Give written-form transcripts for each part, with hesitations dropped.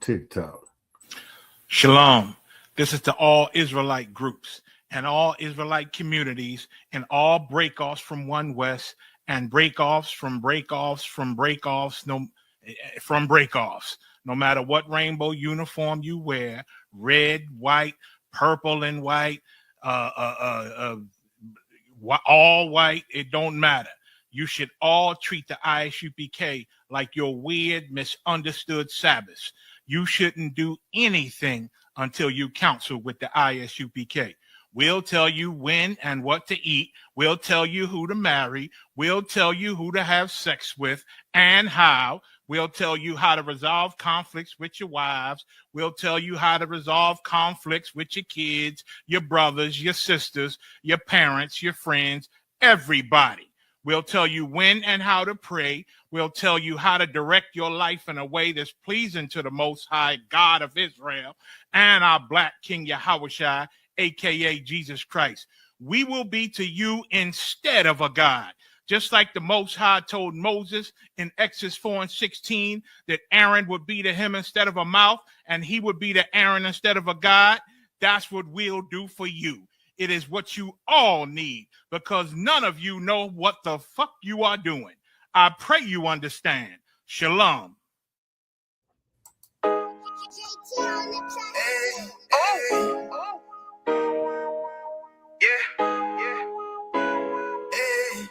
TikTok. Shalom. This is to all Israelite groups and all Israelite communities and all breakoffs from One West and breakoffs from breakoffs, no matter what rainbow uniform you wear, red, white, purple and white, all white, it don't matter. You should all treat the ISUPK like your weird, misunderstood Sabbaths. You shouldn't do anything until you counsel with the ISUPK. We'll tell you when and what to eat. We'll tell you who to marry. We'll tell you who to have sex with and how. We'll tell you how to resolve conflicts with your wives. We'll tell you how to resolve conflicts with your kids, your brothers, your sisters, your parents, your friends, everybody. We'll tell you when and how to pray. We'll tell you how to direct your life in a way that's pleasing to the Most High God of Israel and our Black King Yahushua, a.k.a. Jesus Christ. We will be to you instead of a God. Just like the Most High told Moses in Exodus 4:16 that Aaron would be to him instead of a mouth and he would be to Aaron instead of a God, that's what we'll do for you. It is what you all need because none of you know what the fuck you are doing. I pray you understand. Shalom. Hey, oh. Yeah. Hey.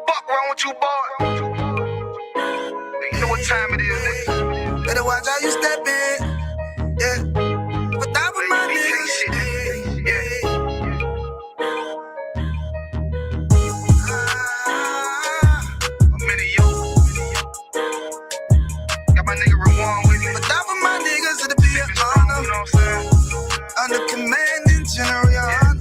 Fuck wrong with you, boy? You know what time it is, nigga. Better watch how you step in. Yeah. But that was my nigga. I'm in a yo. Got my nigga Rewan with me. But that was my niggas, it'll be an honor. You know what I'm saying? Under commanding General Yana.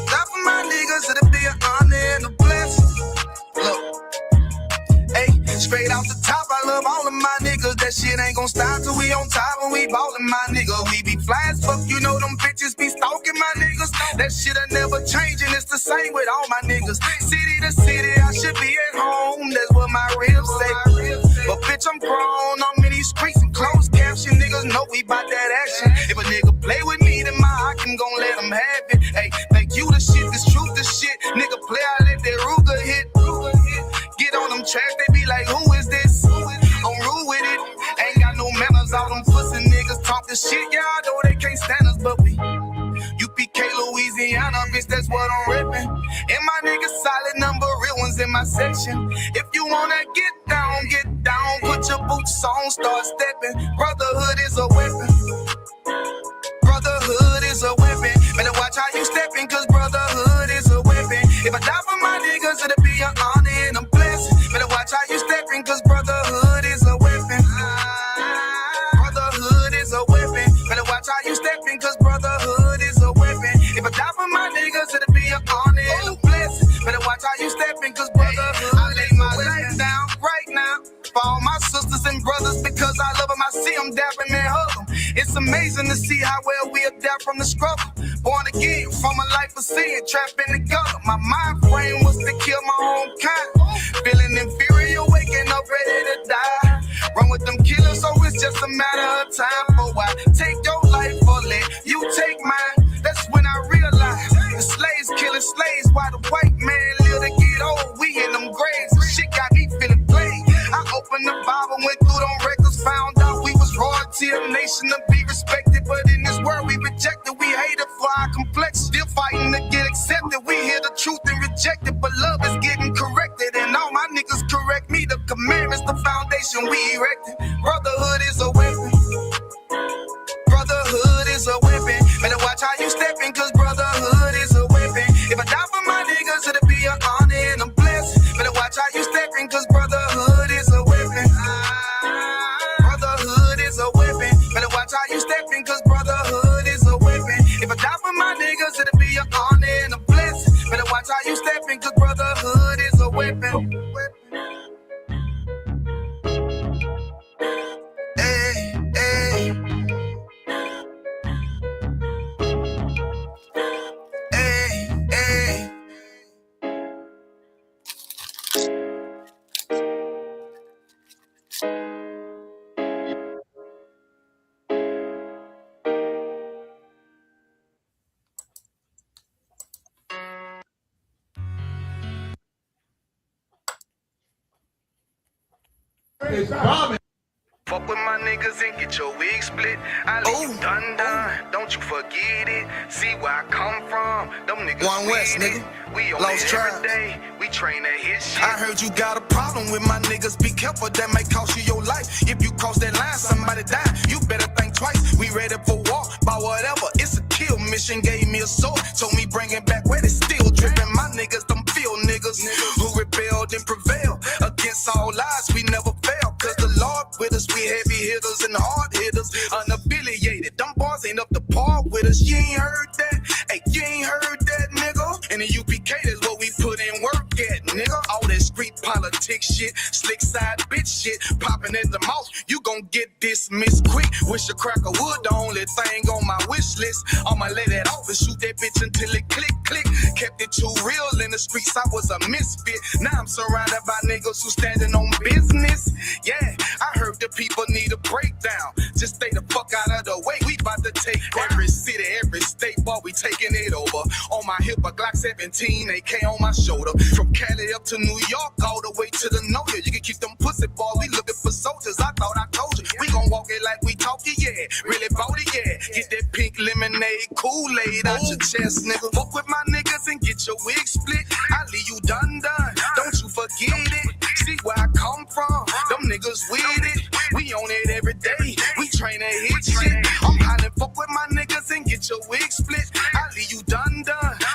That for my niggas, it'll be an honor and a blessing. Look, hey, straight off the top, I love all of my niggas. That shit ain't gon' stop till we on top when we ballin', my nigga. We be fly as fuck, you know them bitches be stalking my niggas. That shit'll never change and it's the same with all my niggas. City to city, I should be at home. That's what my ribs say. But bitch, I'm grown. I'm in these streets and closed caption. Niggas know we bout that action. If a nigga play with me, then my Hakim gon' let him have it. Hey, thank you the shit, this truth the shit. Nigga play, I let that Ruger hit. Get on them tracks, they be like, who is this? I'm rude with it. Ain't got no manners, all them pussy niggas talking shit. Yeah, I know they can't stand us, but we UPK Louisiana, bitch, that's what I'm rippin'. And my niggas solid number, real ones in my section. If you wanna get down, put your boots on, start stepping. Brotherhood is a weapon. Brotherhood is a weapon. Better watch how you steppin', cause brotherhood is a weapon. If I die for my niggas, it'll be an honor and a blessing. Better watch how you steppin', cause brotherhood is a weapon. Brotherhood is a weapon. Better watch how you steppin', cause brotherhood is a weapon. If I die for my niggas, it'll be an honor and a blessing. Better watch how you steppin', cause brotherhood I lay my life down right now for all my sisters and brothers because I love them. I see them dapping and hug them. It's amazing to see how well we adapt from the struggle. Born again from a life of sin, trapped in the gutter. My mind frame was to kill my own kind. Feeling inferior, waking up ready to die. Run with them killers, so it's just a matter of time. For I take your life or let you take mine. That's when I realized the slaves killing slaves while the white man live to get old. We in them graves, shit got me feeling played. I opened the Bible, went through them records, found out we was royalty, a nation to be respected. But in this world we rejected, we hated for our complex. Still fighting to get accepted. We hear the truth and reject it, but love is getting corrected. And all my niggas correct me. The commandments, the foundation we erected. Brotherhood is a weapon. Brotherhood is a weapon. Better watch how you steppin', cause brotherhood is a weapon. If I die for my niggas, it'll be an honor and a blessing. Better watch how you steppin', cause brotherhood is a weapon. Brotherhood is a weapon. Better watch how you steppin', cause brotherhood is a weapon. If I die for my niggas, it'll be an honor and a blessing. Better watch how you steppin', cause brotherhood is a weapon. It's bombing. Fuck with my niggas and get your wig split. I leave you done. Don't you forget it. See where I come from. Them niggas One West, with nigga. it. We on Lost it Tribe. every day. We train to hit shit. I heard you got a problem with my niggas. Be careful, that may cost you your life. If you cross that line, somebody die. You better think twice. We ready for war, by whatever. It's a kill mission. Gave me a sword, told me bring it back where they still dripping. My niggas, them field niggas who rebelled and prevailed against all odds. We never fail, cause the Lord with us. We heavy hitters and hard hitters, unaffiliated. Them boys ain't up to par with us. You ain't heard that? Hey, you ain't heard that, nigga? And the UPK is what we put in work at, nigga. All that street politics shit, slick side bitch shit, popping at the mouth. You gon' get dismissed quick. Wish a crack of wood, the only thing on my wish list. I'ma let it off and shoot that bitch until it click, click. Kept it too real in the streets, I was a misfit. Now I'm surrounded by niggas who standing on business. Yeah, I heard the people need a breakdown. Just stay the fuck out of the way. We about to take every city, every state, boy, we taking it over. On my hip, a Glock 17, AK on my shoulder. From Cali up to New York, all the way to the north. You can keep them pussy boys, we looking for soldiers. I thought I told you, we gon' walk it like we talk it, yeah. Really bought it, yeah. Get that pink lemonade, Kool-Aid out your chest, nigga. Fuck with my niggas and get your wig split. I leave you done. Don't you forget it. See where I come from. Them niggas with it. We on it every day. We train to hit shit. I'm hollering, fuck with my niggas and get your wig split. I leave you done.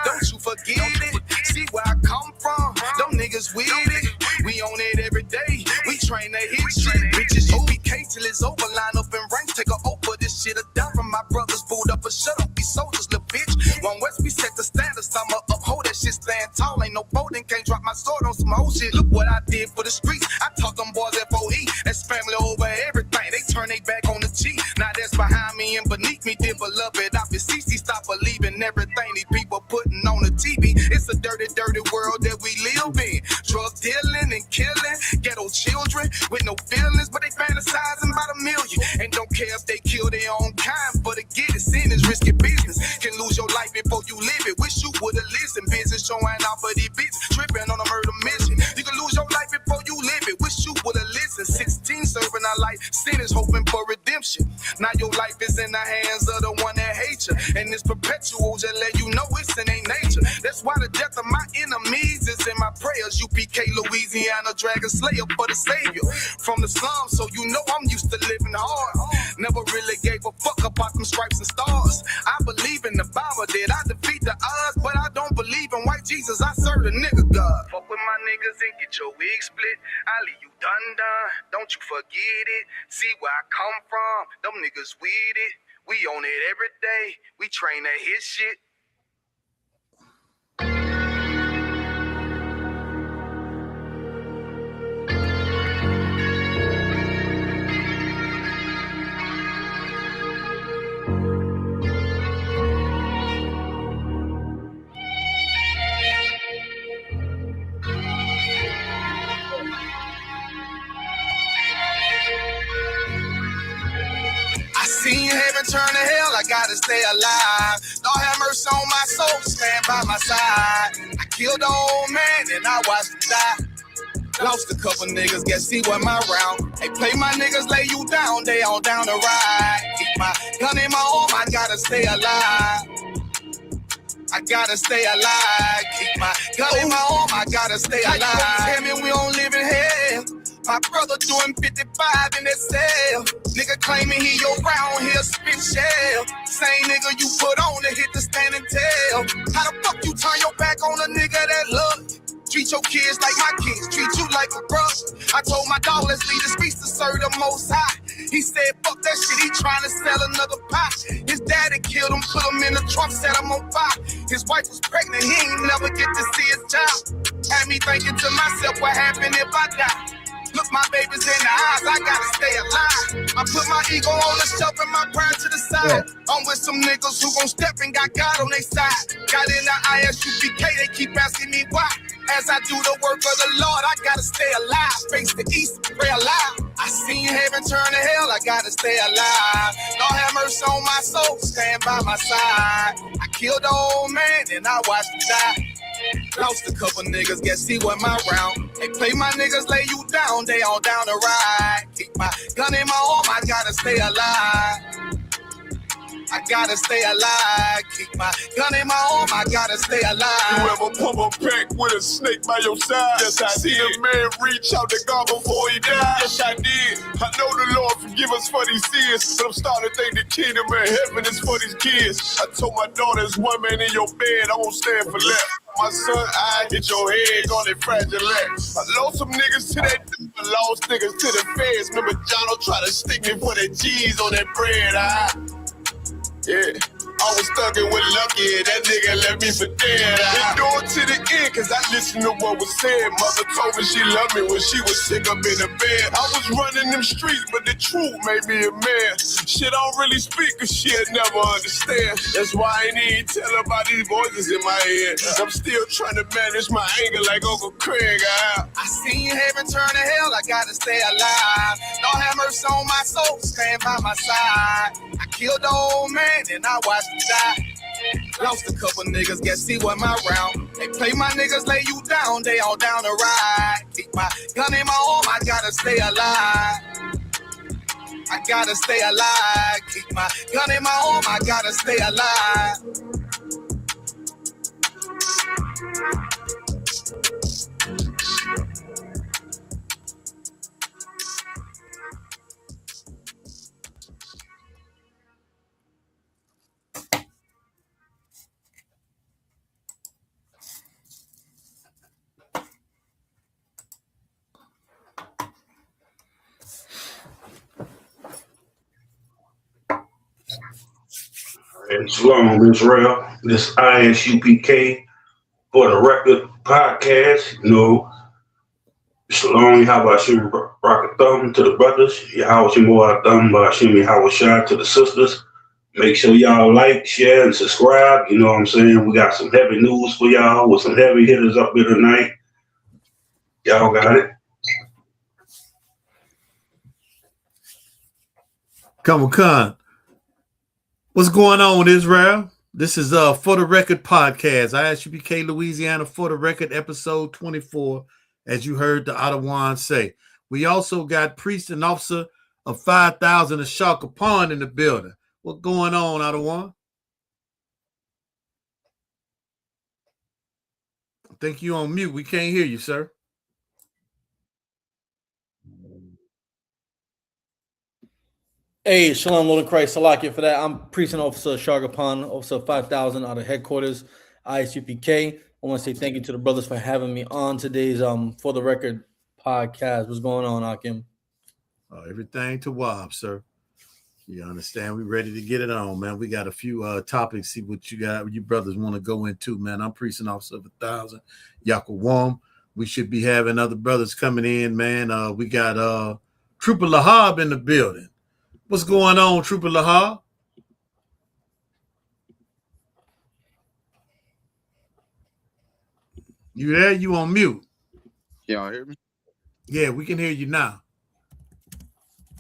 Don't you forget it. See where I come from. Them niggas with it. We on it every day. We train to hit shit. Bitches, UPK till it's over. Line up in ranks. Take a oath for this shit. A down from my brothers. Pulled up a shut up. We soldiers, little bitch. One West, we set the standards. I'ma uphold that shit. Stand tall. Ain't no folding. Can't drop my sword on some whole shit. Look what I did for the streets. I taught them boys FOE. That's family over everything. They turn they back on the G. Now that's behind me and beneath me. Dear beloved, I beseech thee, stop believing everything these people putting on the TV. It's a dirty, dirty world that we live in. Drug dealing and killing ghetto children with no feelings, but they fantasizing about a million and don't care if they kill their own kind. But to get it, sin is risky business. Can lose your life before you live it. Wish you would've listened. Business showing off for these bitches tripping on a murder mission. You can lose your life before you live it. Wish you would've listened. 16 serving our life. Sin is hoping for redemption. Now your life is in the hands of the one that hates you, and it's perpetual. Just let you know it's in their nature. That's why the death of my enemies is in my prayers. UPK Louisiana, dragon slayer for the savior from the slums. So you know I'm used to living hard. Never really gave a fuck about them stripes and stars. I believe in the Bible that I defeat the odds, but I don't believe in white Jesus. I serve the nigga God. Fuck with my niggas and get your wig split. I leave you done. Don't you forget it. See where I come from. Them niggas with it. We on it every day. We train to hit shit. Seen heaven turn to hell, I gotta stay alive. Lord have mercy on my soul, stand by my side. I killed the old man and I watched him die. Lost a couple niggas, guess he wasn't my round. Hey, play my niggas, lay you down, they all down the ride. Keep my gun in my arm, I gotta stay alive. I gotta stay alive. Keep my gun in my arm, I gotta stay alive. Tell me we don't live in hell. My brother doing 55 in that cell. Nigga claiming he your round here spit shell. Same nigga you put on to hit the stand and tell. How the fuck you turn your back on a nigga that love you? Treat your kids like my kids, treat you like a brother. I told my dog, let's leave the streets to serve the most high. He said, fuck that shit, he trying to sell another pot. His daddy killed him, put him in the trunk, set him on fire. His wife was pregnant, he ain't never get to see his child. Had me thinking to myself, what happened if I die? Look my babies in the eyes, I gotta stay alive. I put my ego on the shelf and my pride to the side. I'm with some niggas who gon' step and got God on their side. Got in the ISUPK, they keep asking me why. As I do the work of the Lord, I gotta stay alive. Face the east, pray alive. I seen heaven turn to hell, I gotta stay alive. Lord have mercy on my soul, stand by my side. I killed the old man and I watched him die. Lost a couple niggas, guess he wasn't my round. They play my niggas, lay you down, they all down to ride. Keep my gun in my arm, I gotta stay alive. I gotta stay alive. Keep my gun in my arm, I gotta stay alive. You ever pump a pack with a snake by your side? Yes, I see the man reach out to God before he died. Yes, I did. I know the Lord forgive us for these sins, but I'm starting to think the kingdom of heaven is for these kids. I told my daughter, there's one man in your bed, I won't stand for less. My son, I hit your head on that fragile legs. I lost some niggas to that, I lost niggas to the feds. Remember Jono tried to stick me for that G's on that bread, yeah, I was thugging with Lucky, that nigga left me for dead. Endured to the end, cause I listened to what was said. Mother told me she loved me when she was sick up in the bed. I was running them streets, but the truth made me a man. Shit, I don't really speak, cause she'll never understand. That's why I ain't even tell her about these voices in my head. I'm still trying to manage my anger like Uncle Craig. I seen heaven turn to hell, I gotta stay alive. Lord have mercy on my soul, stand by my side. I killed the old man and I watched him die. Lost a couple niggas, guess he wasn't my round. They play my niggas, lay you down, they all down to ride. Keep my gun in my arm, I gotta stay alive. I gotta stay alive. Keep my gun in my arm, I gotta stay alive. Shalom, Israel. This ISUPK for the record podcast. You know, Shalom, Yahweh Hashem Rocket Thumb to the brothers. Yahweh Hashem Thumb by Hashem Yahweh Shai to the sisters. Make sure y'all like, share, and subscribe. You know what I'm saying? We got some heavy news for y'all with some heavy hitters up here tonight. Y'all got it. Come on. What's going on, Israel? This is For the Record podcast. ISUPK Louisiana For the Record, episode 24, as you heard the Ottawa say. We also got priest and officer of 5,000 of Shaka Pond in the building. What's going on, Ottawa? I think you on mute. We can't hear you, sir. Hey, Shalom, Lord of Christ, Salakia for that. I'm Priest and Officer Shargapan, Officer 5000 out of headquarters, ISUPK. I want to say thank you to the brothers for having me on today's For the Record podcast. What's going on, Akim? Everything to Wob, sir. You understand? We ready to get it on, man. We got a few topics. See what you brothers want to go into, man. I'm Priest and Officer of 1000, Yakawam. We should be having other brothers coming in, man. We got Trooper Lahab in the building. What's going on, Trooper Lahab? You there? You on mute? Y'all hear me? Yeah, we can hear you now.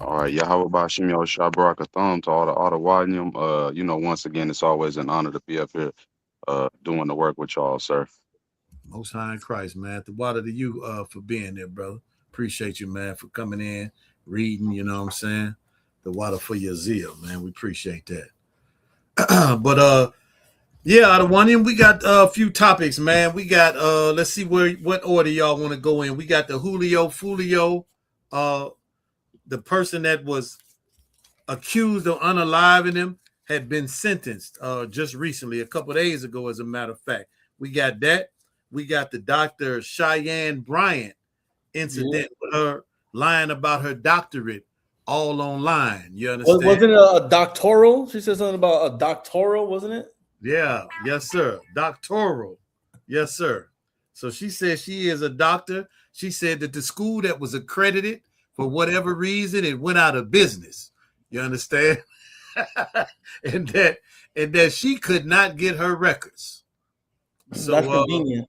All right, Yahweh Bashim Yahweh Baraka Thumb to all the Ottawanium. You know, once again, it's always an honor to be up here doing the work with y'all, sir. Most High in Christ, man. The water to you for being there, brother. Appreciate you, man, for coming in, reading, you know what I'm saying? The water for your zeal, man. We appreciate that. But yeah, Ottawanian, we got a few topics, man. We got let's see what order y'all want to go in. We got the Julio Fulio, the person that was accused of unaliving him had been sentenced just recently, a couple of days ago, as a matter of fact. We got that. We got the Dr. Cheyenne Bryant incident with her lying about her doctorate all online. You understand? Wasn't it a doctoral? She said something about a doctoral, wasn't it? Yeah. Yes, sir. Doctoral. Yes, sir. So she said she is a doctor. She said that the school that was accredited, for whatever reason, it went out of business. You understand? and that she could not get her records. So that's convenient.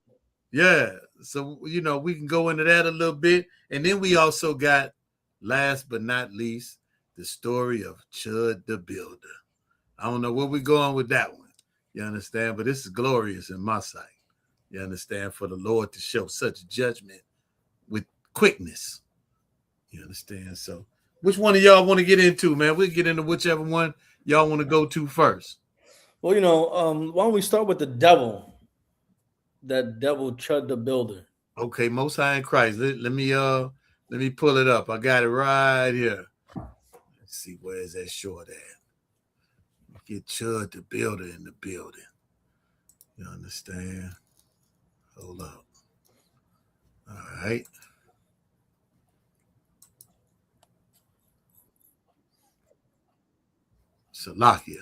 Yeah. So, you know, we can go into that a little bit. And then we also got, last but not least, the story of Chud the Builder. I don't know where we're going with that one. You understand? But this is glorious in my sight. You understand? For the Lord to show such judgment with quickness. You understand? So which one of y'all want to get into, man? We'll get into whichever one y'all want to go to first. Well, why don't we start with the devil? That devil Chud the Builder. Okay, Most High in Christ. Let me pull it up. I got it right here. Let's see, where is that short at? Get Chud the Builder in the building. You understand? Hold up. All right. Salakia.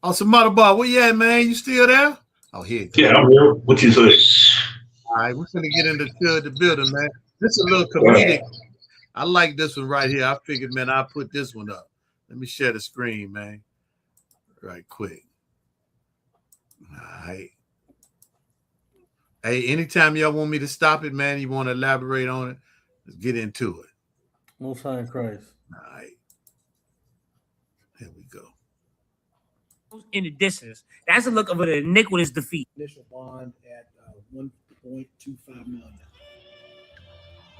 Oh, Samadabar, where you at, man? You still there? Oh, here you go. Yeah, I'm here. What you say? All right, we're gonna get into Chud the Builder, man. This is a little comedic. I like this one right here. I figured, man, I'll put this one up. Let me share the screen, man. Right quick. All right. Hey, anytime y'all want me to stop it, man, you want to elaborate on it, let's get into it. Most High in Christ. All right. Here we go. In the distance, that's a look of an iniquitous defeat. Initial bond at 1.25 million.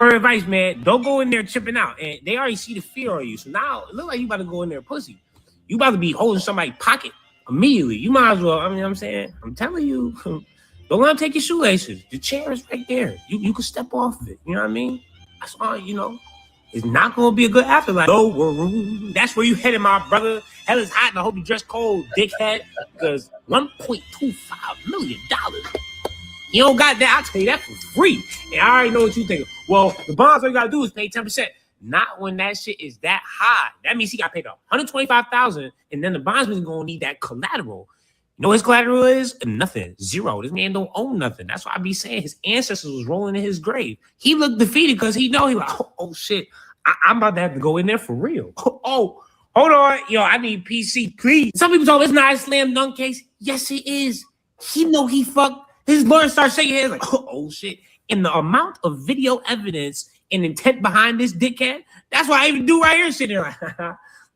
Her advice, man, don't go in there chipping out. And they already see the fear on you. So now it looks like you about to go in there pussy. You about to be holding somebody's pocket immediately. You might as well, I mean, I'm saying, I'm telling you, don't let them take your shoelaces. The chair is right there. You can step off of it. You know what I mean? That's all, It's not going to be a good afterlife. No, that's where you headed, my brother. Hell is hot, and I hope you dress cold, dickhead, because $1.25 million. You don't got that. I'll tell you that for free. And I already know what you think. Well, the bonds, all you got to do is pay 10%. Not when that shit is that high. That means he got paid $125,000, and then the bondsman's going to need that collateral. You know what his collateral is? Nothing. Zero. This man don't own nothing. That's why I be saying his ancestors was rolling in his grave. He looked defeated because he know he like, oh shit, I'm about to have to go in there for real. Oh, hold on. Yo, I need PC, please. Some people talk it's not a slam dunk case. Yes, it is. He know he fucked. His lawyer starts shaking his head like, oh shit. And the amount of video evidence and intent behind this dickhead, that's why I even do right here sitting there like,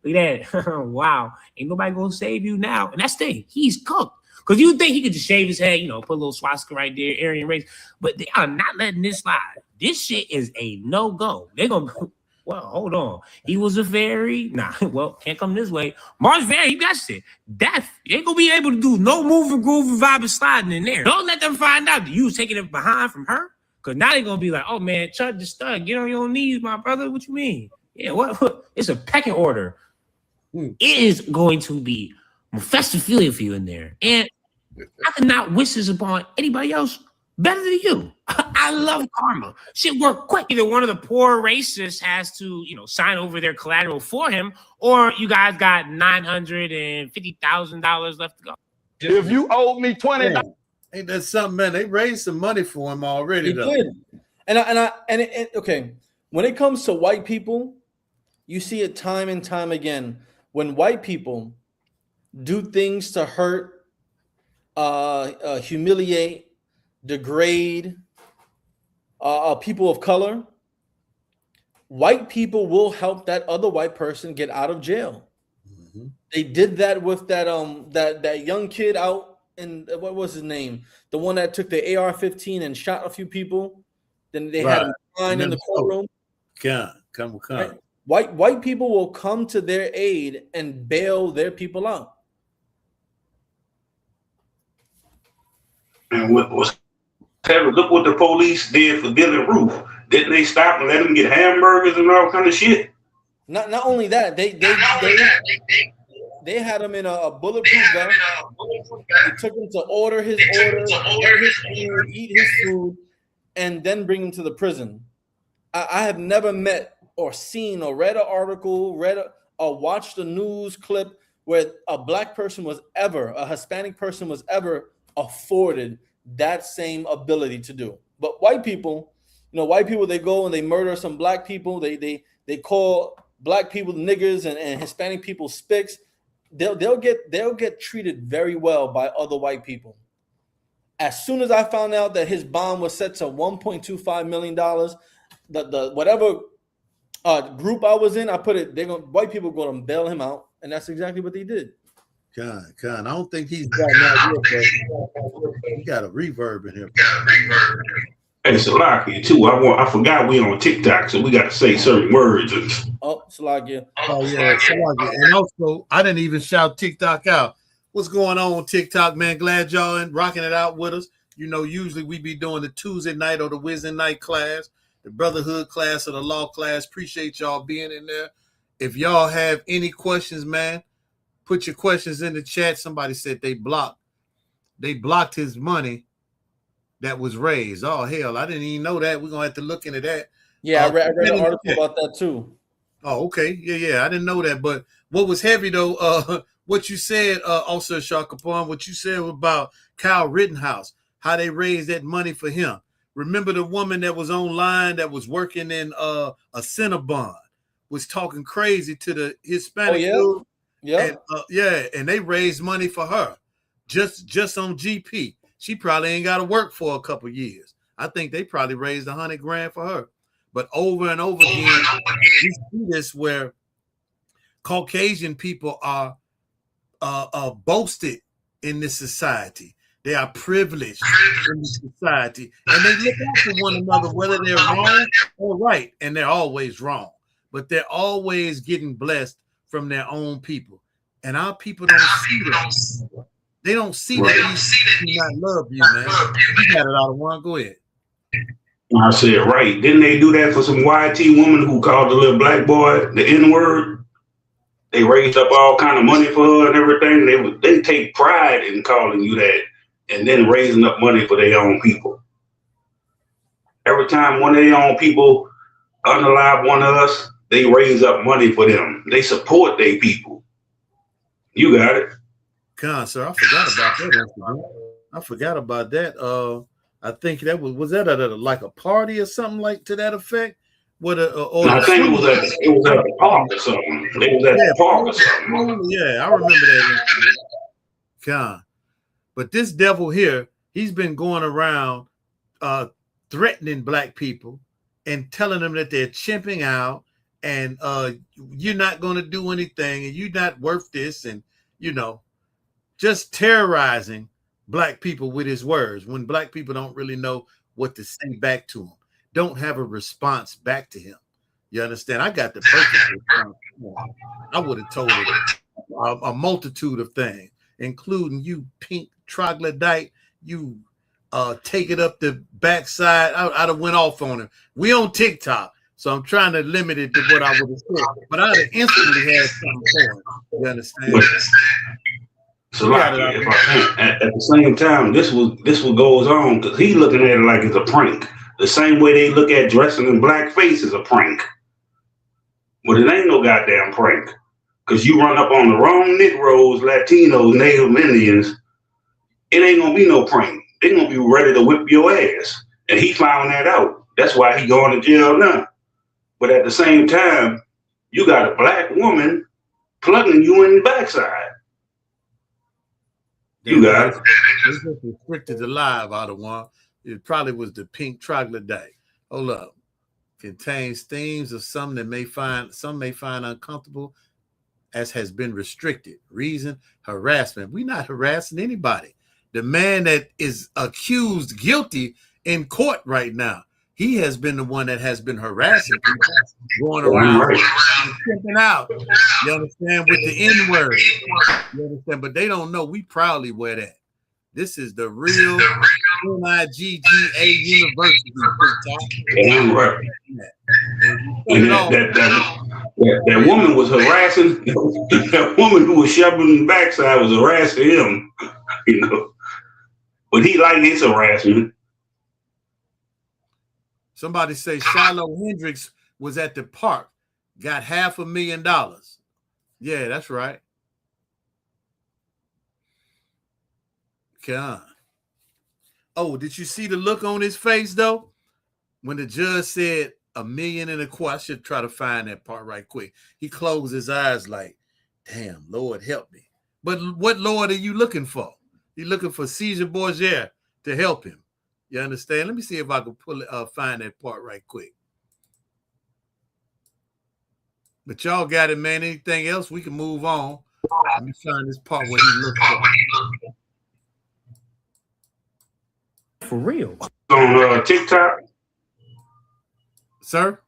look at that. Wow. Ain't nobody gonna save you now. And that's the thing. He's cooked. Because you think he could just shave his head, put a little swastika right there, Aryan race. But they are not letting this slide. This shit is a no-go. They're going to, well, hold on. He was a fairy. Nah, well, can't come this way. Mars fairy, you got shit. Death. You ain't going to be able to do no moving, grooving, vibing, sliding in there. Don't let them find out that you was taking it behind from her. Because now they're going to be like, oh, man, Chud the stud. Get on your knees, my brother. What you mean? Yeah, what? It's a pecking order. It is going to be festivity for you in there. And I cannot wish this upon anybody else better than you. I love karma. Shit work quick. Either one of the poor racists has to, sign over their collateral for him, or you guys got $950,000 left to go. If you owe me $20, ain't that something, man? They raised some money for him already, They did. Okay. When it comes to white people, you see it time and time again. When white people do things to hurt, humiliate, degrade people of color, white people will help that other white person get out of jail. Mm-hmm. They did that with that young kid out in, what was his name? The one that took the AR-15 and shot a few people. Then they had him fine in the courtroom. Come. Right? White people will come to their aid and bail their people out. And look what the police did for Dylan Roof. Didn't they stop and let him get hamburgers and all kind of shit? Not only that, they had him in a bulletproof vest. They took him to order his food, eat his food, and then bring him to the prison. I have never met or seen or read an article, or watched a news clip where a black person a Hispanic person was ever afforded that same ability to do. But white people, they go and they murder some black people. They call black people niggers and Hispanic people spics. They'll get treated very well by other white people. As soon as I found out that his bond was set to $1.25 million, the whatever group I was in, I put it. White people going to bail him out, and that's exactly what they did. Con. I don't think he's gotten out yet, but he got a reverb in here. Hey, Salaki too. I forgot we on TikTok, so we got to say certain words. Oh, Salakia. Oh yeah, Salakia. And also, I didn't even shout TikTok out. What's going on TikTok, man? Glad y'all and rocking it out with us. You know, usually we be doing the Tuesday night or the Wednesday night class, the Brotherhood class or the Law class. Appreciate y'all being in there. If y'all have any questions, man, put your questions in the chat. Somebody said they blocked his money that was raised. Oh hell, I didn't even know that. We're gonna have to look into that. Yeah, I read an article about that too. Oh, okay. Yeah. I didn't know that. But what was heavy though, what you said, also Shah Kaplan, what you said about Kyle Rittenhouse, how they raised that money for him. Remember the woman that was online that was working in a Cinnabon, was talking crazy to the Hispanic dude. Yeah. And they raised money for her just on GP. She probably ain't got to work for a couple years. I think they probably raised $100,000 for her. But over and over again, we see this where Caucasian people are boasted in this society. They are privileged in this society, and they look out for one another, whether they're wrong or right, and they're always wrong. But they're always getting blessed from their own people, and our people don't see that. They don't see that these do not love you, man. You got it out of one. Go ahead. I said, right. Didn't they do that for some YT woman who called the little black boy the N-word? They raised up all kind of money for her and everything. They take pride in calling you that and then raising up money for their own people. Every time one of their own people unalive one of us, they raise up money for them. They support their people. You got it. Come on, sir. I forgot about that. I think that was that at like a party or something like to that effect. I think it was at the park or something. It was at the park or something. Yeah, I remember that. God. But this devil here, he's been going around threatening black people and telling them that they're chimping out and you're not going to do anything and you're not worth this, and just terrorizing black people with his words when black people don't really know what to say back to him, don't have a response back to him. You understand? I got the perfect response. I would have told it a multitude of things, including you pink troglodyte, you take it up the backside. I'd have went off on him. We on TikTok, so I'm trying to limit it to what I would have said, but I'd have instantly had something for him. You understand? So like, at the same time, this what goes on because he's looking at it like it's a prank. The same way they look at dressing in blackface is a prank. But it ain't no goddamn prank. Because you run up on the wrong Negroes, Latinos, Native Indians, it ain't gonna be no prank. They're gonna be ready to whip your ass. And he found that out. That's why he going to jail now. But at the same time, you got a black woman plugging you in the backside. You got it. It's just restricted to live out of one. It probably was the pink troglodyte. Hold up. Contains themes of some may find uncomfortable, as has been restricted. Reason, harassment. We're not harassing anybody. The man that is accused guilty in court right now, he has been the one that has been harassing people, going around, tripping out. You understand? With the N-word. You understand? But they don't know we proudly wear that. This is the real NIGGA University. Damn right. And that woman was harassing. That woman who was shoving the backside was harassing him. But he liked his harassment. Somebody say Shiloh Hendricks was at the park, got $500,000. Yeah, that's right. God. Oh, did you see the look on his face though? When the judge said $1.25 million, I should try to find that part right quick. He closed his eyes like, damn, Lord help me. But what Lord are you looking for? You're looking for Caesar Borgia to help him. You understand? Let me see if I can find that part right quick. But y'all got it, man. Anything else, we can move on. Let me find this part where he looked up. For real. On TikTok, Sir?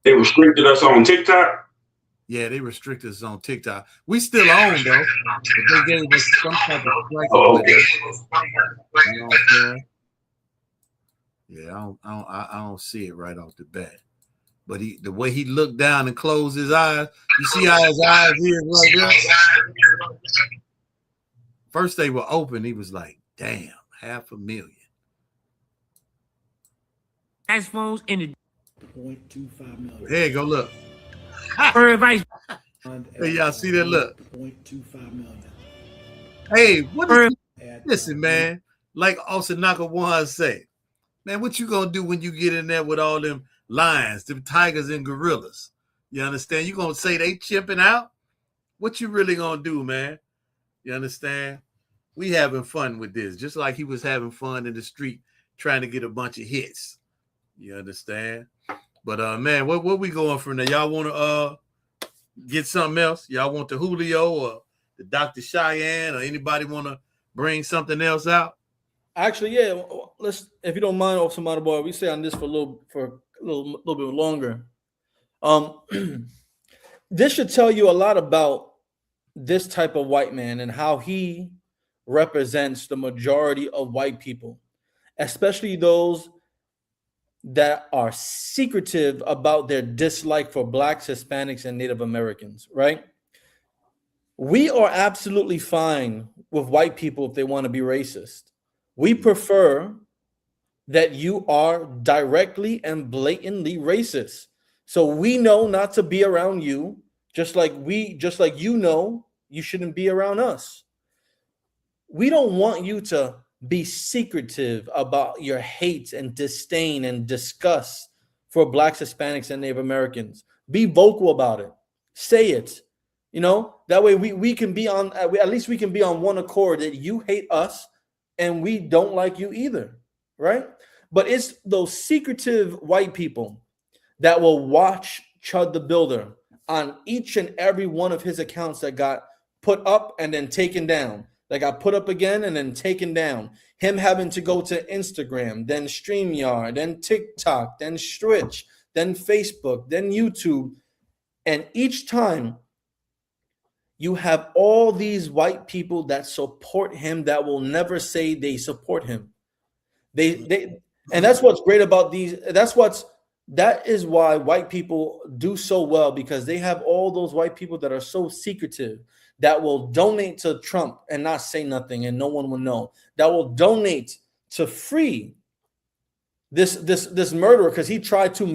they restricted us on TikTok. Yeah, they restricted us on TikTok. We still on though. But they gave us some type of strike. Oh, okay. You know what I'm saying? Yeah, I don't see it right off the bat. But the way he looked down and closed his eyes, you see how his eyes is right there? First they were open, he was like, damn, 500,000. Tax phones in the 0.25 million. Here, go look. for advice. Hey, y'all see that look? 0.25 million. Hey, what For, is listen, man? Like Osanaka One say, man, what you gonna do when you get in there with all them lions, them tigers and gorillas? You understand? You gonna say they chipping out? What you really gonna do, man? You understand? We having fun with this, just like he was having fun in the street trying to get a bunch of hits. You understand? But man, what we going from there? Y'all want to get something else? Y'all want the Julio or the Dr. Cheyenne, or anybody want to bring something else out? Actually, yeah. Let's, if you don't mind, Officer Motorboy, we stay on this for a little bit longer. This should tell you a lot about this type of white man and how he represents the majority of white people, especially those that are secretive about their dislike for Blacks, Hispanics, and Native Americans, right? We are absolutely fine with white people if they want to be racist. We prefer that you are directly and blatantly racist. So we know not to be around you, just like you know you shouldn't be around us. We don't want you to be secretive about your hate and disdain and disgust for Blacks, Hispanics, and Native Americans. Be vocal about it. Say it. You know, that way we can be on, at least we can be on one accord that you hate us and we don't like you either, right? But it's those secretive white people that will watch Chud the Builder on each and every one of his accounts that got put up and then taken down. That got put up again and then taken down. Him having to go to Instagram, then StreamYard, then TikTok, then Twitch, then Facebook, then YouTube. And each time you have all these white people that support him that will never say they support him. And that's what's great about these. That is why white people do so well, because they have all those white people that are so secretive, that will donate to Trump and not say nothing and no one will know, that will donate to free this murderer, because he tried to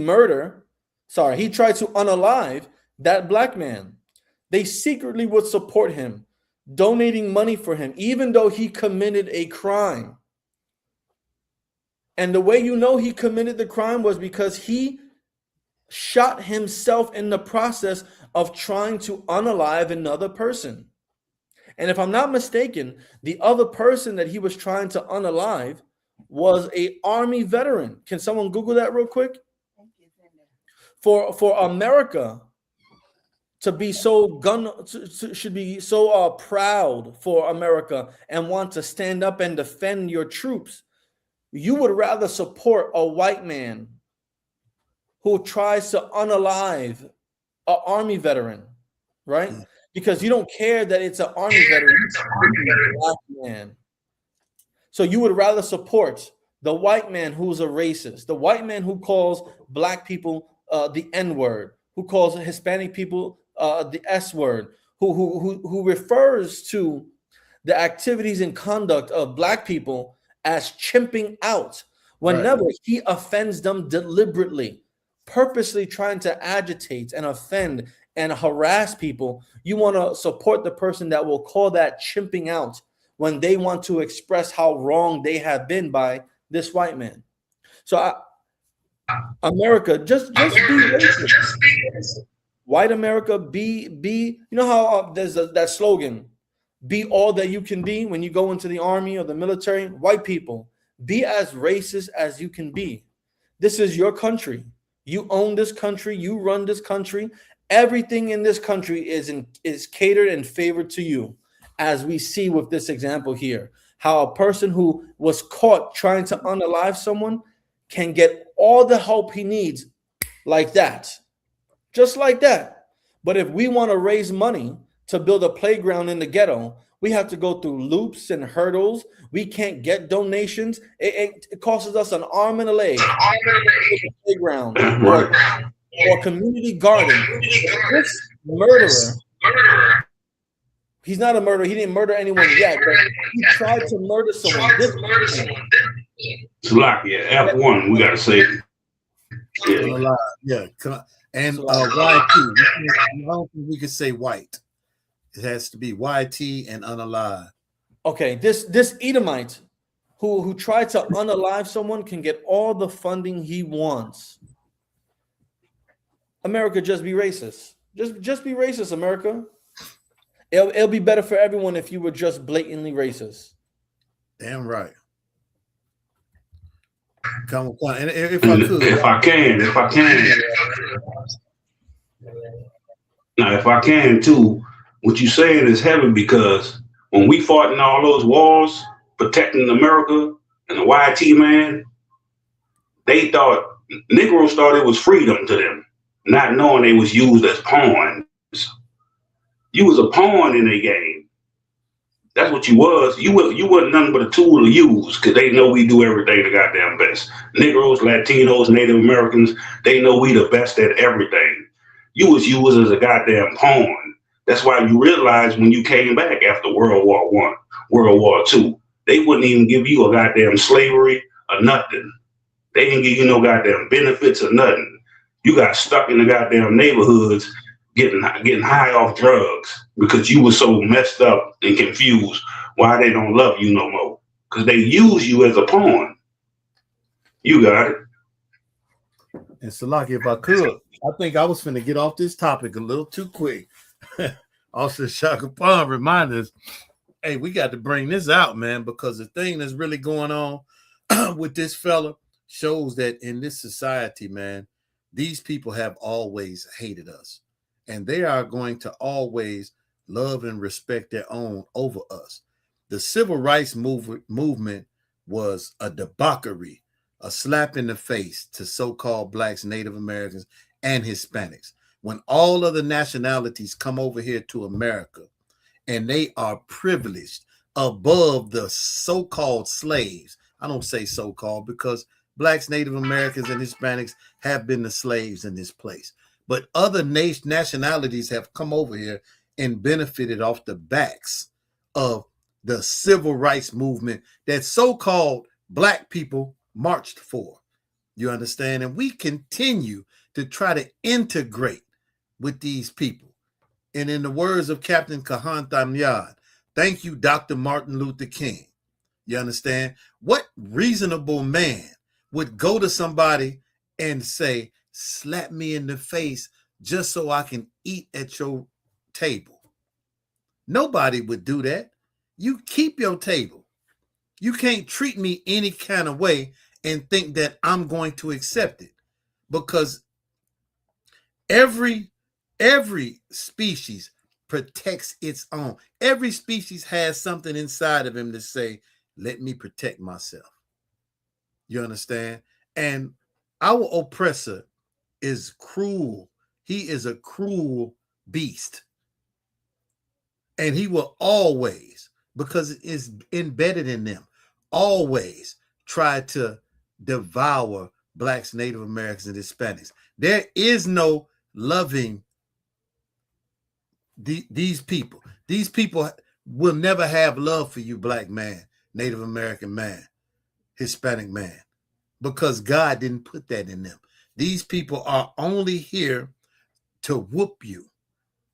unalive that black man. They secretly would support him, donating money for him, even though he committed a crime. And the way you know he committed the crime was because he shot himself in the process of trying to unalive another person. And if I'm not mistaken, the other person that he was trying to unalive was an Army veteran. Can someone Google that real quick? For America to be so should be so proud for America and want to stand up and defend your troops, you would rather support a white man who tries to unalive an Army veteran, right? Because you don't care that it's an Army veteran, it's a black man. So you would rather support the white man who's a racist, the white man who calls black people the N-word, who calls Hispanic people the S-word, who refers to the activities and conduct of black people as chimping out whenever he offends them deliberately, purposely trying to agitate and offend and harass people. You want to support the person that will call that chimping out when they want to express how wrong they have been by this white man. So America, just be racist. White America, be you know how there's that slogan, be all that you can be when you go into the army or the military. White people, be as racist as you can be. This is your country. You own this country. You run this country. Everything in this country is catered and favored to you, as we see with this example here. How a person who was caught trying to unalive someone can get all the help he needs like that, just like that. But if we want to raise money to build a playground in the ghetto, we have to go through loops and hurdles. We can't get donations. It costs us an arm and a leg. Playground or community garden. This murderer, he's not a murderer. He didn't murder anyone yet, but he tried to murder someone. Salakia, F1, we got to say. Yeah. And YT, I don't think we could say white. It has to be YT and unalive. Okay, this Edomite who tried to unalive someone can get all the funding he wants. America, just be racist. Just be racist, America. It'll be better for everyone if you were just blatantly racist. Damn right. Come on, and if I could, if I can too, what you saying is heavy, because when we fought in all those wars protecting America and the YT man, they thought Negroes thought it was freedom to them, not knowing they was used as pawns. You was a pawn in a game. That's what you was. You wasn't nothing but a tool to use, because they know we do everything the goddamn best. Negroes, Latinos, Native Americans, they know we the best at everything. You was used as a goddamn pawn. That's why you realize when you came back after World War I, World War II, they wouldn't even give you a goddamn slavery or nothing. They didn't give you no goddamn benefits or nothing. You got stuck in the goddamn neighborhoods getting high off drugs because you were so messed up and confused why they don't love you no more. Because they use you as a pawn. You got it. And Salaki, if I could, I think I was finna get off this topic a little too quick. Also, Shaka Khan reminded us, hey, we got to bring this out, man, because the thing that's really going on with this fella shows that in this society, man, these people have always hated us. And they are going to always love and respect their own over us. The civil rights movement was a debauchery, a slap in the face to so-called blacks, Native Americans, and Hispanics. When all other nationalities come over here to America and they are privileged above the so-called slaves, I don't say so-called because blacks, Native Americans, and Hispanics have been the slaves in this place. But other nationalities have come over here and benefited off the backs of the civil rights movement that so-called black people marched for. You understand? And we continue to try to integrate with these people. And in the words of Captain Kahan Thamyad, thank you, Dr. Martin Luther King. You understand? What reasonable man would go to somebody and say, slap me in the face just so I can eat at your table? Nobody would do that. You keep your table. You can't treat me any kind of way and think that I'm going to accept it, because every species protects its own. Every species has something inside of him to say, let me protect myself. You understand? And our oppressor is cruel. He is a cruel beast. And he will always, because it is embedded in them, always try to devour blacks, Native Americans, and Hispanics. There is no loving these people. These people will never have love for you, black man, Native American man, Hispanic man, because God didn't put that in them. These people are only here to whoop you,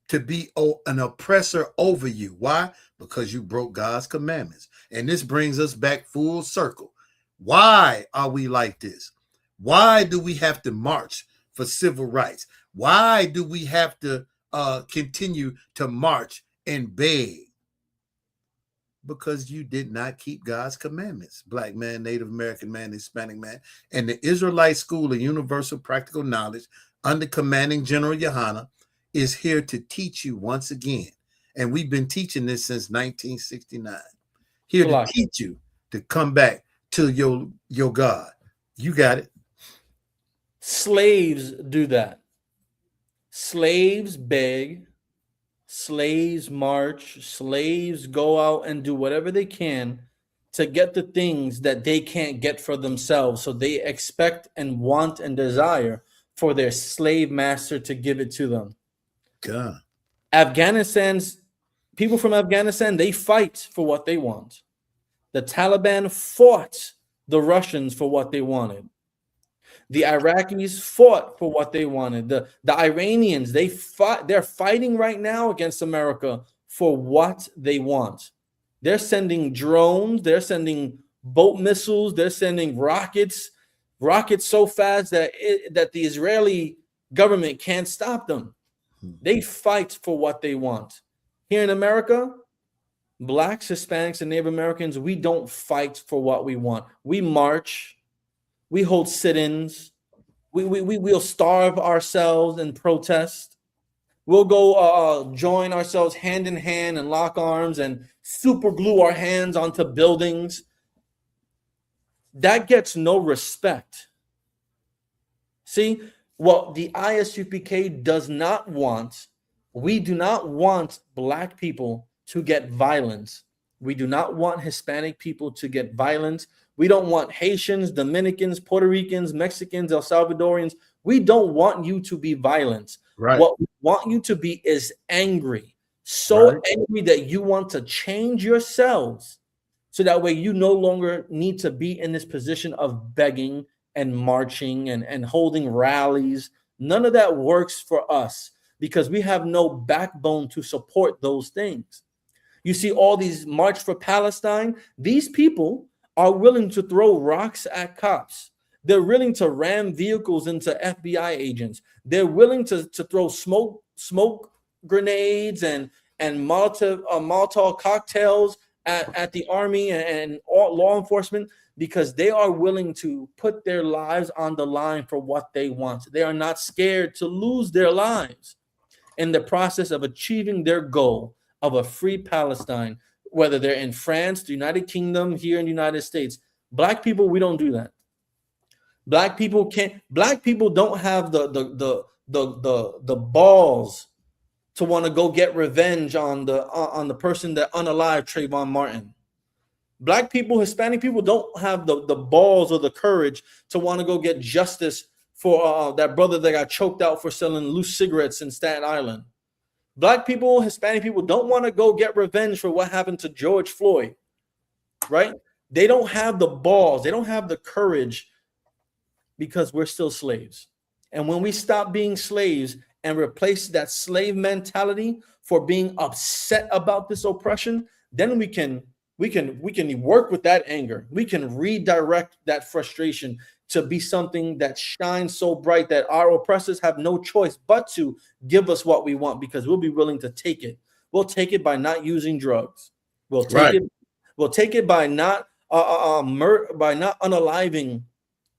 to be an oppressor over you. Why? Because you broke God's commandments. And this brings us back full circle. Why are we like this? Why do we have to march for civil rights? Why do we have to continue to march and beg? Because you did not keep God's commandments, black man, Native American man, Hispanic man. And the Israelite School of Universal Practical Knowledge under commanding General Yohana is here to teach you once again. And we've been teaching this since 1969. Here to teach you to come back to your God. You got it. Slaves do that. Slaves beg, slaves march, slaves go out and do whatever they can to get the things that they can't get for themselves. So they expect and want and desire for their slave master to give it to them. God. People from Afghanistan, they fight for what they want. The Taliban fought the Russians for what they wanted. The Iraqis fought for what they wanted. The Iranians, they're fighting right now against America for what they want. They're sending drones, they're sending boat missiles, they're sending rockets so fast that the Israeli government can't stop them. They fight for what they want. Here in America, Blacks, Hispanics, and Native Americans, we don't fight for what we want. We march, we hold sit-ins, we'll starve ourselves and protest. We'll go join ourselves hand in hand and lock arms and super glue our hands onto buildings. That gets no respect. See, what the ISUPK does not want, we do not want Black people to get violence. We do not want Hispanic people to get violence. We don't want Haitians, Dominicans, Puerto Ricans, Mexicans, El Salvadorians. We don't want you to be violent. Right. What we want you to be is angry. So angry that you want to change yourselves so that way you no longer need to be in this position of begging and marching and holding rallies. None of that works for us because we have no backbone to support those things. You see all these March for Palestine. These people are willing to throw rocks at cops. They're willing to ram vehicles into FBI agents. They're willing to throw smoke grenades and Molotov cocktails at the army and all law enforcement because they are willing to put their lives on the line for what they want. They are not scared to lose their lives in the process of achieving their goal of a free Palestine, whether they're in France, the United Kingdom, here in the United States. Black people, we don't do that. Black people don't have the balls to want to go get revenge on the person that unalived Trayvon Martin. Black people, Hispanic people don't have the balls or the courage to want to go get justice for that brother that got choked out for selling loose cigarettes in Staten Island. Black people, Hispanic people don't want to go get revenge for what happened to George Floyd, right? They don't have the balls. They don't have the courage because we're still slaves. And when we stop being slaves and replace that slave mentality for being upset about this oppression, then we can work with that anger. We can redirect that frustration to be something that shines so bright that our oppressors have no choice but to give us what we want because we'll be willing to take it. We'll take it by not using drugs. We'll take it. We'll take it by not unaliving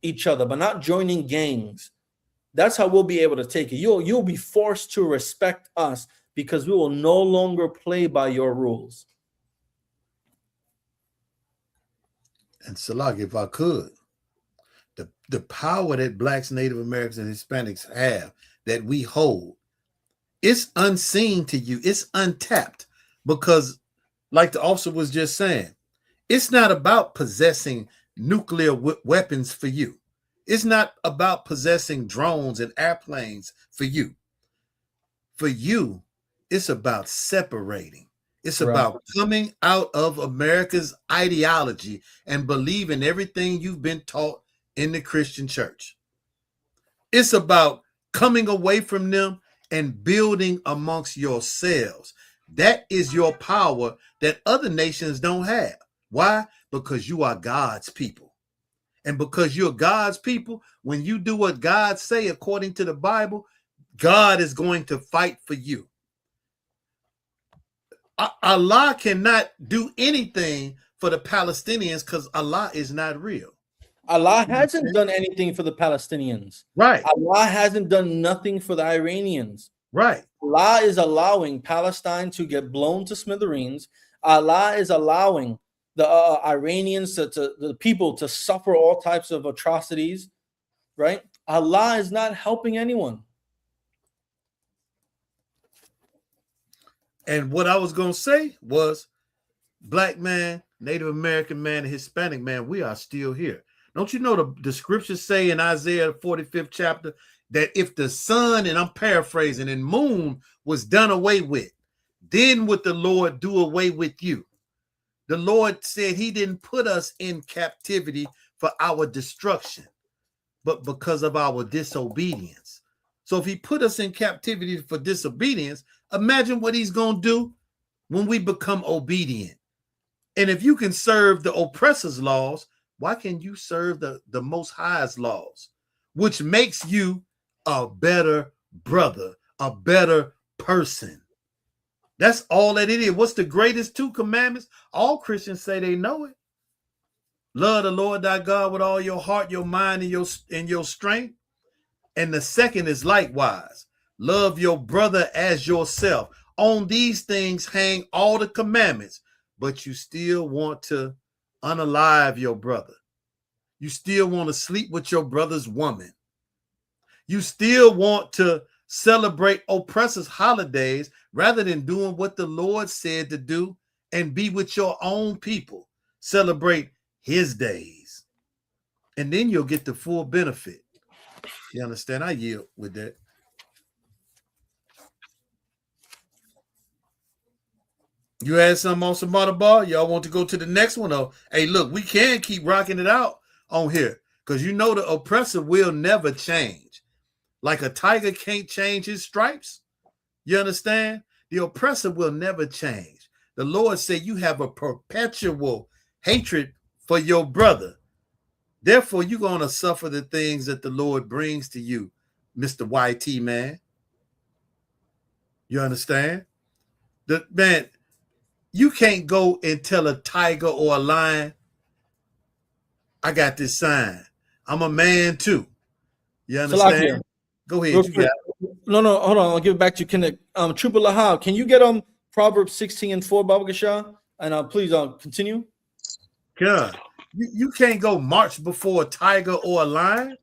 each other, by not joining gangs. That's how we'll be able to take it. You'll be forced to respect us because we will no longer play by your rules. And Salag, if I could, the power that Blacks, Native Americans, and Hispanics have that we hold, it's unseen to you. It's untapped because, like the officer was just saying, it's not about possessing nuclear weapons for you. It's not about possessing drones and airplanes for you. For you, it's about separating. It's about coming out of America's ideology and believing everything you've been taught in the Christian church. It's about coming away from them and building amongst yourselves. That is your power that other nations don't have. Why? Because you are God's people. And because you're God's people, when you do what God say according to the Bible, God is going to fight for you. Allah cannot do anything for the Palestinians because Allah is not real. Allah hasn't done anything for the Palestinians. Right. Allah hasn't done nothing for the Iranians. Right. Allah is allowing Palestine to get blown to smithereens. Allah is allowing the Iranians to the people to suffer all types of atrocities, right? Allah is not helping anyone. And what I was going to say was, black man, Native American man, and Hispanic man, we are still here. Don't you know the scriptures say in Isaiah 45th chapter that if the sun, and I'm paraphrasing, and moon was done away with, then would the Lord do away with you. The Lord said he didn't put us in captivity for our destruction, but because of our disobedience. So if he put us in captivity for disobedience, imagine what he's going to do when we become obedient. And if you can serve the oppressor's laws, why can you serve the Most High's laws, which makes you a better brother, a better person? That's all that it is. What's the greatest 2 commandments? All Christians say they know it. Love the Lord thy God with all your heart, your mind, and your strength. And the second is likewise, love your brother as yourself. On these things hang all the commandments, but you still want to unalive your brother. You still want to sleep with your brother's woman. You still want to celebrate oppressors' holidays rather than doing what the Lord said to do and be with your own people. Celebrate his days. And then you'll get the full benefit. You understand? I yield with that. You had something on some other bar? Y'all want to go to the next one? Or, hey, look, we can keep rocking it out on here because you know the oppressor will never change. Like a tiger can't change his stripes. You understand? The oppressor will never change. The Lord said you have a perpetual hatred for your brother. Therefore, you're going to suffer the things that the Lord brings to you, Mr. YT man. You understand? Man, you can't go and tell a tiger or a lion, I got this sign. I'm a man too. You understand? Salakia, Go ahead. real You quick. got it. No, hold on. I'll give it back to you. Trooper Lahal, can you get Proverbs 16:4, Baba Gasha? And please continue. God, you can't go march before a tiger or a lion.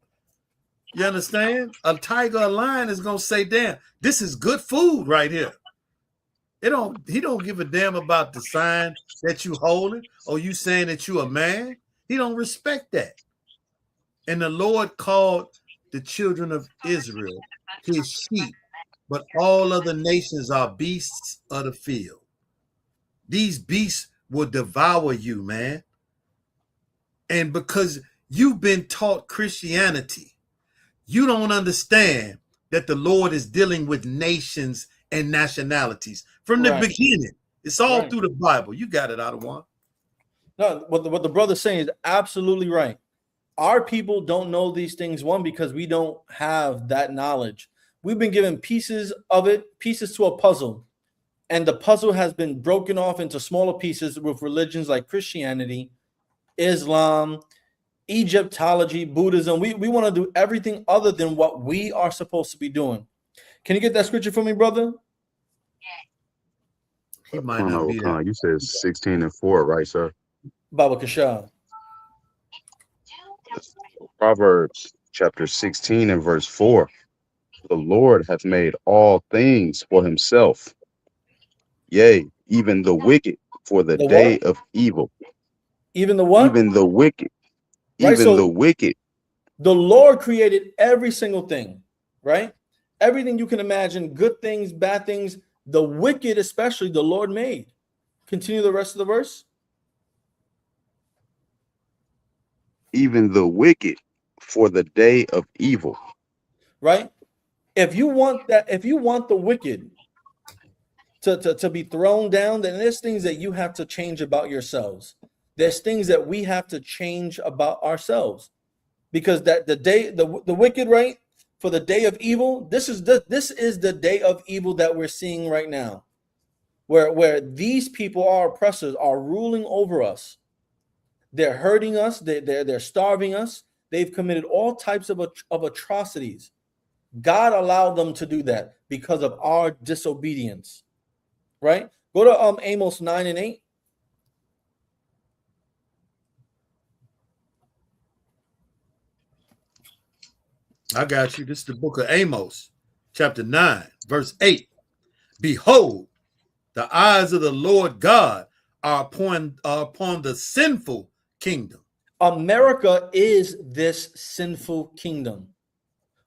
You understand? A tiger or a lion is gonna say, damn, this is good food right here. He don't give a damn about the sign that you holding or you saying that you a man. He don't respect that. And the Lord called the children of Israel his sheep, but all other nations are beasts of the field. These beasts will devour you, man. And because you've been taught Christianity, you don't understand that the Lord is dealing with nations and nationalities from the beginning. It's all through the Bible. You got it, Ottawa. No, what the brother's saying is absolutely right. Our people don't know these things, one, because we don't have that knowledge. We've been given pieces of it, pieces to a puzzle. And the puzzle has been broken off into smaller pieces with religions like Christianity, Islam, Egyptology, Buddhism. We want to do everything other than what we are supposed to be doing. Can you get that scripture for me, brother? He might not be there. You said 16:4, right, sir? Baba Kasha. Proverbs chapter 16 and verse 4. The Lord hath made all things for himself. Yea, even the wicked for the day of evil. Even the what? Even the wicked. Right, even so the wicked. The Lord created every single thing, right? Everything you can imagine, good things, bad things, the wicked especially, the Lord made. Continue the rest of the verse. Even the wicked for the day of evil. Right? If you want the wicked to be thrown down, then there's things that you have to change about yourselves. There's things that we have to change about ourselves. Because that the wicked, right, for the day of evil, this is the day of evil that we're seeing right now, where these people, our oppressors, are ruling over us. They're hurting us. They're starving us. They've committed all types of atrocities. God allowed them to do that because of our disobedience, right? Go to Amos 9 and 8. I got you. This is the book of Amos, chapter 9, verse 8. Behold, the eyes of the Lord God are upon the sinful kingdom. America is this sinful kingdom.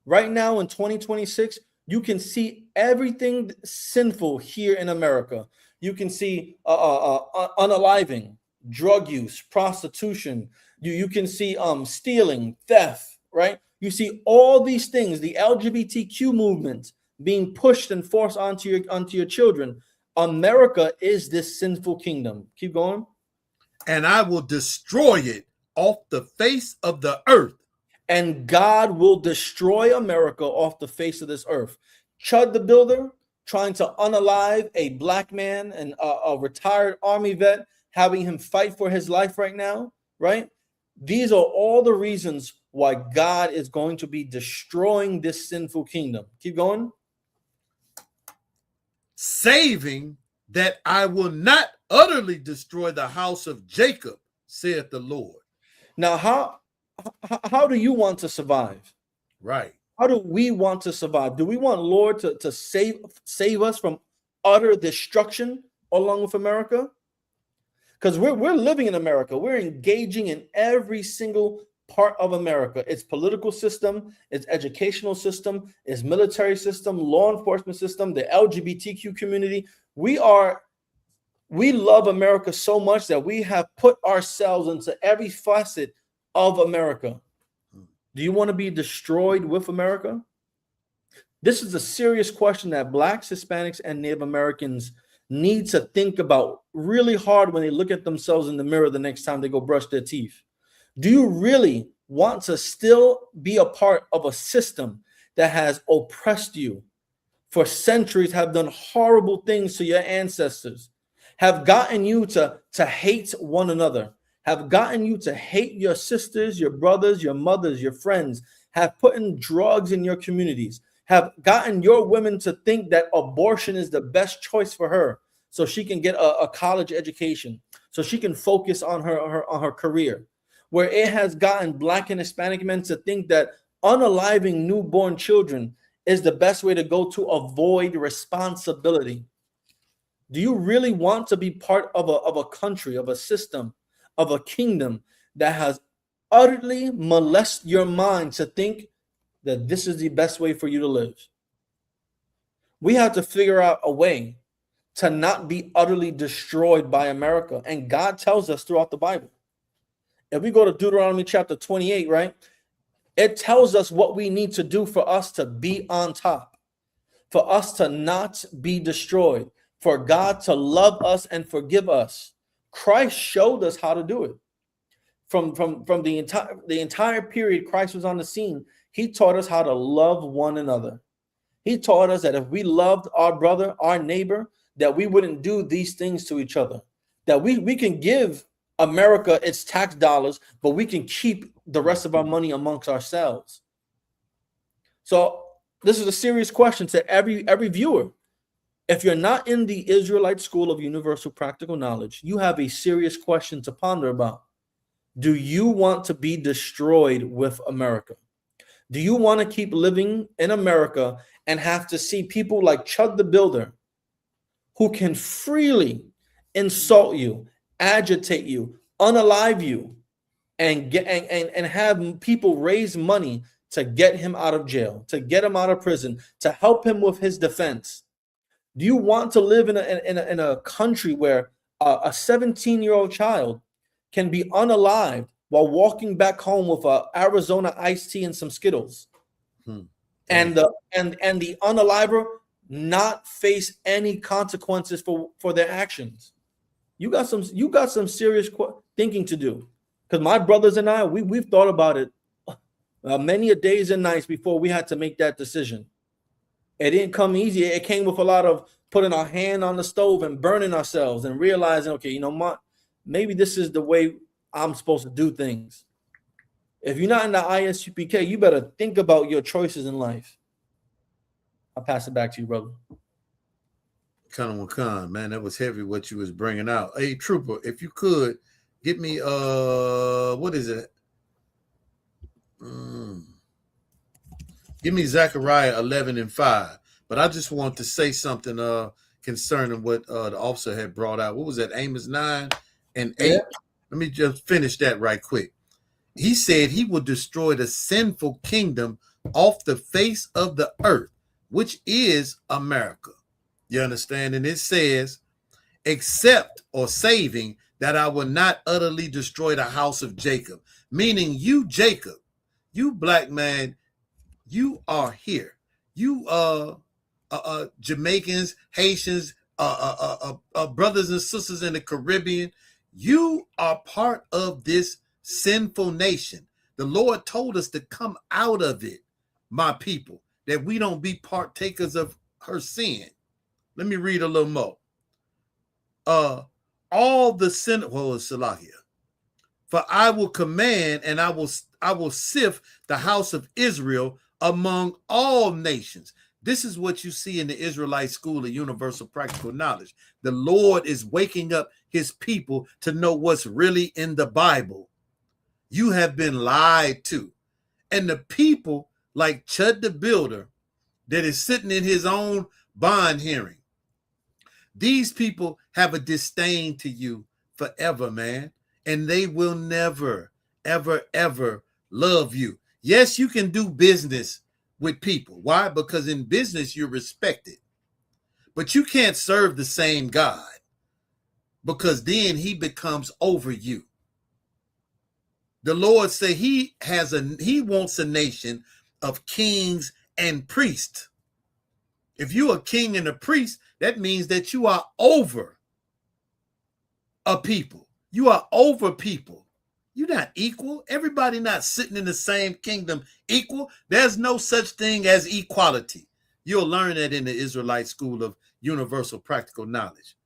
Right now in 2026, you can see everything sinful here in America. You can see unaliving, drug use, prostitution. You can see stealing, theft, right? You see all these things, the LGBTQ movement being pushed and forced onto your children. America is this sinful kingdom. Keep going. And I will destroy it off the face of the earth. And God will destroy America off the face of this earth. Chud the Builder trying to unalive a black man and a retired army vet, having him fight for his life right now, right? These are all the reasons why God is going to be destroying this sinful kingdom. Keep going. Saving that I will not utterly destroy the house of Jacob, saith the Lord. Now, how do you want to survive? Right. How do we want to survive? Do we want Lord to save us from utter destruction along with America? Because we're living in America. We're engaging in every single part of America. Its political system, its educational system, its military system, law enforcement system, the LGBTQ community. We love America so much that we have put ourselves into every facet of America. Do you want to be destroyed with America? This is a serious question that Blacks, Hispanics, and Native Americans need to think about really hard when they look at themselves in the mirror the next time they go brush their teeth. Do you really want to still be a part of a system that has oppressed you for centuries, have done horrible things to your ancestors, have gotten you to hate one another, have gotten you to hate your sisters, your brothers, your mothers, your friends, have put in drugs in your communities, have gotten your women to think that abortion is the best choice for her so she can get a college education, so she can focus on her career, where it has gotten Black and Hispanic men to think that unaliving newborn children is the best way to go to avoid responsibility. Do you really want to be part of a country, of a system, of a kingdom that has utterly molested your mind to think that this is the best way for you to live? We have to figure out a way to not be utterly destroyed by America. And God tells us throughout the Bible. If we go to Deuteronomy chapter 28, right, it tells us what we need to do for us to be on top, for us to not be destroyed, for God to love us and forgive us. Christ showed us how to do it. From the entire period Christ was on the scene, he taught us how to love one another. He taught us that if we loved our brother, our neighbor, that we wouldn't do these things to each other, that we can give America its tax dollars, but we can keep the rest of our money amongst ourselves. So this is a serious question to every viewer. If you're not in the Israelite School of Universal Practical Knowledge, you have a serious question to ponder about. Do you want to be destroyed with America? Do you want to keep living in America and have to see people like Chud the Builder, who can freely insult you, agitate you, unalive you, and have people raise money to get him out of jail, to get him out of prison, to help him with his defense? Do you want to live in a country where a 17-year-old child can be unalived while walking back home with a Arizona iced tea and some Skittles, and the unaliver not face any consequences for their actions? You got some serious thinking to do, because my brothers and I, we've thought about it many a days and nights before we had to make that decision. It didn't come easy. It came with a lot of putting our hand on the stove and burning ourselves and realizing, okay, you know, maybe this is the way I'm supposed to do things. If you're not in the ISUPK, you better think about your choices in life. I'll pass it back to you, brother. Khan, man, that was heavy what you was bringing out. Hey, Trooper, if you could get me what is it? Give me Zechariah 11:5. But I just want to say something concerning what the officer had brought out. What was that? Amos 9 and 8. Yeah. Let me just finish that right quick. He said he will destroy the sinful kingdom off the face of the earth, which is America. You understand? And it says, except or saving that I will not utterly destroy the house of Jacob. Meaning you, Jacob, you black man, you are here. You Jamaicans, Haitians, brothers and sisters in the Caribbean, you are part of this sinful nation. The Lord told us to come out of it, my people, that we don't be partakers of her sin. Let me read a little more. All the sin, Salakia. For I will command and I will sift the house of Israel among all nations. This is what you see in the Israelite School of Universal Practical Knowledge. The Lord is waking up his people to know what's really in the Bible. You have been lied to. And the people like Chud the Builder that is sitting in his own bond hearing, these people have a disdain to you forever, man. And they will never, ever, ever love you. Yes, you can do business with people. Why? Because in business, you're respected. But you can't serve the same God, because then he becomes over you. The Lord said he wants a nation of kings and priests. If you're a king and a priest, that means that you are over a people. You are over people. You're not equal. Everybody not sitting in the same kingdom equal. There's no such thing as equality. You'll learn that in the Israelite School of Universal Practical Knowledge.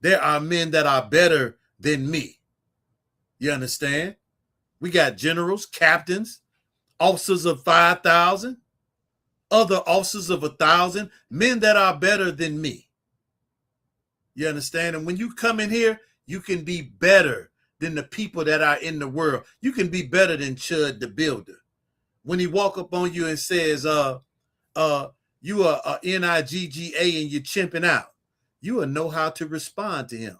There are men that are better than me. You understand? We got generals, captains, officers of 5,000, other officers of 1,000, men that are better than me. You understand? And when you come in here, you can be better than the people that are in the world. You can be better than Chud the Builder. When he walk up on you and says, you are a NIGGA and you're chimping out, you will know how to respond to him.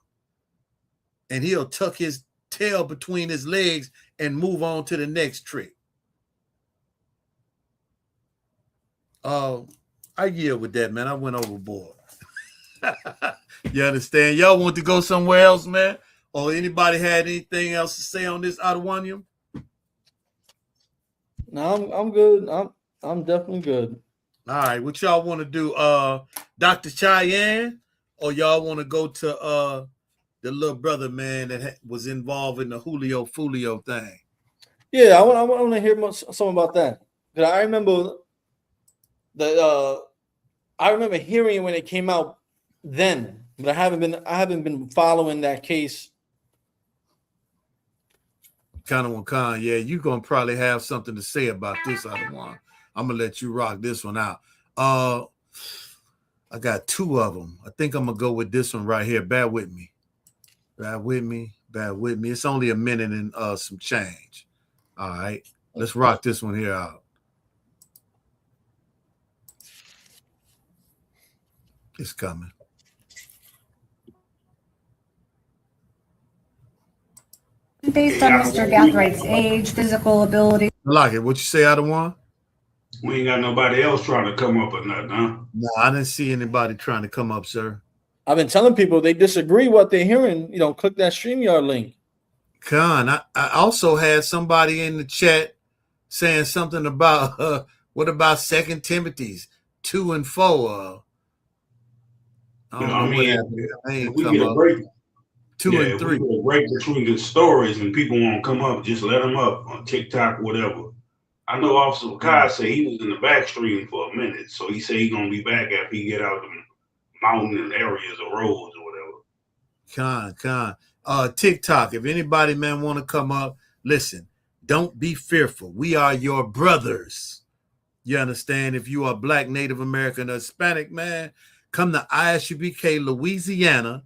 And he'll tuck his tail between his legs and move on to the next trick. I yield with that, man. I went overboard. You understand? Y'all want to go somewhere else, man? Or anybody had anything else to say on this Adawanium? No, I'm good. I'm definitely good. All right, what y'all want to do? Dr. Cheyenne, or y'all want to go to the little brother, man, that was involved in the Julio Fulio thing? Yeah, I want to hear something about that. Because I remember I remember hearing it when it came out then, but I haven't been following that case. Khan, yeah, you're gonna probably have something to say about this. I'm gonna let you rock this one out. I got two of them. I think I'm gonna go with this one right here. Bear with me. It's only a minute and some change. All right, let's rock this one here out. It's coming. Based on Mr. Gathwright's age, physical ability. I like it. What you say, Adawan? We ain't got nobody else trying to come up or nothing, huh? No, I didn't see anybody trying to come up, sir. I've been telling people they disagree what they're hearing. Click that StreamYard link. Khan, I also had somebody in the chat saying something about what about 2 Timothy 2 and 4? I don't know what happened. I ain't come up. 2 and 3. If we get a break between the stories and people won't come up, just let them up on TikTok, whatever. I know Officer Kai said he was in the back stream for a minute, so he said he's gonna be back after he get out the mountain areas or roads or whatever. Khan. TikTok, if anybody, man, want to come up, listen, don't be fearful. We are your brothers. You understand? If you are Black, Native American, or Hispanic, man, come to ISUPK Louisiana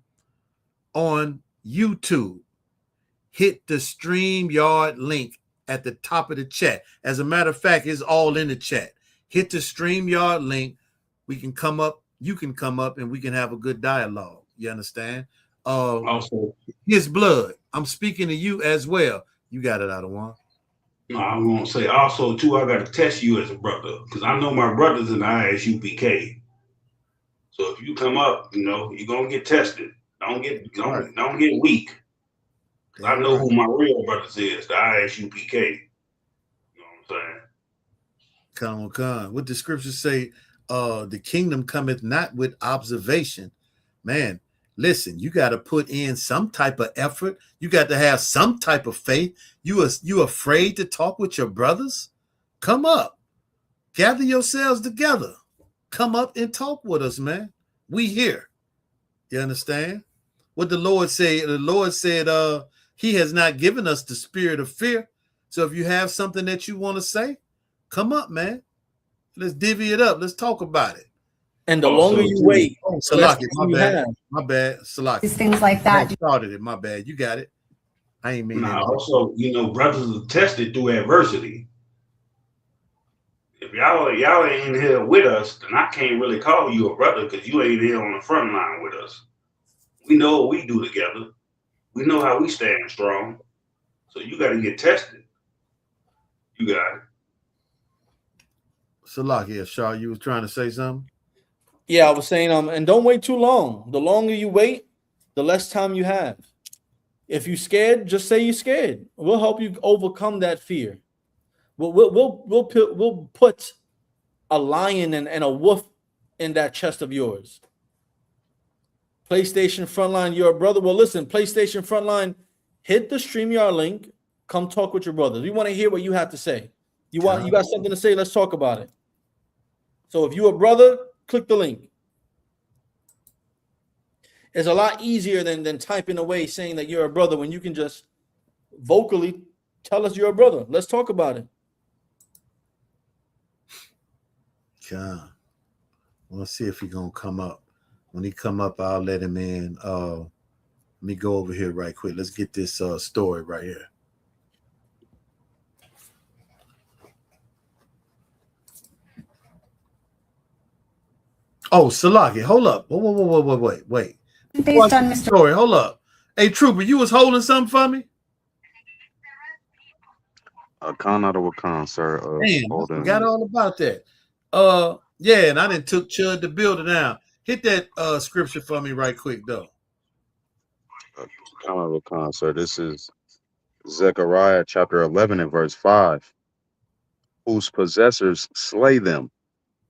on YouTube. Hit the StreamYard link at the top of the chat. As a matter of fact, it's all in the chat. Hit the StreamYard link. We can come up, you can come up, and we can have a good dialogue. You understand? Also, His blood. I'm speaking to you as well. You got it, Adawan. no, I want to say also too, I got to test you as a brother because I know my brothers in the ISUPK. So if you come up, you know you're gonna get tested. Don't get weak. I know who my real brothers is, the ISUPK. You know what I'm saying? Come. What the scriptures say, the kingdom cometh not with observation. Man, listen, you got to put in some type of effort. You got to have some type of faith. You afraid to talk with your brothers? Come up. Gather yourselves together. Come up and talk with us, man. We here. You understand? What the Lord said? The Lord said, he has not given us the spirit of fear. So if you have something that you want to say, come up, man. Let's divvy it up. Let's talk about it. And the longer you wait, the less Salaki, time you have. my bad. Salaki. These things like that. I started it. My bad. You got it. I ain't mean that. Also, you know, brothers are tested through adversity. If y'all ain't here with us, then I can't really call you a brother because you ain't here on the front line with us. We know what we do together. We know how we stand strong. So you got to get tested. You got it. Salaki, Shah, you was trying to say something? Yeah, I was saying, and don't wait too long. The longer you wait, the less time you have. If you're scared, just say you're scared. We'll help you overcome that fear. We'll put a lion and a wolf in that chest of yours. PlayStation Frontline, you're a brother. Well, listen, PlayStation Frontline, hit the StreamYard link. Come talk with your brothers. We want to hear what you have to say. You got something to say? Let's talk about it. So if you're a brother, click the link. It's a lot easier than typing away saying that you're a brother when you can just vocally tell us you're a brother. Let's talk about it. Yeah. Let's see if he's gonna come up. When he come up, I'll let him in. Let me go over here right quick. Let's get this story right here. Oh, Salaki, hold up. Wait. Based on Mr. Story, hold up. Hey, Trooper, you was holding something for me? Con out of Wakan, sir. Damn, I forgot all about that. Yeah, and I done took Chud to build it down. Hit that scripture for me right quick, though. Con out of Wakan, sir. This is Zechariah chapter 11 and verse 5. Whose possessors slay them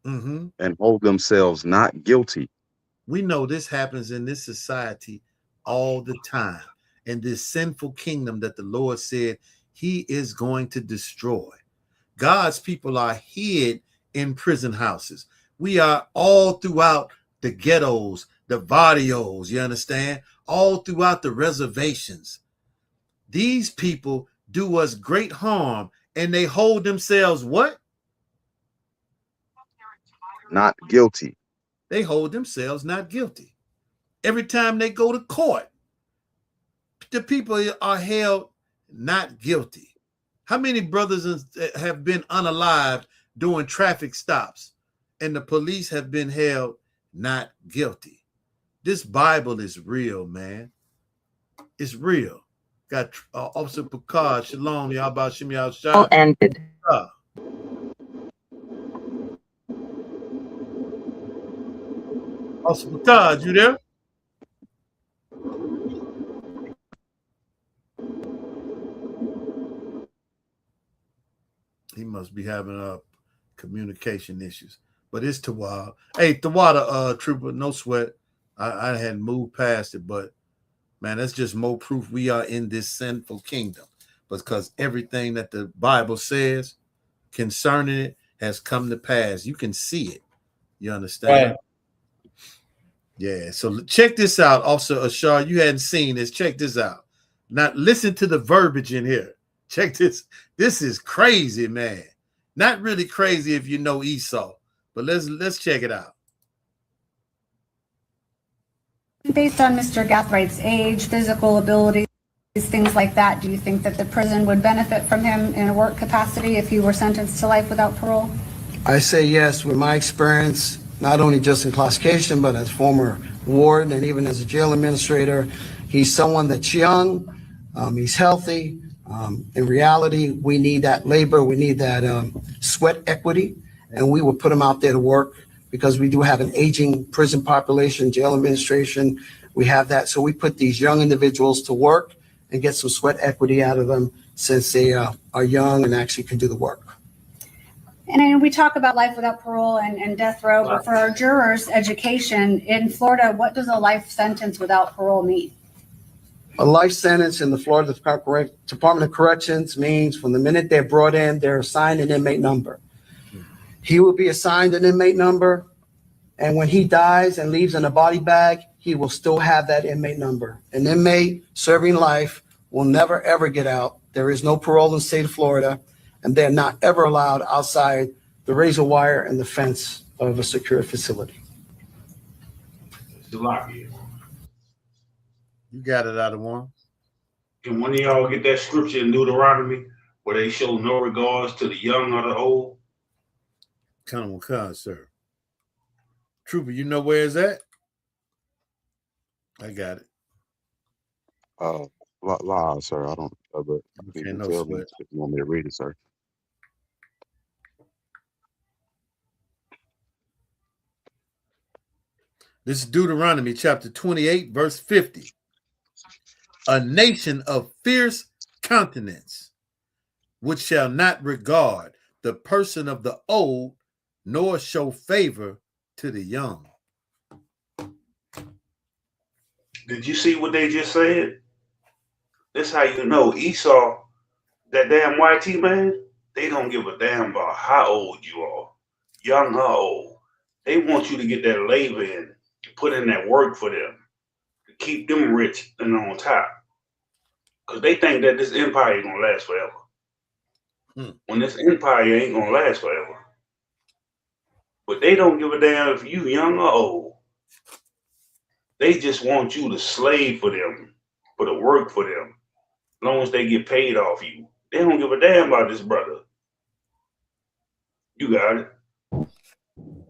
and hold themselves not guilty. We know this happens in this society all the time. In this sinful kingdom that the Lord said he is going to destroy. God's people are hid in prison houses. We are all throughout the ghettos, the barrios, you understand? All throughout the reservations. These people do us great harm and they hold themselves what? Not guilty. They hold themselves not guilty. Every time they go to court, the people are held not guilty. How many brothers have been unalived doing traffic stops and the police have been held not guilty? This Bible is real, man. It's real. Got Officer Picard, Shalom, Yahba Shem Yahshua. Ended. Officer Picard, you there? He must be having communication issues. But it's Tawada. Hey, Tawada, Trooper, no sweat. I hadn't moved past it, but man, that's just more proof we are in this sinful kingdom. Because everything that the Bible says concerning it has come to pass. You can see it. You understand? Right. Yeah. So check this out, Officer Ashar. You hadn't seen this. Check this out. Now listen to the verbiage in here. Check this. This is crazy, man. Not really crazy if you know Esau, but let's check it out. Based on Mr. Gathwright's age, physical abilities, things like that, do you think that the prison would benefit from him in a work capacity if he were sentenced to life without parole? I say yes, with my experience, not only just in classification, but as former warden and even as a jail administrator. He's someone that's young, he's healthy. In reality, we need that labor, we need that sweat equity, and we will put him out there to work because we do have an aging prison population, jail administration, we have that. So we put these young individuals to work and get some sweat equity out of them since they are young and actually can do the work. And I know we talk about life without parole and death row, but for our jurors' education, in Florida, what does a life sentence without parole mean? A life sentence in the Florida Department of Corrections means from the minute they're brought in, they're assigned an inmate number. He will be assigned an inmate number, and when he dies and leaves in a body bag, he will still have that inmate number. An inmate serving life will never, ever get out. There is no parole in the state of Florida, and they're not ever allowed outside the razor wire and the fence of a secure facility. It's a lot here. You got it out of one. Can one of y'all get that scripture in Deuteronomy where they show no regards to the young or the old? Come on, sir. Trooper, you know where it's at? I got it. Sir. I don't. But you can no tell me sweat. if you want me to read it, sir. This is Deuteronomy chapter 28, verse 50. A nation of fierce countenance, which shall not regard the person of the old, nor show favor to the young. Did you see what they just said? That's how you know Esau, that damn YT man, they don't give a damn about how old you are, young or old. They want you to get that labor in, put in that work for them, to keep them rich and on top. Because they think that this empire ain't gonna last forever. When this empire ain't gonna last forever. But they don't give a damn if you young or old. They just want you to slave for them, for the work for them, as long as they get paid off you. They don't give a damn about this brother. You got it.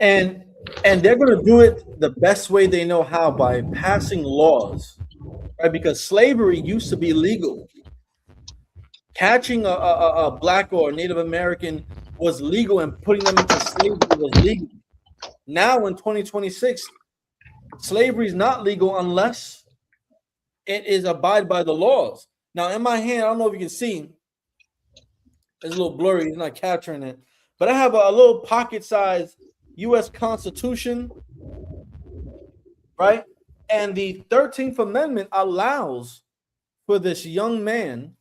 And they're going to do it the best way they know how, by passing laws, right? Because slavery used to be legal. Catching a black or Native American was legal, and putting them into slavery was legal. Now in 2026, slavery is not legal unless it is abide by the laws. Now in my hand, I don't know if you can see, it's a little blurry, it's not capturing it, but I have a little pocket-sized U.S. Constitution, right? And the 13th Amendment allows for this young man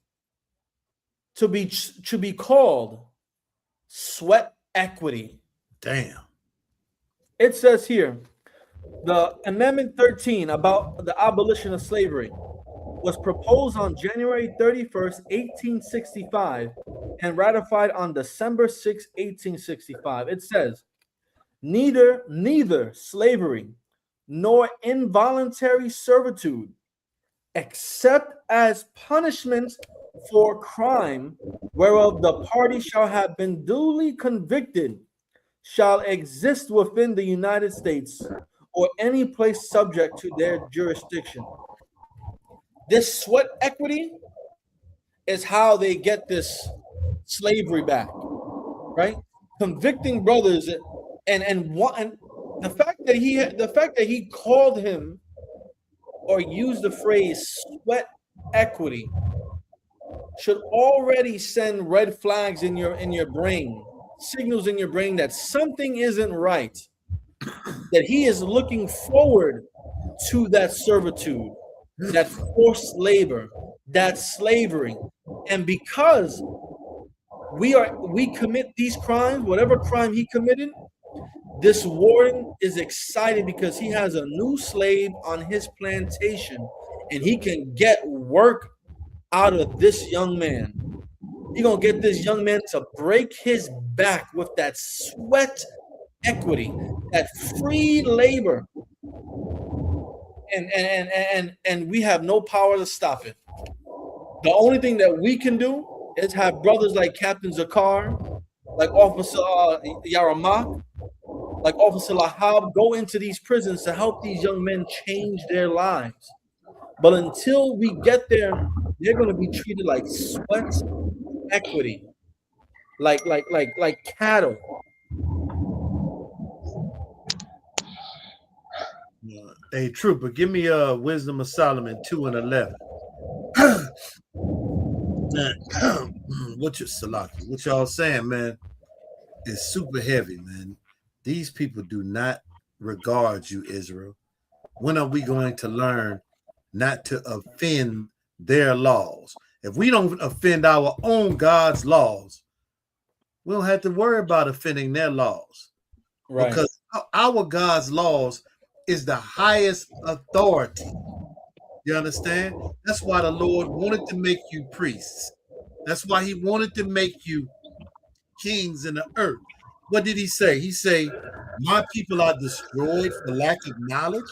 to be called sweat equity. Damn. It says here, the Amendment 13 about the abolition of slavery was proposed on January 31st, 1865, and ratified on December 6, 1865. It says, neither slavery nor involuntary servitude, except as punishment for crime whereof the party shall have been duly convicted, shall exist within the United States or any place subject to their jurisdiction. This sweat equity is how they get this slavery back, right? Convicting brothers, and the fact that he called him or used the phrase sweat equity should already send red flags in your brain, signals in your brain that something isn't right, that he is looking forward to that servitude, that forced labor, that slavery. And because we commit these crimes, whatever crime he committed, this warden is excited because he has a new slave on his plantation and he can get work out of this young man. He's gonna get this young man to break his back with that sweat equity, that free labor. And we have no power to stop it. The only thing that we can do is have brothers like Captain Zakar, like Officer Yaramak, like Officer Lahab go into these prisons to help these young men change their lives. But until we get there, they're going to be treated like sweat equity, like cattle. Hey, Trooper, give me Wisdom of Solomon 2:11. What y'all saying, man? It's super heavy, man. These people do not regard you, Israel. When are we going to learn not to offend their laws? If we don't offend our own God's laws, we don't have to worry about offending their laws. Right. Because our God's laws is the highest authority. You understand? That's why the Lord wanted to make you priests. That's why he wanted to make you kings in the earth. What did he say? He say, my people are destroyed for lack of knowledge,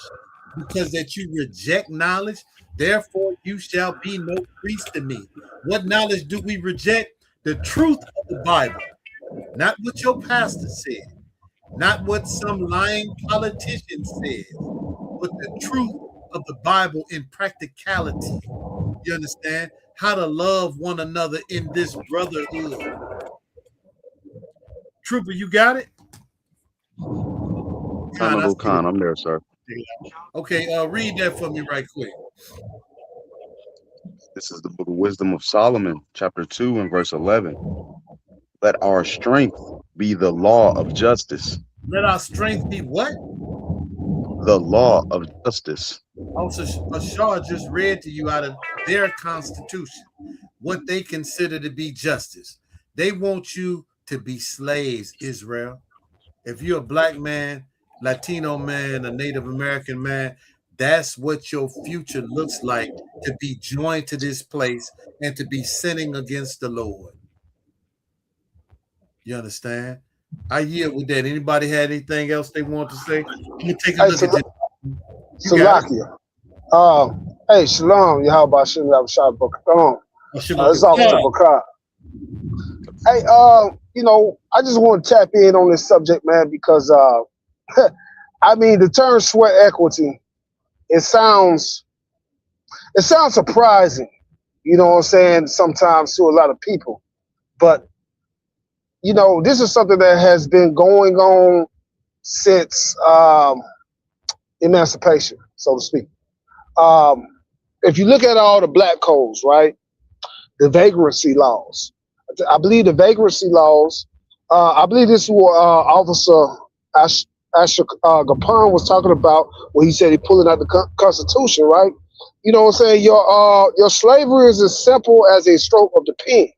because that you reject knowledge. Therefore, you shall be no priest to me. What knowledge do we reject? The truth of the Bible, not what your pastor said, not what some lying politician says, but the truth of the Bible in practicality. You understand? How to love one another in this brotherhood. Trooper, you got it? Khan, I'm there, sir. Okay, read that for me right quick. This is the book of Wisdom of Solomon, chapter 2 and verse 11. Let our strength be the law of justice. Let our strength be what? The law of justice. Also, Ashar just read to you out of their constitution what they consider to be justice. They want you to be slaves, Israel. If you're a black man, Latino man, a Native American man, that's what your future looks like, to be joined to this place and to be sinning against the Lord. You understand? I yield with that. Anybody had anything else they want to say? I'm gonna take a look at this. Salakia. Hey, Shalom, Yahweh Shem Yahweh Barakah. It's Officer Bakar. Hey, I just want to tap in on this subject, man, because I mean, the term sweat equity, it sounds surprising, you know what I'm saying, sometimes to a lot of people. But, this is something that has been going on since emancipation, so to speak. If you look at all the black codes, right, the vagrancy laws, I believe the vagrancy laws, I believe this is what Officer Asher Gapon was talking about when he said he pulling out the Constitution, right? You know what I'm saying? Your slavery is as simple as a stroke of the pen.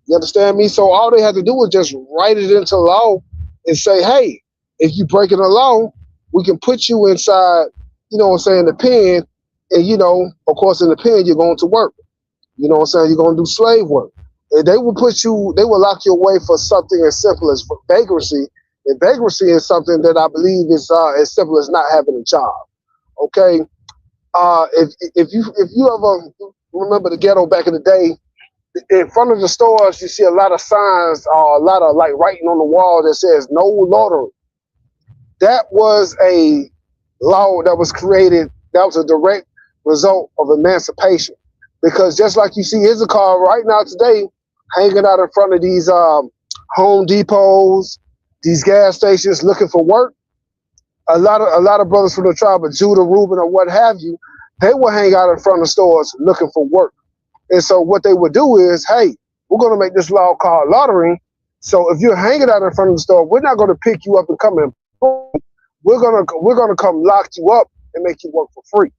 You understand me? So all they had to do was just write it into law and say, hey, if you breaking the law, we can put you inside, you know what I'm saying, the pen. And, of course, in the pen, you're going to work. You know what I'm saying? You're going to do slave work. And they will lock you away for something as simple as vagrancy. And vagrancy is something that I believe is as simple as not having a job. Okay? If you ever remember the ghetto back in the day, in front of the stores, you see a lot of signs, a lot of like writing on the wall that says no loitering. That was a law that was created. That was a direct result of emancipation. Because just like you see Issachar right now today, hanging out in front of these Home Depots, these gas stations looking for work, a lot of brothers from the tribe of Judah, Reuben, or what have you, they will hang out in front of stores looking for work. And so what they would do is, hey, we're going to make this law called loitering. So if you're hanging out in front of the store, we're not going to pick you up and come in. We're gonna come lock you up and make you work for free.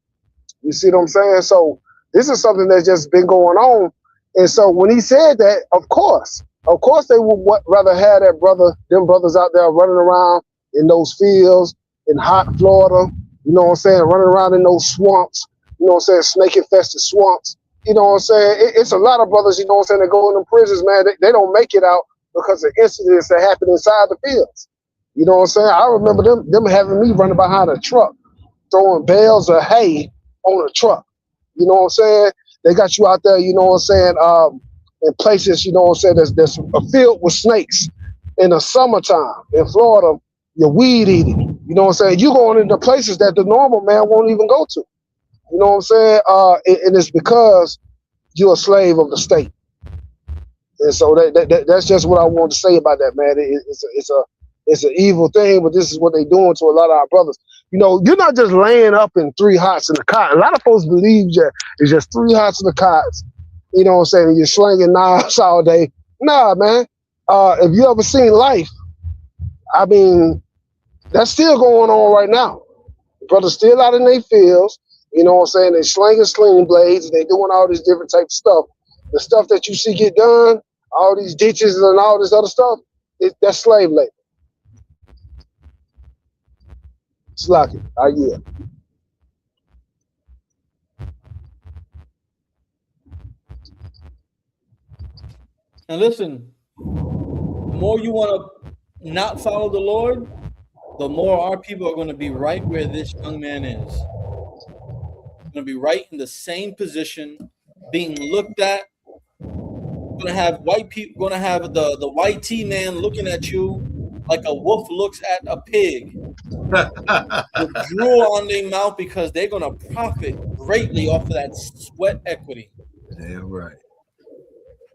You see what I'm saying? So this is something that's just been going on. And so when he said that, of course they would rather have them brothers out there running around in those fields in hot Florida, you know what I'm saying, running around in those swamps, you know what I'm saying, snake infested swamps, You know what I'm saying? It's a lot of brothers, you know what I'm saying, that go in the prisons, man. They don't make it out because of incidents that happen inside the fields. You know what I'm saying? I remember them having me running behind a truck, throwing bales of hay on a truck. You know what I'm saying? They got you out there, you know what I'm saying, in places, you know what I'm saying, that's filled with snakes in the summertime. In Florida, you're weed eating. You know what I'm saying? You going into places that the normal man won't even go to. You know what I'm saying? And it's because you're a slave of the state. And so that's just what I wanted to say about that, man. It's an evil thing, but this is what they doing to a lot of our brothers. You know, you're not just laying up in 3 hots in the cot. A lot of folks believe that it's just 3 hots in the cots. You know what I'm saying? And you're slinging knives all day. Nah, man. If you ever seen Life, I mean, that's still going on right now. Brothers still out in their fields. You know what I'm saying? They slinging sling blades. And they doing all this different type of stuff. The stuff that you see get done, all these ditches and all this other stuff, that's slave labor. It's lucky. I yield. And listen, the more you want to not follow the Lord, the more our people are going to be right where this young man is. Going to be right in the same position, being looked at. Going to have white people, going to have the white T man looking at you like a wolf looks at a pig. With drool on their mouth because they're going to profit greatly off of that sweat equity. Yeah, right.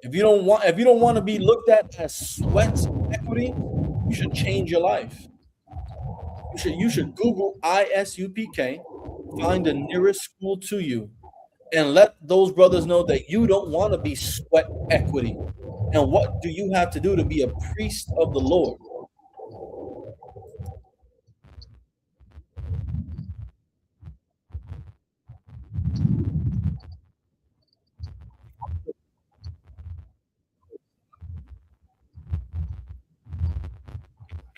If you don't want to be looked at as sweat equity, you should change your life. You should Google ISUPK, find the nearest school to you, and let those brothers know that you don't want to be sweat equity. And what do you have to do to be a priest of the Lord?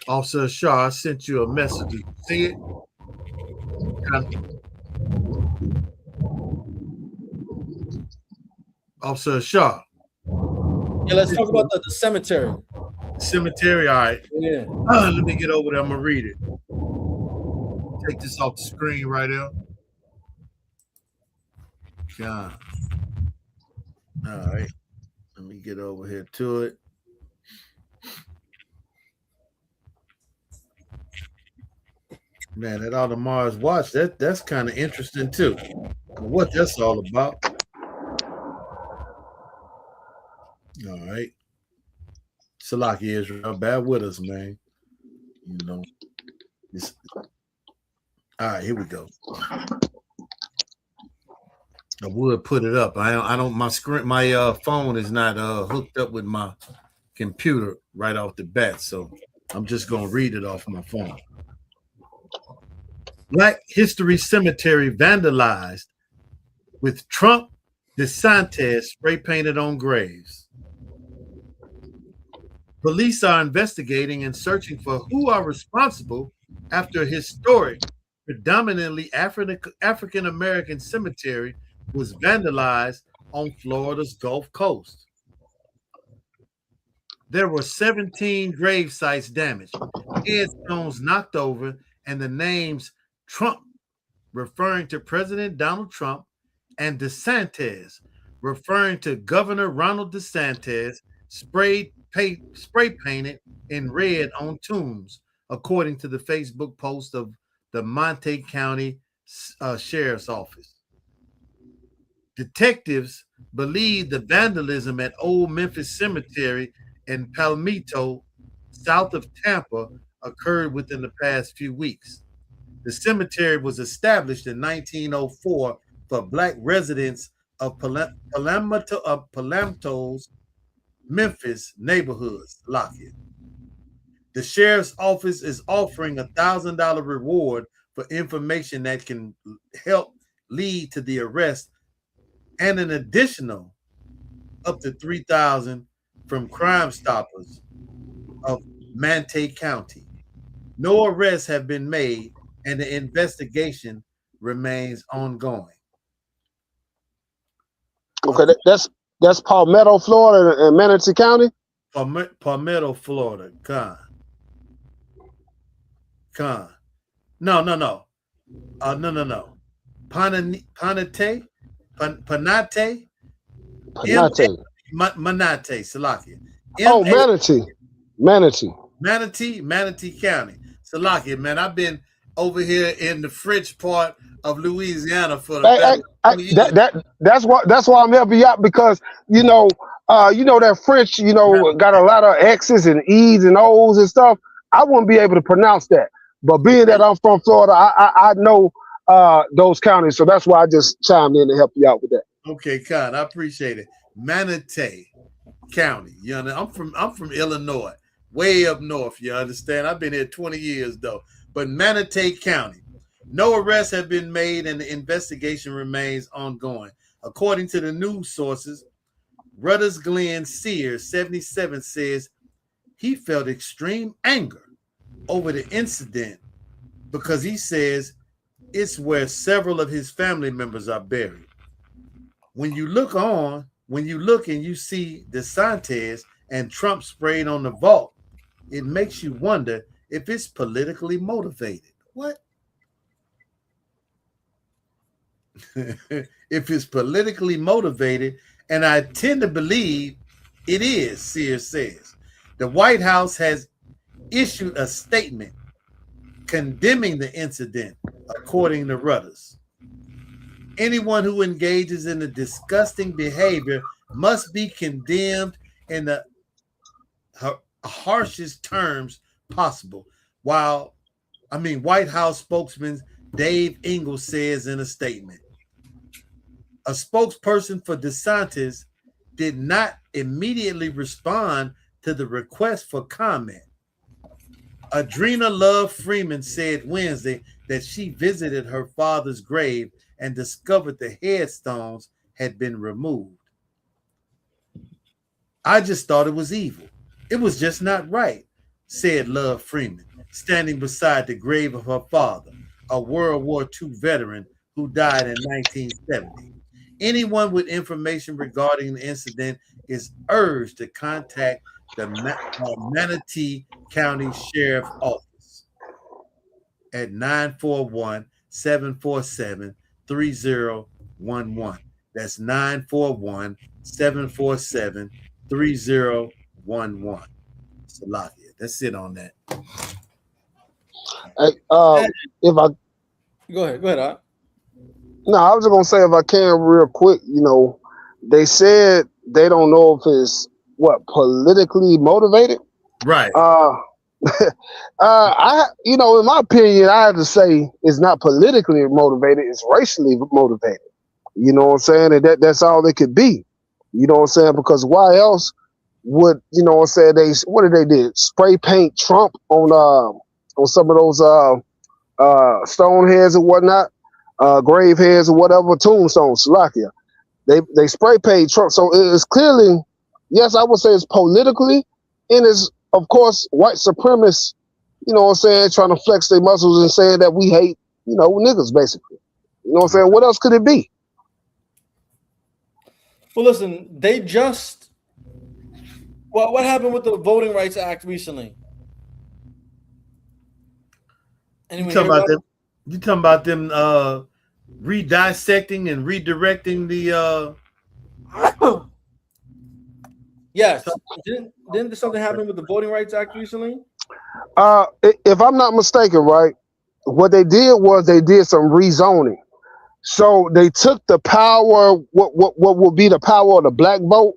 Officer Shaw, I sent you a message. Did you see it? Officer Shaw. Yeah, let's talk about the cemetery. Cemetery, all right. Yeah. Let me get over there. I'm going to read it. Take this off the screen right here. God. All right. Let me get over here to it. Man, that All the Mars Watch, that's kind of interesting too. What that's all about. All right. Salaki Israel, bear with us, man. You know. All right, here we go. I would put it up. I don't my screen, my phone is not hooked up with my computer right off the bat, so I'm just gonna read it off my phone. Black History Cemetery vandalized with Trump DeSantis spray painted on graves. Police are investigating and searching for who are responsible after a historic, predominantly African American cemetery was vandalized on Florida's Gulf Coast. There were 17 grave sites damaged, headstones knocked over, and the names Trump, referring to President Donald Trump, and DeSantis, referring to Governor Ronald DeSantis, spray painted in red on tombs, according to the Facebook post of the Monte County Sheriff's Office. Detectives believe the vandalism at Old Memphis Cemetery in Palmito, south of Tampa, occurred within the past few weeks. The cemetery was established in 1904 for Black residents of Palmito's Memphis neighborhoods, Lockett. The sheriff's office is offering a $1,000 reward for information that can help lead to the arrest, and an additional up to $3,000 from Crime Stoppers of Manatee County. No arrests have been made, and the investigation remains ongoing. Okay, that's Palmetto, Florida, and Manatee County. Palmetto, Florida. No. No. Panate. Panate. Manate, Salakia. Oh, Manatee. Manatee County. Salakia, man. I've been over here in the French part of Louisiana for the better 20 years. That's why I'm helping you out, because you know that French, got a lot of X's and E's and O's and stuff. I wouldn't be able to pronounce that, but being that I'm from Florida, I know those counties, so that's why I just chimed in to help you out with that. Okay, Con, I appreciate it. Manatee County. You know, I'm from Illinois, way up north. You understand? I've been here 20 years though. But Manatee County, no arrests have been made, and the investigation remains ongoing. According to the news sources, Rudders Glenn Sears, 77, says he felt extreme anger over the incident because he says it's where several of his family members are buried. When you look and you see DeSantis and Trump sprayed on the vault, it makes you wonder if it's politically motivated. What? If it's politically motivated, and I tend to believe it is, Sears says. The White House has issued a statement condemning the incident, according to Reuters. Anyone who engages in the disgusting behavior must be condemned in the harshest terms possible. White House spokesman Dave Ingalls says in a statement. A spokesperson for DeSantis did not immediately respond to the request for comment. Adrena Love Freeman said Wednesday that she visited her father's grave and discovered the headstones had been removed. I just thought it was evil. It was just not right, said Love Freeman, standing beside the grave of her father, a World War II veteran who died in 1970. Anyone with information regarding the incident is urged to contact the Manatee County Sheriff's Office at 941-747-3011. That's 941-747-3011. Salakia. That's it on that. If I go ahead. No, I was just gonna say, if I can, real quick. They said they don't know if it's politically motivated. Right. in my opinion, I have to say it's not politically motivated. It's racially motivated. You know what I'm saying? And that's all it could be. You know what I'm saying? Because why else would what did they do? Spray paint Trump on some of those stone heads and whatnot, grave heads or whatever, tombstones, Slovakia. They spray paint Trump. So it's clearly, yes, I would say it's politically, and it's, of course, white supremacists, trying to flex their muscles and saying that we hate, niggas, basically. You know what I'm saying? What else could it be? Well, listen, they just... what happened with the Voting Rights Act recently? You talking about them redissecting and redirecting the Yes. Didn't something happen with the Voting Rights Act recently? If I'm not mistaken, right, what they did was they did some rezoning. So they took the power, what would be the power of the black vote,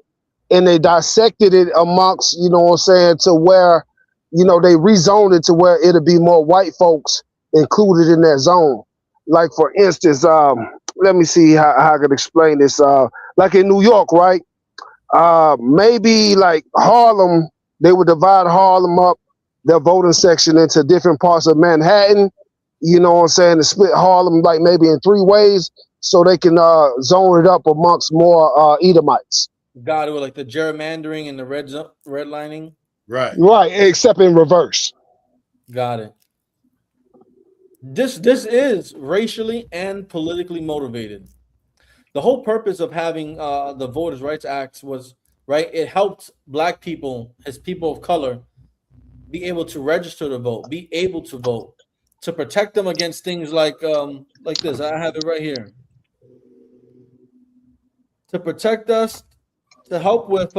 and they dissected it amongst, to where, they rezoned it to where it'll be more white folks included in that zone. Like, for instance, let me see how I could explain this. Like in New York, right? Maybe like Harlem, they would divide Harlem up, their voting section, into different parts of Manhattan, to split Harlem like maybe in 3 ways so they can zone it up amongst more Edomites. Got it, with like the gerrymandering and the redlining. Right. Right, except in reverse. Got it. This is racially and politically motivated. The whole purpose of having the Voters' Rights Act was, right, it helped black people, as people of color, be able to register to vote, be able to vote, to protect them against things like this. I have it right here. To protect us, to help with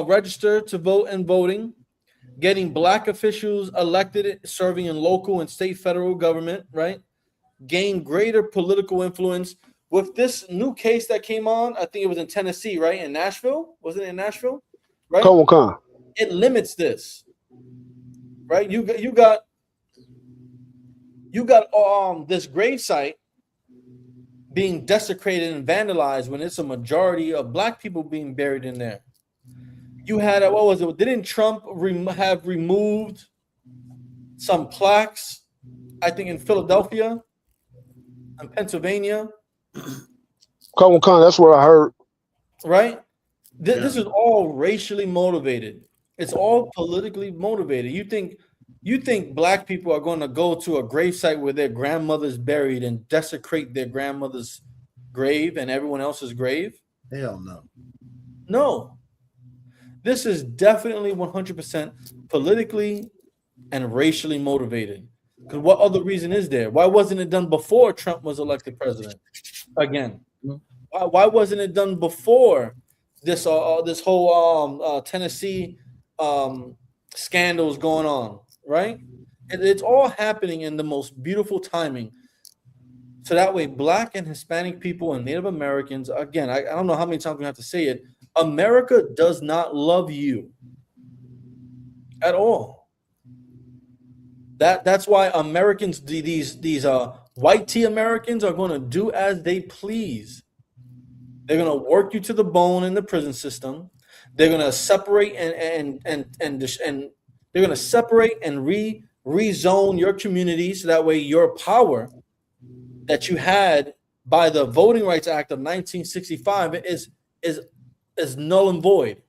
register to vote and voting, getting black officials elected, serving in local and state federal government, right? Gain greater political influence. With this new case that came on, I think it was in Tennessee, right? In Nashville, wasn't it in Nashville? Right? Come on. It limits this, right? You got this gravesite being desecrated and vandalized when it's a majority of black people being buried in there. You had what was it? Didn't Trump have removed some plaques? I think in Philadelphia and Pennsylvania. Come on, that's what I heard. Right? This is all racially motivated. It's all politically motivated. You think black people are going to go to a gravesite where their grandmother's buried and desecrate their grandmother's grave and everyone else's grave? Hell no. No. This is definitely 100% politically and racially motivated. Because what other reason is there? Why wasn't it done before Trump was elected president? Again, why wasn't it done before this whole Tennessee scandals going on? Right? It's all happening in the most beautiful timing. So that way, black and Hispanic people and Native Americans, again, I don't know how many times we have to say it, America does not love you at all. That's why Americans, these white tea Americans, are going to do as they please. They're going to work you to the bone in the prison system. They're going to separate and they're going to separate and rezone your community so that way your power that you had by the Voting Rights Act of 1965 is null and void.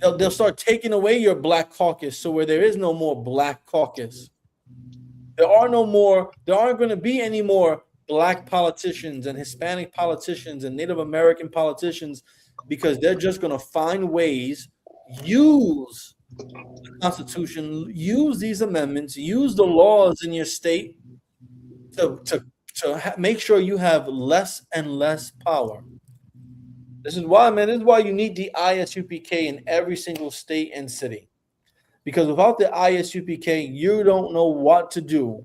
They'll start taking away your black caucus, so where there is no more black caucus, there aren't going to be any more black politicians and Hispanic politicians and Native American politicians, because they're just going to find ways, use the Constitution, use these amendments, use the laws in your state to make sure you have less and less power. This is why, man. This is why you need the ISUPK in every single state and city. Because without the ISUPK, you don't know what to do.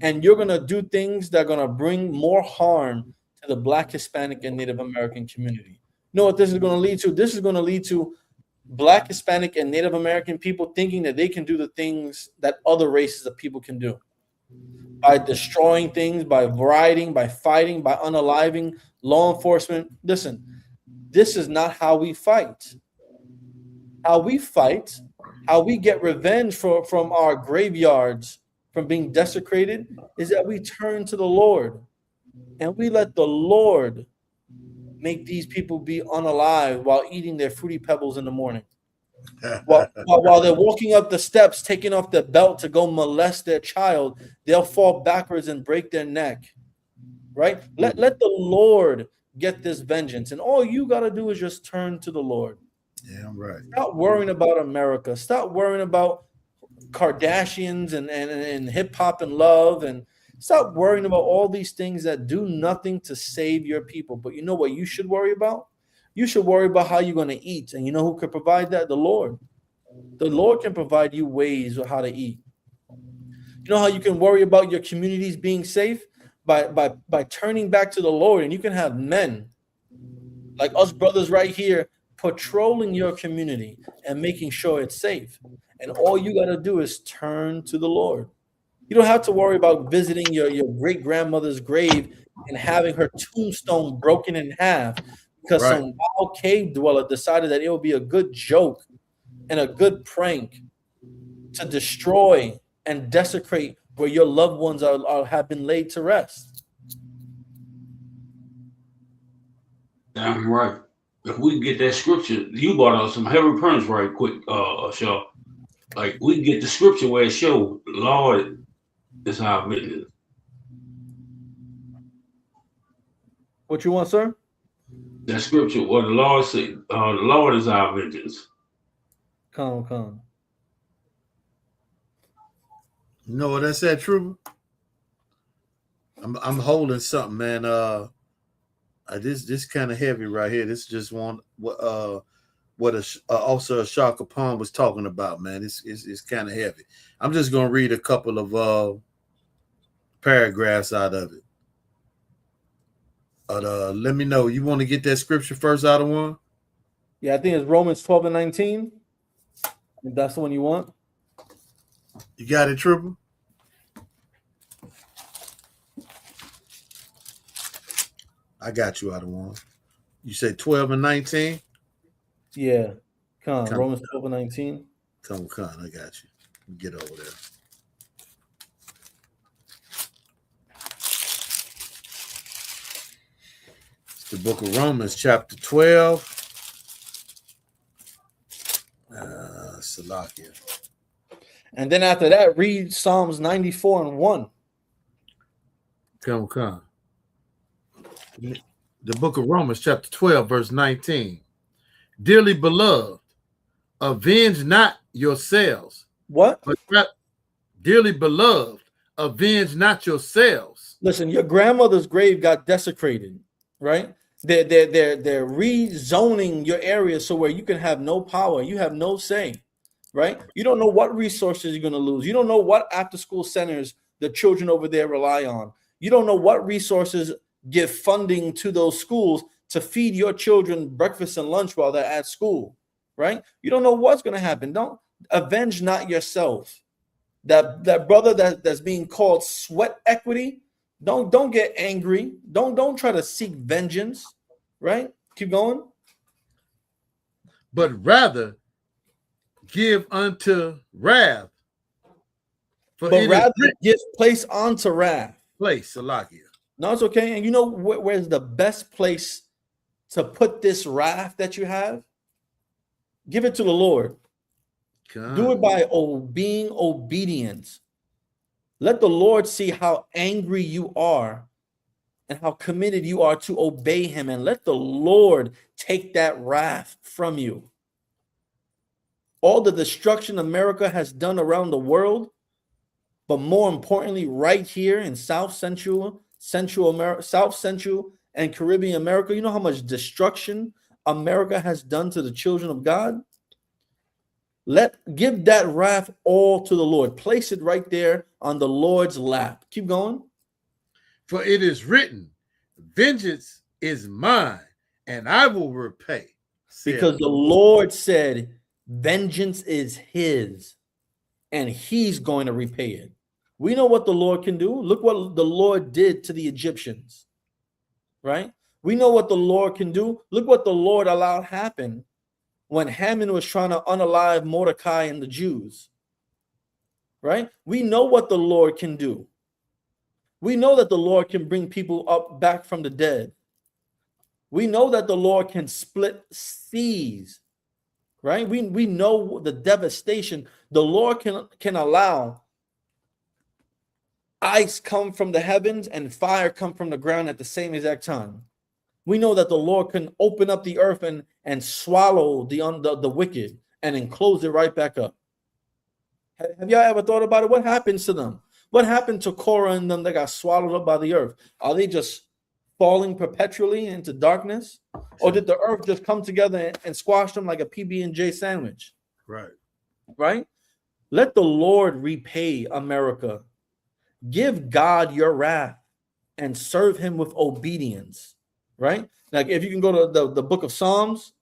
And you're going to do things that are going to bring more harm to the Black, Hispanic, and Native American community. You know what this is going to lead to? This is going to lead to Black, Hispanic, and Native American people thinking that they can do the things that other races of people can do. By destroying things, by rioting, by fighting, by unaliving law enforcement. Listen, this is not how we fight. How we fight, how we get revenge from our graveyards from being desecrated, is that we turn to the Lord and we let the Lord make these people be unalive while eating their Fruity Pebbles in the morning. While they're walking up the steps, taking off their belt to go molest their child, they'll fall backwards and break their neck. Right? Let the Lord get this vengeance. And all you got to do is just turn to the Lord. Yeah, right. Stop worrying about America. Stop worrying about Kardashians and hip hop and love, and stop worrying about all these things that do nothing to save your people. But you know what you should worry about? You should worry about how you're going to eat. And you know who can provide that? The Lord. The Lord can provide you ways of how to eat. You know how you can worry about your communities being safe? By turning back to the Lord. And you can have men like us brothers right here patrolling your community and making sure it's safe. And all you got to do is turn to the Lord. You don't have to worry about visiting your great-grandmother's grave and having her tombstone broken in half because some wild cave dweller decided that it would be a good joke and a good prank to destroy and desecrate where your loved ones have been laid to rest. Damn right. If we get that scripture, you brought out some heavy points right quick, Shaw. Like, we get the scripture where it shows, Lord, is our witness. What you want, sir? That scripture, what the Lord said, the Lord is our vengeance. Come. You know what that said, Trooper? I'm holding something, man. This kind of heavy right here. This just one what also Shaka Khan was talking about, man. It's kind of heavy. I'm just gonna read a couple of paragraphs out of it. But let me know. You want to get that scripture first out of one? Yeah, I think it's Romans 12 and 19. If that's the one you want. You got it, Trooper? I got you out of one. You said 12 and 19? Yeah. Romans 12 and 19. Come, I got you. Get over there. It's the book of Romans, chapter 12. Salakia. And then after that, read Psalms 94 and 1. Come. The book of Romans, chapter 12, verse 19. Dearly beloved, avenge not yourselves. What? But dearly beloved, avenge not yourselves. Listen, your grandmother's grave got desecrated, right? They're rezoning your area so where you can have no power, you have no say, right? You don't know what resources you're going to lose. You don't know what after-school centers the children over there rely on. You don't know what resources give funding to those schools to feed your children breakfast and lunch while they're at school, right? You don't know what's going to happen. Don't avenge not yourself. That brother that's being called sweat equity, don't get angry. Don't try to seek vengeance, right? Keep going. But rather give unto wrath. But rather give place unto wrath. Place, Salakia. No, it's okay. And you know where's the best place to put this wrath that you have? Give it to the Lord. God. Do it by being obedient. Let the Lord see how angry you are and how committed you are to obey him. And let the Lord take that wrath from you. All the destruction America has done around the world, but more importantly, right here in South Central and Caribbean America, you know how much destruction America has done to the children of God? Give that wrath all to the Lord. Place it right there on the Lord's lap. Keep going. For it is written, vengeance is mine, and I will repay. Because the Lord said, vengeance is his, and he's going to repay it. We know what the Lord can do. Look what the Lord did to the Egyptians, right? We know what the Lord can do. Look what the Lord allowed happen when Haman was trying to unalive Mordecai and the Jews, right? We know what the Lord can do. We know that the Lord can bring people up back from the dead. We know that the Lord can split seas, right? We know the devastation. The Lord can allow ice come from the heavens and fire come from the ground at the same exact time. We know that the Lord can open up the earth and swallow the wicked and then close it right back up. Have y'all ever thought about it? What happens to them? What happened to Korah and them that got swallowed up by the earth? Are they just falling perpetually into darkness? Or did the earth just come together and squash them like a PB&J sandwich? Right? Let the Lord repay America. Give God your wrath and serve him with obedience. Right? Like if you can go to the book of Psalms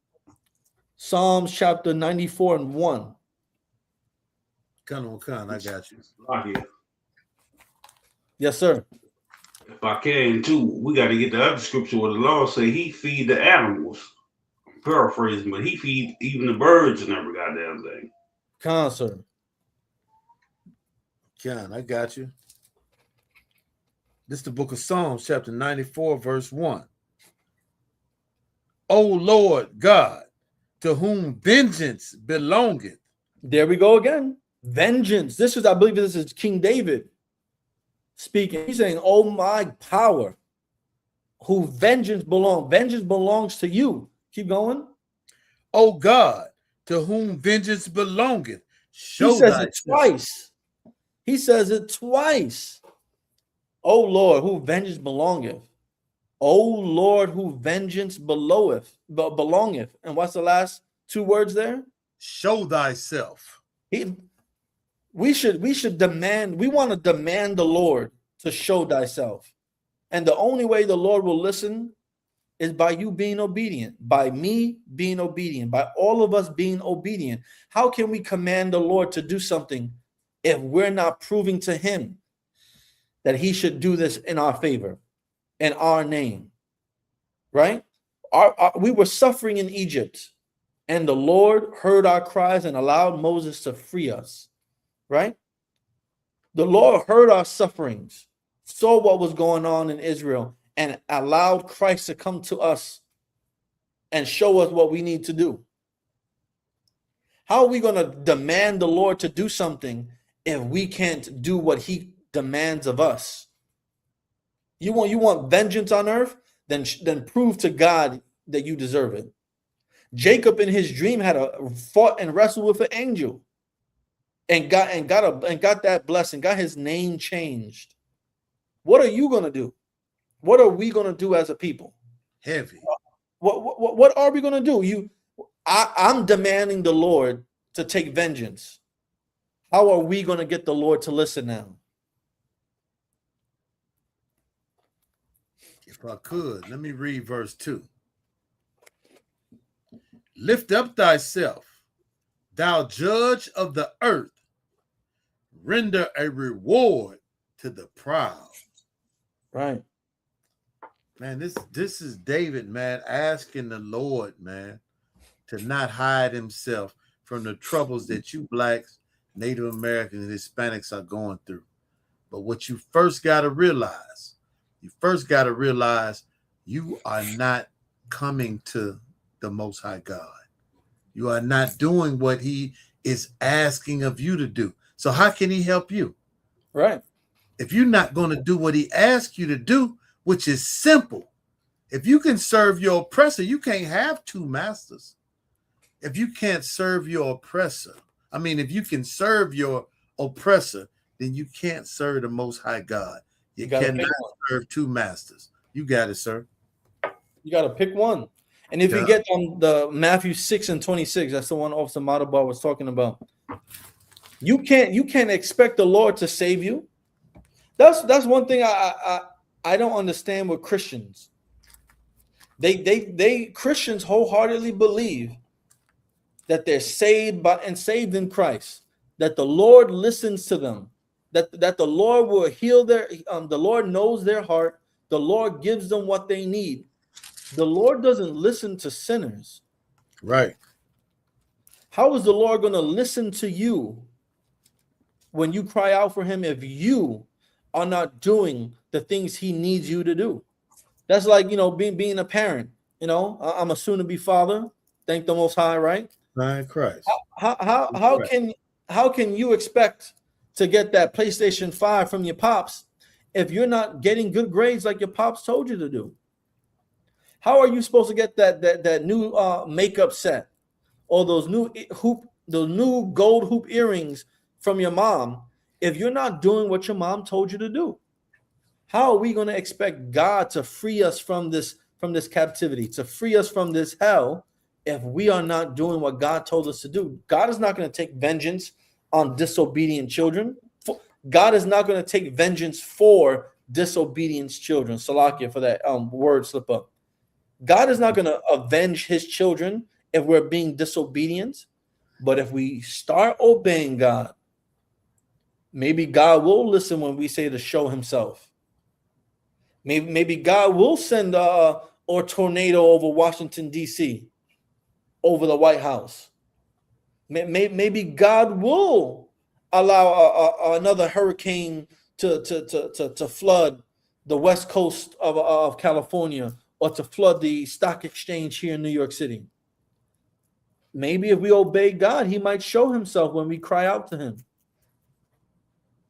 chapter 94 and 1. Khan, I got you. Yes, sir. If I can too, we got to get the other scripture where the Lord say he feed the animals. I'm paraphrasing, but he feed even the birds and every goddamn thing. Khan, sir. Khan, I got you. This is the book of Psalms, chapter 94, verse 1. O Lord God, to whom vengeance belongeth. There we go again. Vengeance. I believe this is King David speaking. He's saying, oh, my power. who vengeance belongs to you. Keep going. O God, to whom vengeance belongeth, He show says it thyself. twice. He says it twice. O Lord, who vengeance belongeth. O Lord, who vengeance belongeth. And what's the last two words there? Show thyself. We should demand, we want to demand the Lord to show thyself. And the only way the Lord will listen is by you being obedient, by me being obedient, by all of us being obedient. How can we command the Lord to do something if we're not proving to him that he should do this in our favor, in our name? Right? We were suffering in Egypt, and the Lord heard our cries and allowed Moses to free us. Right? The Lord heard our sufferings, saw what was going on in Israel, and allowed Christ to come to us and show us what we need to do. How are we going to demand the Lord to do something if we can't do what he demands of us? You want vengeance on earth? Then prove to God that you deserve it. Jacob in his dream had fought and wrestled with an angel and got that blessing, got his name changed. What are you going to do? What are we going to do as a people? Heavy. What are we going to do? I'm demanding the Lord to take vengeance. How are we going to get the Lord to listen now? If I could, let me read verse 2. Lift up thyself, thou judge of the earth. Render a reward to the proud. Right. Man, this is David, man, asking the Lord, man, to not hide himself from the troubles that you blacks, Native Americans, and Hispanics are going through. But what you first got to realize, you are not coming to the Most High God. You are not doing what he is asking of you to do. So how can he help you? Right. If you're not going to do what he asks you to do, which is simple. If you can serve your oppressor, you can't have two masters. If you can't serve your oppressor, if you can serve your oppressor, then you can't serve the Most High God. You cannot serve two masters. You got it, sir. You got to pick one. And if you get on the Matthew 6:26, that's the one Officer Matabar was talking about. You can't expect the Lord to save you. That's one thing I don't understand with Christians. They Christians wholeheartedly believe that they're saved saved in Christ, that the Lord listens to them, that the Lord will heal the Lord knows their heart, the Lord gives them what they need. The Lord doesn't listen to sinners. Right. How is the Lord going to listen to you when you cry out for him if you are not doing the things he needs you to do? That's like, being a parent. I'm a soon-to-be father. Thank the Most High, right? Right, Christ. How can you expect to get that PlayStation 5 from your pops if you're not getting good grades like your pops told you to do? How are you supposed to get that new makeup set or those new gold hoop earrings from your mom if you're not doing what your mom told you to do? How are we going to expect God to free us from this captivity, to free us from this hell, if we are not doing what God told us to do? God is not going to take vengeance on disobedient children. God is not going to take vengeance for disobedient children. Salakia for that word slip up. God is not going to avenge his children if we're being disobedient. But if we start obeying God, maybe God will listen when we say to show himself. Maybe God will send a tornado over Washington, D.C., over the White House. Maybe God will allow another hurricane to flood the west coast of California, or to flood the stock exchange here in New York City. Maybe if we obey God, he might show himself when we cry out to him.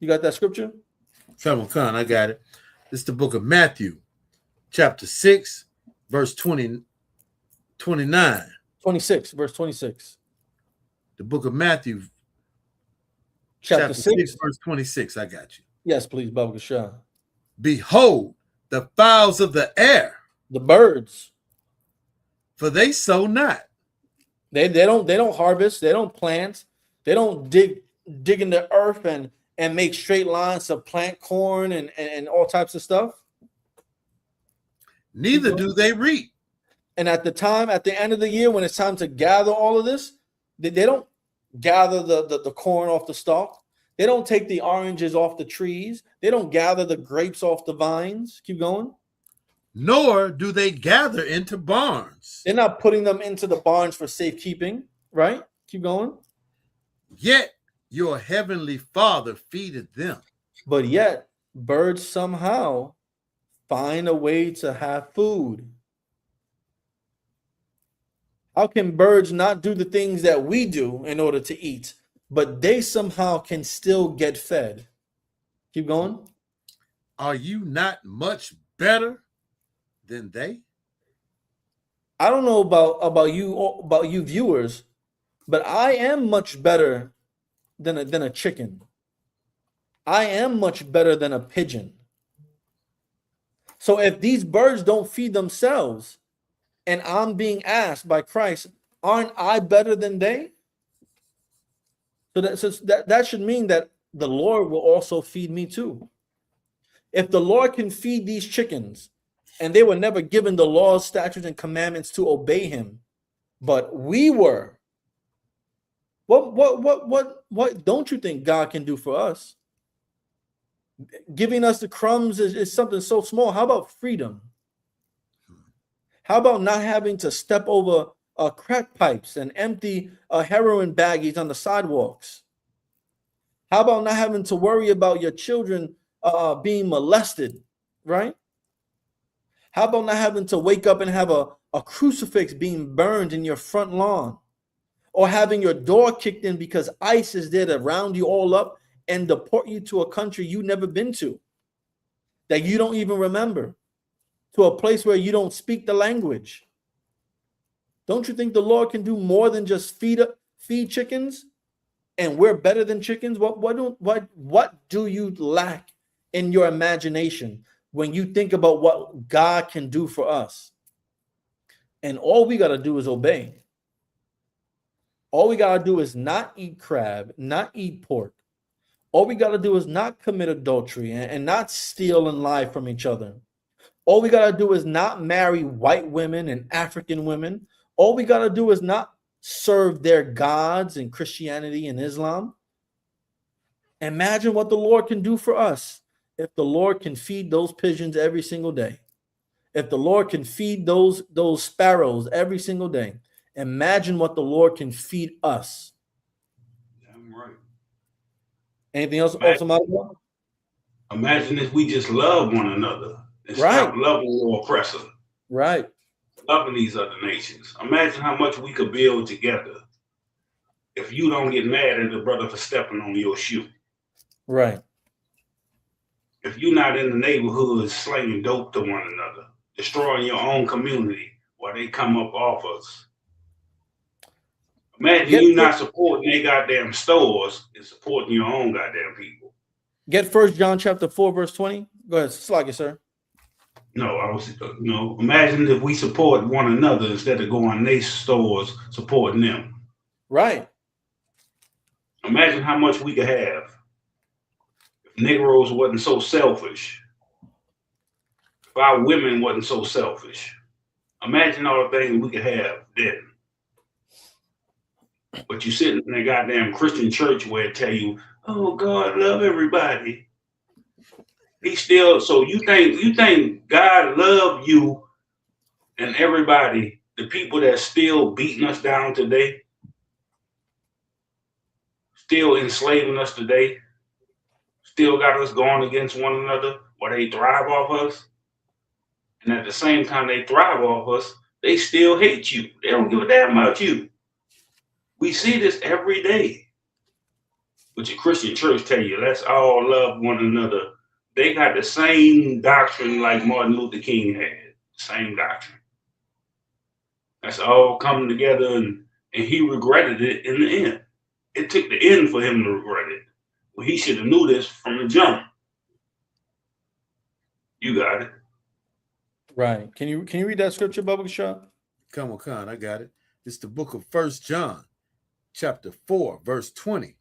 You got that scripture? Khan, I got it. It's the book of Matthew, chapter 6, verse 29. 26, verse 26. The book of Matthew, Chapter 6, verse 26. I got you. Yes, please, Baba Shah. Behold, the fowls of the air, the birds, for they sow not. They don't harvest, they don't plant, they don't dig in the earth and make straight lines to plant corn and all types of stuff. Neither do they reap. And at the end of the year, when it's time to gather all of this, they don't gather the corn off the stalk. They don't take the oranges off the trees. They don't gather the grapes off the vines. Keep going. Nor do they gather into barns. They're not putting them into the barns for safekeeping, right? Keep going. Yet your heavenly Father feedeth them. But yet, birds somehow find a way to have food. How can birds not do the things that we do in order to eat, but they somehow can still get fed? Keep going. Are you not much better than they? I don't know about you viewers, but I am much better than a chicken. I am much better than a pigeon. So if these birds don't feed themselves, and I'm being asked by Christ, aren't I better than they? So that should mean that the Lord will also feed me too. If the Lord can feed these chickens, and they were never given the laws, statutes, and commandments to obey him, but we were, what don't you think God can do for us? Giving us the crumbs is something so small. How about freedom? How about not having to step over crack pipes and empty heroin baggies on the sidewalks? How about not having to worry about your children being molested, right? How about not having to wake up and have a crucifix being burned in your front lawn? Or having your door kicked in because ICE is there to round you all up and deport you to a country you've never been to, that you don't even remember, to a place where you don't speak the language. Don't you think the Lord can do more than just feed chickens? And we're better than chickens? What do you lack in your imagination when you think about what God can do for us? And all we got to do is obey. All we got to do is not eat crab, not eat pork. All we got to do is not commit adultery and not steal and lie from each other. All we got to do is not marry white women and African women. All we got to do is not serve their gods in Christianity and Islam. Imagine what the Lord can do for us if the Lord can feed those pigeons every single day. If the Lord can feed those sparrows every single day. Imagine what the Lord can feed us. Damn right. Anything else? Imagine if we just love one another and stop loving your oppressor. Right. Loving these other nations. Imagine how much we could build together if you don't get mad at the brother for stepping on your shoe. Right. If you're not in the neighborhood slinging dope to one another, destroying your own community while they come up off us. Imagine you not supporting their goddamn stores and supporting your own goddamn people. Get 1 John chapter 4, verse 20. Go ahead, Sluggy, sir. No, imagine if we support one another instead of going to their stores supporting them. Right. Imagine how much we could have if Negroes wasn't so selfish. If our women wasn't so selfish. Imagine all the things we could have then. But you sit in a goddamn Christian church where it tell you, oh, God love everybody. He still, so you think God love you and everybody, the people that still beating us down today, still enslaving us today, still got us going against one another while they thrive off us. And at the same time they thrive off us, they still hate you. They don't give a damn about you. We see this every day. But your Christian church tell you, let's all love one another they got the same doctrine like Martin Luther King had. Same doctrine. That's all coming together, and he regretted it in the end. It took the end for him to regret it. Well, he should have knew this from the jump. You got it. Right. Can you read that scripture, Bubba Shaw? Come on, I got it. It's the book of 1 John, chapter 4, verse 20.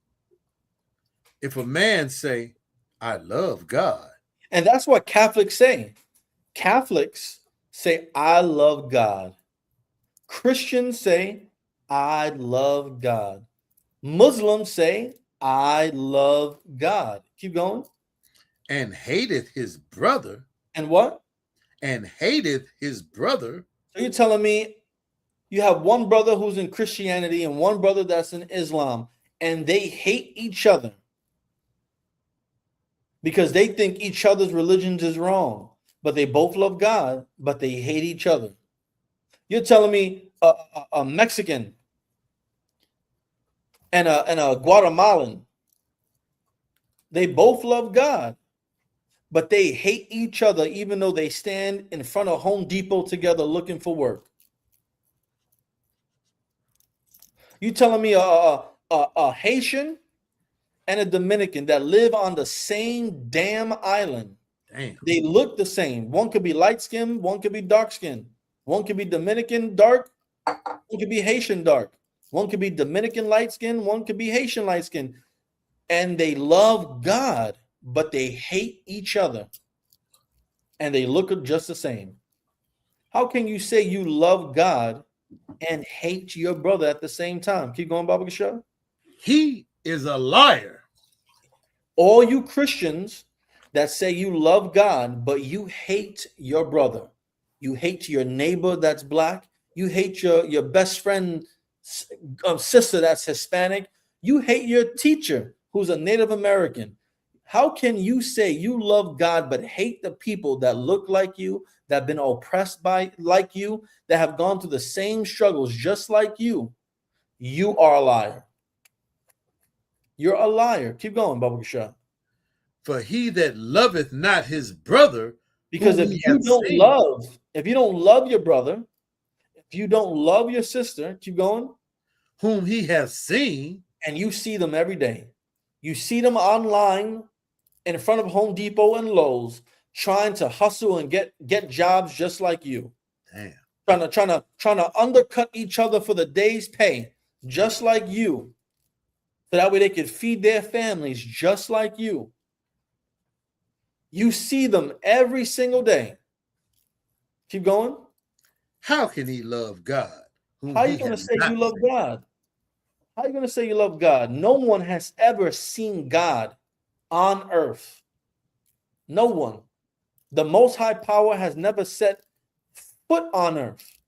If a man say, I love God. And that's what Catholics say. Catholics say, I love God. Christians say, I love God. Muslims say, I love God. Keep going. And hateth his brother. And what? And hateth his brother. So you're telling me you have one brother who's in Christianity and one brother that's in Islam, and they hate each other because they think each other's religions is wrong, but they both love God, but they hate each other. You're telling me a Mexican and a Guatemalan, they both love God, but they hate each other even though they stand in front of Home Depot together looking for work. You telling me a Haitian and a Dominican that live on the same damn island, damn, they look the same. One could be light skinned, one could be dark skinned. One could be Dominican dark, one could be Haitian dark. One could be Dominican light skinned, one could be Haitian light skinned. And they love God, but they hate each other. And they look just the same. How can you say you love God and hate your brother at the same time? Keep going, Baba Gasha. He is a liar. All you Christians that say you love God, but you hate your brother. You hate your neighbor that's black. You hate your best friend, sister that's Hispanic. You hate your teacher who's a Native American. How can you say you love God but hate the people that look like you, that have been oppressed by like you, that have gone through the same struggles just like you? You are a liar. You're a liar. Keep going, Baba Shah. For he that loveth not his brother, because if you don't love your brother, if you don't love your sister, keep going, whom he has seen, and you see them every day, you see them online in front of Home Depot and Lowe's trying to hustle and get jobs just like you. Damn. Trying to undercut each other for the day's pay, just like you. So that way they could feed their families just like you. You see them every single day. Keep going. How can he love God? How are you going to say you love God? How are you going to say you love God? No one has ever seen God on earth. No one. The Most High Power has never set foot on earth.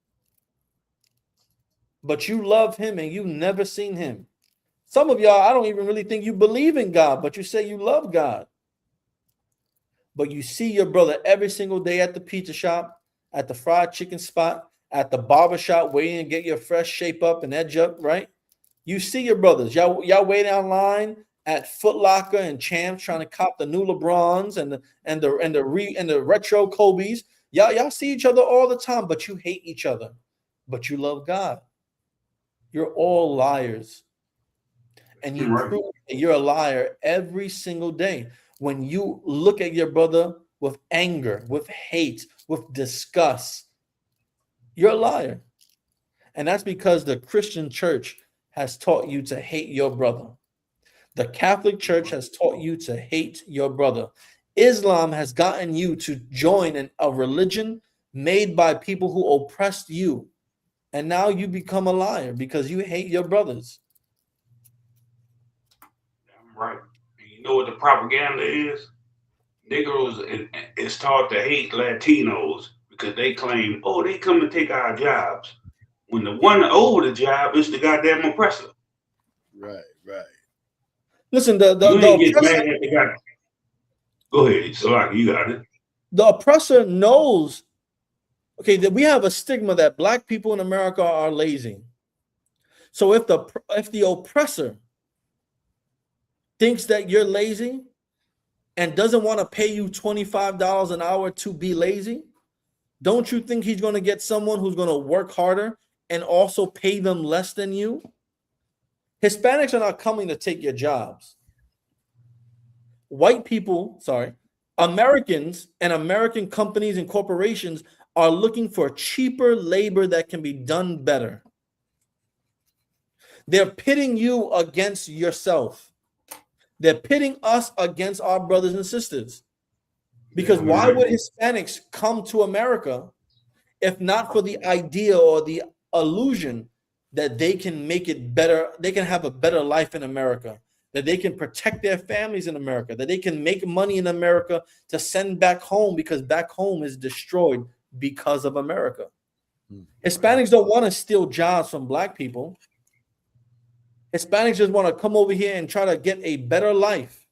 But you love him and you've never seen him. Some of y'all, I don't even really think you believe in God, but you say you love God. But you see your brother every single day at the pizza shop, at the fried chicken spot, at the barber shop, waiting to get your fresh shape up and edge up, right? You see your brothers. Y'all waiting online at Foot Locker and Champs trying to cop the new LeBrons and the retro Kobe's. Y'all see each other all the time, but you hate each other. But you love God. You're all liars. And you prove that you're a liar every single day. When you look at your brother with anger, with hate, with disgust, you're a liar. And that's because the Christian church has taught you to hate your brother. The Catholic Church has taught you to hate your brother. Islam has gotten you to join a religion made by people who oppressed you. And now you become a liar because you hate your brothers. Right. You know what the propaganda is? Negroes is taught to hate Latinos because they claim, oh, they come to take our jobs. When the one over the job is the goddamn oppressor. Right. Listen, you ain't get mad at the guy. Go ahead, Salaki, you got it. The oppressor knows, okay, that we have a stigma that black people in America are lazy. So if the oppressor thinks that you're lazy, and doesn't want to pay you $25 an hour to be lazy, don't you think he's going to get someone who's going to work harder and also pay them less than you? Hispanics are not coming to take your jobs. White people, Americans and American companies and corporations are looking for cheaper labor that can be done better. They're pitting you against yourself. They're pitting us against our brothers and sisters. Because why would Hispanics come to America if not for the idea or the illusion that they can make it better, they can have a better life in America, that they can protect their families in America, that they can make money in America to send back home because back home is destroyed because of America. Hispanics don't want to steal jobs from black people. Hispanics just want to come over here and try to get a better life,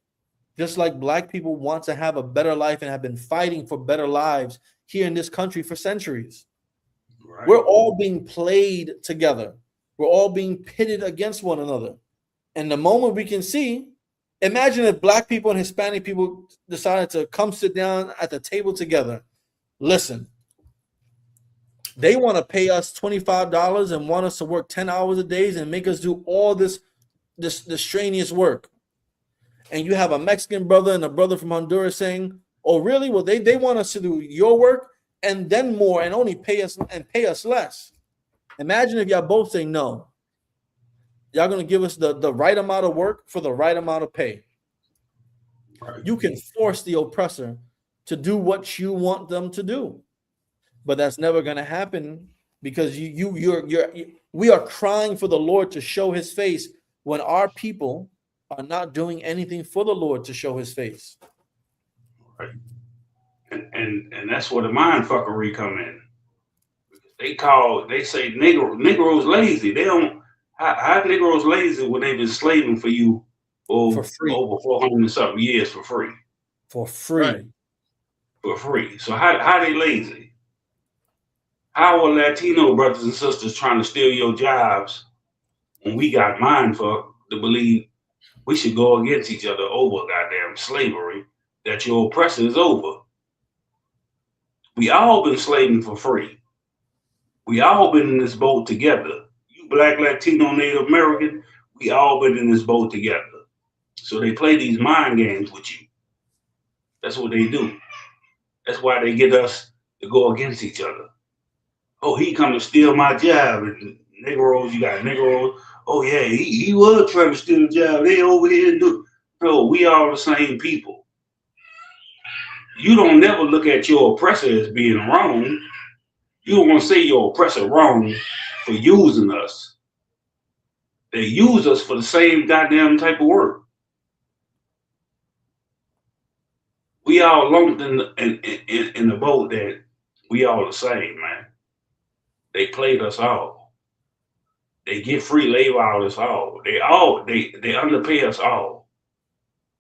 just like black people want to have a better life and have been fighting for better lives here in this country for centuries. Right. We're all being played together. We're all being pitted against one another. And the moment we can see, imagine if black people and Hispanic people decided to come sit down at the table together. Listen, they want to pay us $25 and want us to work 10 hours a day and make us do all this strenuous work. And you have a Mexican brother and a brother from Honduras saying, oh, really? Well, they want us to do your work and then more and only pay us less. Imagine if y'all both say no. Y'all going to give us the right amount of work for the right amount of pay. Right. You can force the oppressor to do what you want them to do. But that's never going to happen because we are crying for the Lord to show his face when our people are not doing anything for the Lord to show his face. Right. And that's where the mind fuckery come in. They say Negroes lazy. They don't how Negroes lazy when they've been slaving for you for over 400 and something years for free. For free. Right. For free. So how they lazy? How are Latino brothers and sisters trying to steal your jobs when we got mind fucked to believe we should go against each other over goddamn slavery that your oppressor is over? We all been slaving for free. We all been in this boat together. You black, Latino, Native American, we all been in this boat together. So they play these mind games with you. That's what they do. That's why they get us to go against each other. Oh, he come to steal my job. And Negroes, you got Negroes. Oh yeah, he was trying to steal the job. They over here and do. No, we all the same people. You don't never look at your oppressor as being wrong. You don't want to say your oppressor wrong for using us. They use us for the same goddamn type of work. We all lumped in the boat that we all the same, man. They played us all. They get free labor out of us all. They underpay us all.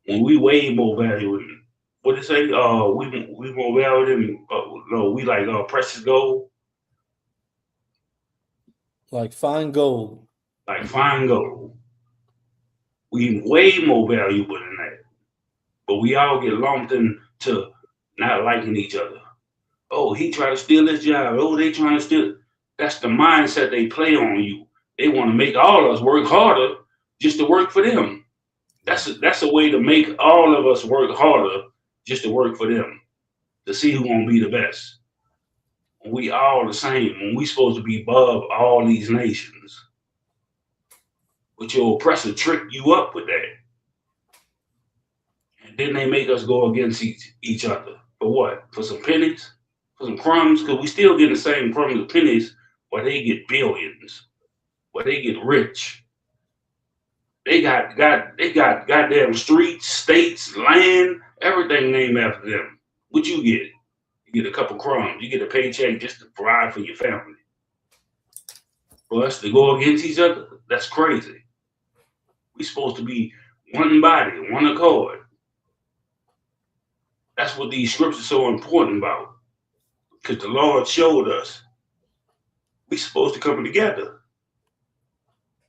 When we way more value than what they say, we more value than no, we like precious gold. Like fine gold. Like fine gold. We way more valuable than that. But we all get lumped into not liking each other. Oh, he tried to steal his job. Oh, they trying to steal. That's the mindset they play on you. They want to make all of us work harder just to work for them. That's a way to make all of us work harder just to work for them, to see who's gonna be the best. We all the same. When we supposed to be above all these nations. But your oppressor tricked you up with that. And then they make us go against each other. For what? For some pennies? For some crumbs? Because we still get the same crumbs and pennies where they get billions, where they get rich. They got goddamn streets, states, land, everything named after them. What you get? You get a couple crumbs. You get a paycheck just to provide for your family. For us to go against each other, that's crazy. We supposed to be one body, one accord. That's what these scriptures are so important about. Because the Lord showed us we supposed to come together.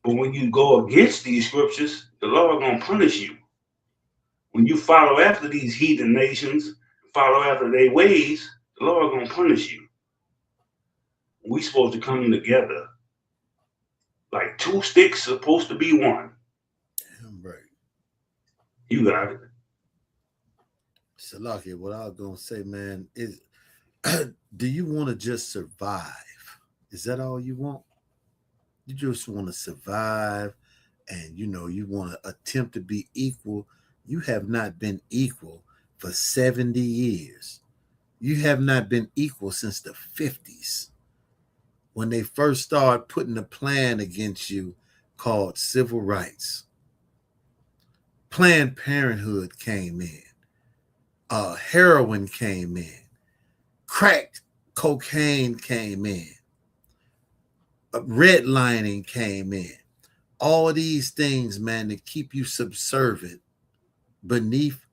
But when you go against these scriptures, the Lord gonna punish you. when you follow after these heathen nations, follow after their ways, the Lord gonna punish you. We supposed to come together. Like two sticks supposed to be one. Damn right. You got it. Salaki, what I was gonna say, man, is do you want to just survive? Is that all you want? You just want to survive, and you want to attempt to be equal. You have not been equal for 70 years. You have not been equal since the 50s, when they first started putting a plan against you called civil rights. Planned Parenthood came in. Heroin came in. Crack cocaine came in. Redlining came in. All of these things, man, to keep you subservient beneath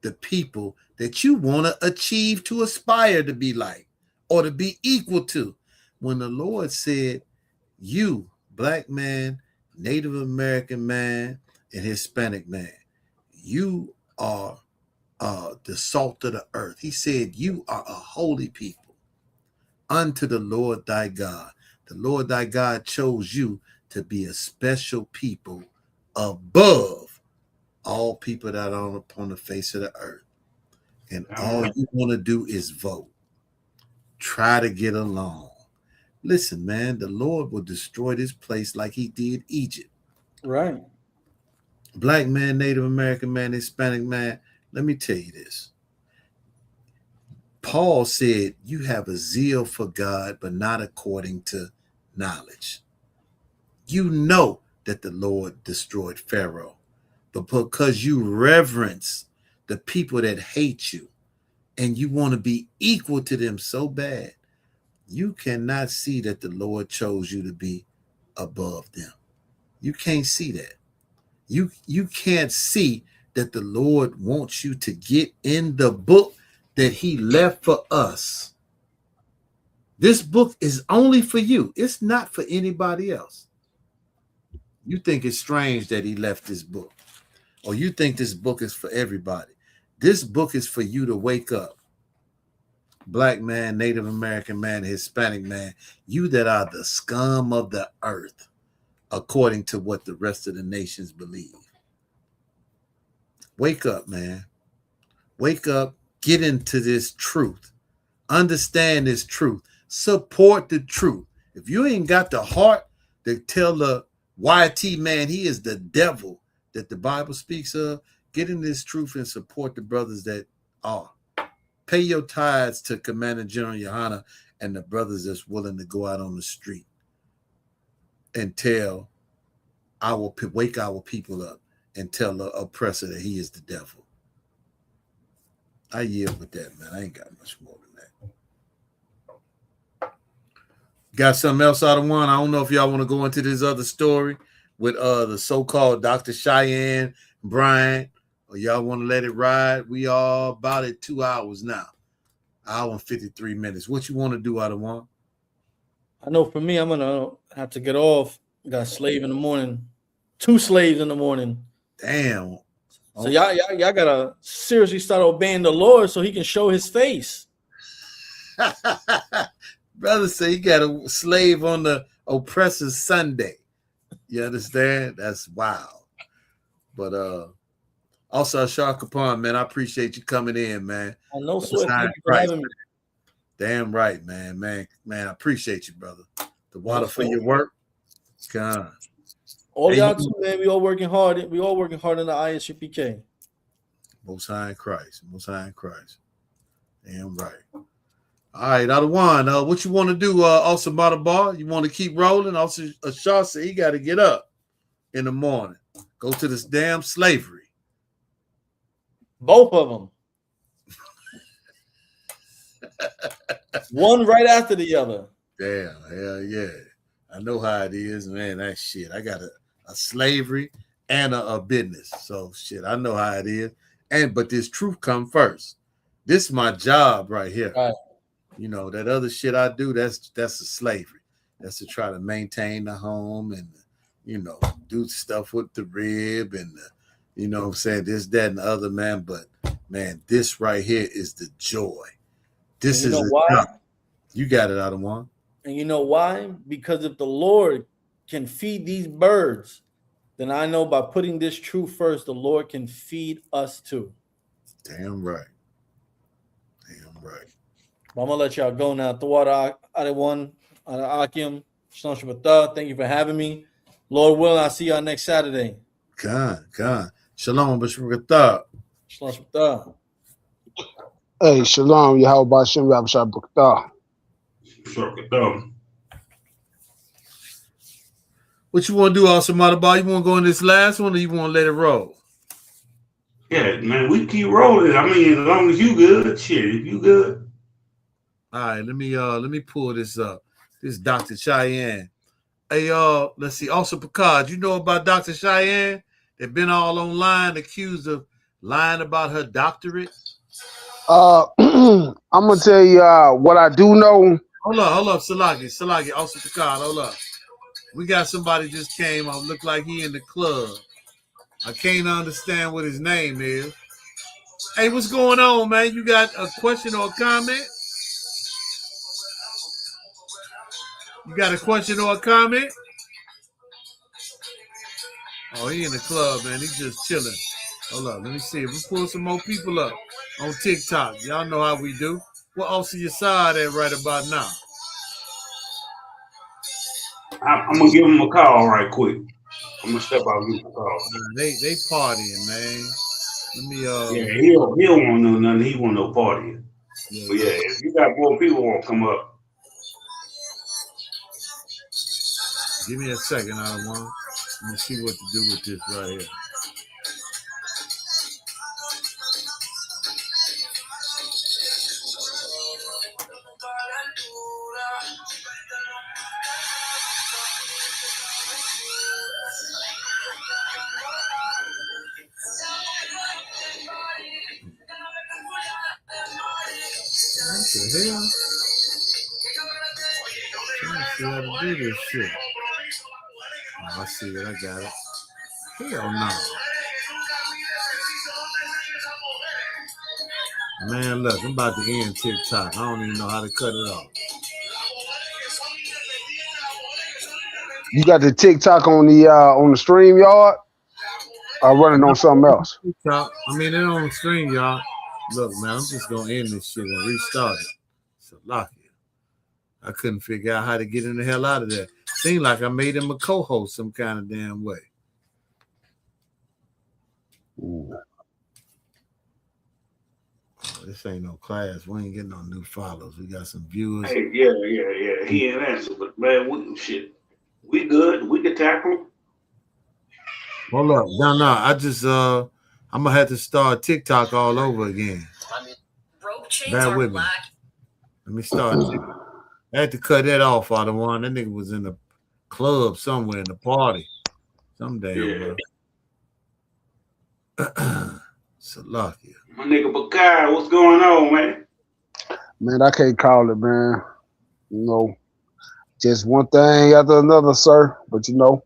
the people that you want to achieve, to aspire to be like, or to be equal to. When the Lord said, you, black man, Native American man, and Hispanic man, you are the salt of the earth. He said, you are a holy people unto the Lord thy God. The Lord thy God chose you to be a special people above all people that are upon the face of the earth. And all you want to do is vote. Try to get along. Listen, man, the Lord will destroy this place like he did Egypt. Right. Black man, Native American man, Hispanic man, let me tell you this. Paul said, you have a zeal for God, but not according to knowledge. You know that the Lord destroyed Pharaoh, but because you reverence the people that hate you and you want to be equal to them so bad, you cannot see that the Lord chose you to be above them. You can't see that. You can't see that the Lord wants you to get in the book that he left for us. This book is only for you. It's not for anybody else. You think it's strange that he left this book, or you think this book is for everybody. This book is for you to wake up. Black man, Native American man, Hispanic man, you that are the scum of the earth, according to what the rest of the nations believe. Wake up, man. Wake up. Get into this truth. Understand this truth. Support the truth. If you ain't got the heart to tell the YT man he is the devil that the Bible speaks of, get in this truth and support the brothers that are. Pay your tithes to Commander General Yohana and the brothers that's willing to go out on the street and tell wake our people up and tell the oppressor that he is the devil. I yield with that, man. I ain't got much more than that. Got something else out of one? I don't know if y'all want to go into this other story with the so-called Dr. Cheyenne Bryant, or y'all want to let it ride. We are about at 2 hours now. Hour and 53 minutes. What you want to do out of one? I know for me, I'm gonna have to get off. Got a slave in the morning, 2 slaves in the morning. Damn. So y'all gotta seriously start obeying the Lord so he can show his face. Brother say he got a slave on the oppressor's Sunday. You understand? That's wild. But also, Shah Kapan, man, I appreciate you coming in, man. I know, sweat. Thank you for having me. Damn right, man. Man, I appreciate you, brother. The water for your work. God. All y'all too, man. We all working hard. We all working hard in the ISUPK. Most High in Christ. Most High in Christ. Damn right. All right, out of one. What you want to do, also Bar? You want to keep rolling? Also, Shaw said he got to get up in the morning. Go to this damn slavery. Both of them. One right after the other. Damn, hell yeah. I know how it is, man. That shit. I got a slavery and a business. So shit, I know how it is. But this truth come first. This is my job right here. Right. You know, that other shit I do, that's a slavery. That's to try to maintain the home and, you know, do stuff with the rib and You know what I'm saying? This, that, and the other, man. But man, this right here is the joy. This And you is know why? You got it, out of one. And you know why? Because if the Lord can feed these birds, then I know by putting this truth first, the Lord can feed us too. Damn right. Damn right. I'm gonna let y'all go now. Tawada Adewan Akim. Shalom Shabbatah. Thank you for having me. Lord willing, I'll see y'all next Saturday. Khan. Shalom, B'Shukatah. Shalom Shabbatah. Hey, shalom, Yahweh Bashem, Yahweh Shabbatah. What you want to do, Awesome Motherboy? You want to go in this last one, or you want to let it roll? Yeah, man, we keep rolling. I mean, as long as you good, shit, if you good. All right, let me pull this up. This is Dr. Cheyenne. Hey, let's see. Also, Picard, you know about Dr. Cheyenne? They've been all online accused of lying about her doctorate. I'm gonna tell you what I do know. Hold up, Salagi, also Picard, hold up. We got somebody just came up, look like he in the club. I can't understand what his name is. Hey, what's going on, man? You got a question or a comment? You got a question or a comment? Oh, he in the club, man. He's just chilling. Hold up, let me see. If we pull some more people up on TikTok, y'all know how we do. What else your side at right about now? I'm gonna give him a call right quick. I'm gonna step out and give him a call. They partying, man. Let me Yeah, he don't want no nothing. He want no party. Yeah, but yeah, if you got more people want to come up. Give me a second, I don't want. Let me see what to do with this right here. What the hell? I'm trying to see how to do this shit. Oh, I see it. I got it. Hell no. Man, look, I'm about to end TikTok. I don't even know how to cut it off. You got the TikTok on the stream yard? Or running on something else? TikTok. I mean, they're on the stream, y'all. Look, man, I'm just gonna end this shit and restart it. So lock it. I couldn't figure out how to get in the hell out of there. Seemed like I made him a co-host some kind of damn way. Ooh. Oh, this ain't no class. We ain't getting no new follows. We got some viewers. Hey, yeah. He ain't answer, but man, we good. We can tackle him. Hold up. No. I just I'm gonna have to start TikTok all over again. Bear with me. Let me start. I had to cut that off out of one. That nigga was in the club somewhere in the party. Some damn Salakia. My nigga Bakai, what's going on, man? Man, I can't call it, man. You know, just one thing after another, sir. But you know,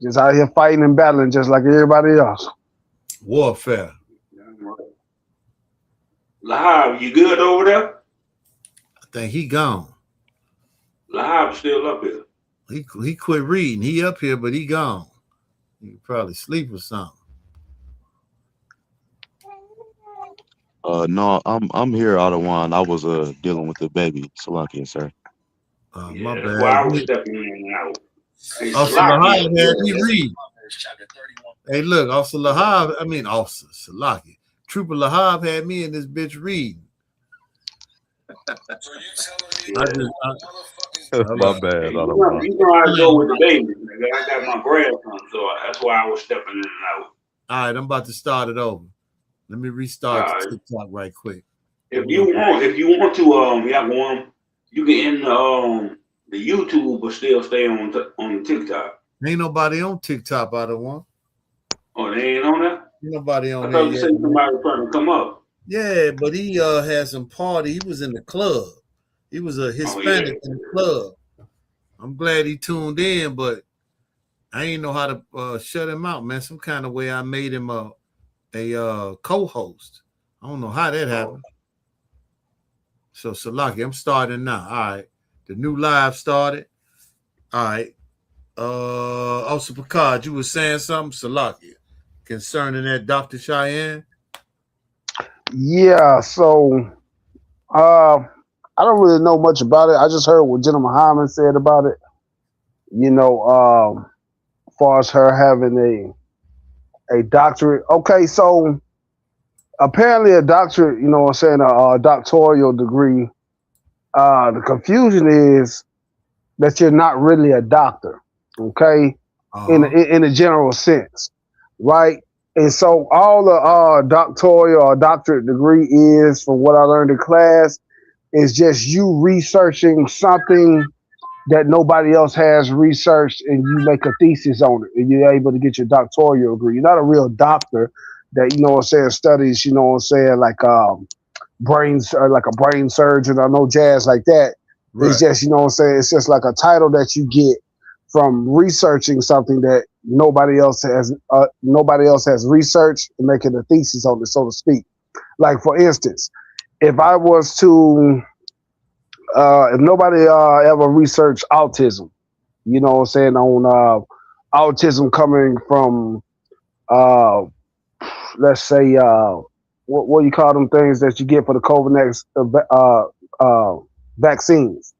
just out here fighting and battling just like everybody else. Warfare. Lahab, you good over there? I think he gone. Lahab's still up here. He quit reading. He up here, but he gone. He probably sleep or something. No, I'm here out of one. I was dealing with the baby. Salakia, sir. My that's bad. why I was stepping in and out. Hey, Officer Lahab had me read. Hey, look, Officer Lahab, Officer Salakia. Trooper Lahab had me and this bitch reading. My bad. You know I go with the baby. Nigga. I got my grandson, so that's why I was stepping in and out. All right, I'm about to start it over. Let me restart TikTok right quick. If you want to, you can end the YouTube, but still stay on the TikTok. Ain't nobody on TikTok, I don't want. Oh, they ain't on that? Ain't nobody on I there thought you said somebody was trying to come up. Yeah, but he had some party. He was in the club. He was a Hispanic in the club. I'm glad he tuned in, but I ain't know how to shut him out, man. Some kind of way I made him a co-host. I don't know how that happened. So Salaki, I'm starting now. All right. The new live started. All right. Also Picard, you were saying something, Salaki, concerning that Dr. Cheyenne? Yeah, so I don't really know much about it. I just heard what Jenna Muhammad said about it. You know, as far as her having a doctorate. Okay, so apparently a doctorate, you know what I'm saying, a doctoral degree. The confusion is that you're not really a doctor, okay, in a general sense, right? And so all the doctoral or doctorate degree is, from what I learned in class, is just you researching something that nobody else has researched, and you make a thesis on it, and you're able to get your doctoral degree. You're not a real doctor that, you know what I'm saying, studies, you know what I'm saying, like brains, or like a brain surgeon or no jazz like that. Right. It's just, you know what I'm saying, it's just like a title that you get from researching something that nobody else has researched, and making a thesis on it, so to speak. Like, for instance, if I was to if nobody ever researched autism, you know what I'm saying, on autism coming from let's say what do you call them things that you get for the COVID vaccines.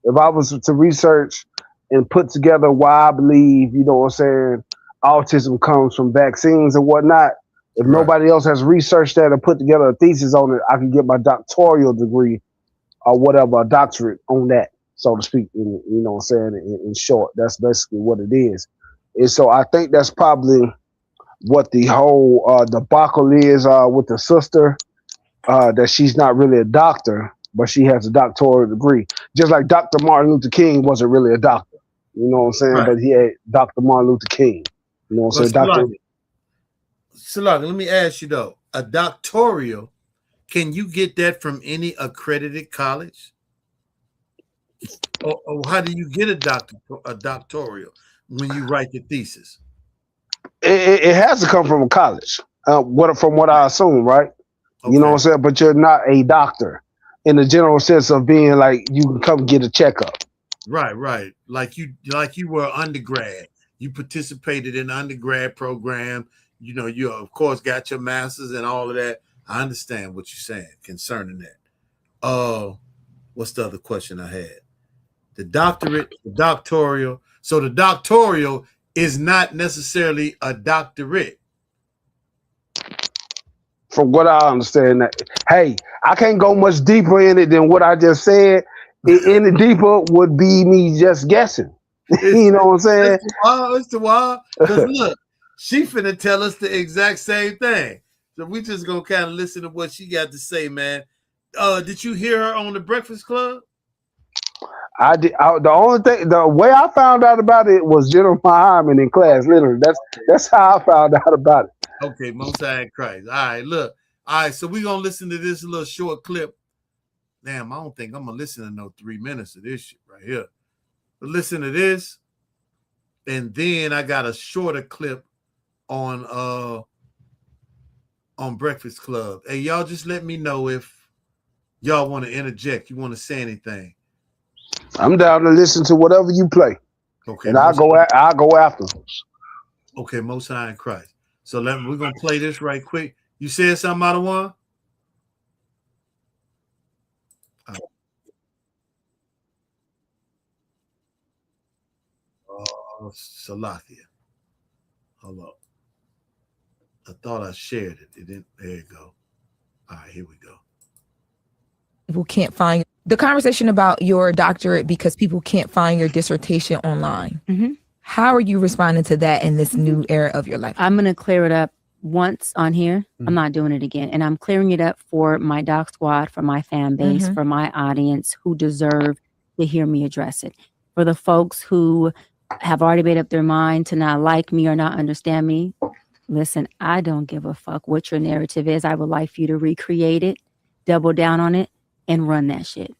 If I was to research and put together why I believe, you know what I'm saying, autism comes from vaccines and whatnot, if nobody else has researched that and put together a thesis on it, I can get my doctoral degree or whatever, a doctorate on that, so to speak. You know what I'm saying? In short, that's basically what it is. And so I think that's probably what the whole debacle is with the sister, that she's not really a doctor, but she has a doctoral degree. Just like Dr. Martin Luther King wasn't really a doctor. You know what I'm saying? Right. But he had Dr. Martin Luther King. You know what I'm saying? Dr. Salaki, let me ask you though, a doctoral, can you get that from any accredited college? Or how do you get a doctoral when you write the thesis? It has to come from a college, from what I assume, right? You know what I'm saying? But you're not a doctor in the general sense of being like, you can come get a checkup. Right. Like you were undergrad. You participated in the undergrad program. You know, you of course got your master's and all of that. I understand what you're saying concerning that. What's the other question I had? The doctorate, the doctoral. So the doctoral is not necessarily a doctorate. From what I understand, that, hey, I can't go much deeper in it than what I just said. Any deeper would be me just guessing. You know what I'm saying? It's too wild. Because look, she finna tell us the exact same thing. So we just gonna kind of listen to what she got to say, man. Did you hear her on the Breakfast Club? I did. The way I found out about it was Jenna Muhammad in class. Literally, that's how I found out about it. Okay, Most High Christ. All right, look. All right, so we're gonna listen to this little short clip. Damn, I don't think I'm gonna listen to no 3 minutes of this shit right here. But listen to this, and then I got a shorter clip on Breakfast Club. Hey, y'all just let me know if y'all want to interject. You want to say anything? I'm down to listen to whatever you play. Okay, and I'll go after. Okay, Most High in Christ. So we're gonna play this right quick. You said something out of one? Salakia. Hold up. I thought I shared it. It didn't. There you go. All right, here we go. People can't find the conversation about your doctorate because people can't find your dissertation online. Mm-hmm. How are you responding to that in this new era of your life? I'm going to clear it up once on here. Mm-hmm. I'm not doing it again. And I'm clearing it up for my doc squad, for my fan base, for my audience who deserve to hear me address it. For the folks who have already made up their mind to not like me or not understand me, listen, I don't give a fuck what your narrative is. I would like for you to recreate it, double down on it, and run that shit.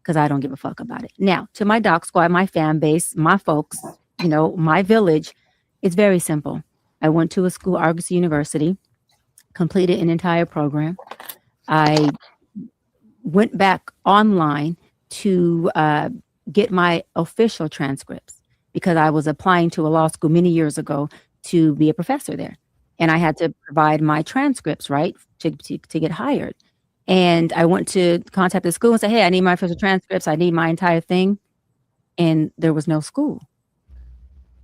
Because I don't give a fuck about it. Now, to my doc squad, my fan base, my folks, my village, it's very simple. I went to a school, Argos University, completed an entire program. I went back online to get my official transcripts because I was applying to a law school many years ago to be a professor there. And I had to provide my transcripts, right, to get hired. And I went to contact the school and say, hey, I need my official transcripts. I need my entire thing. And there was no school.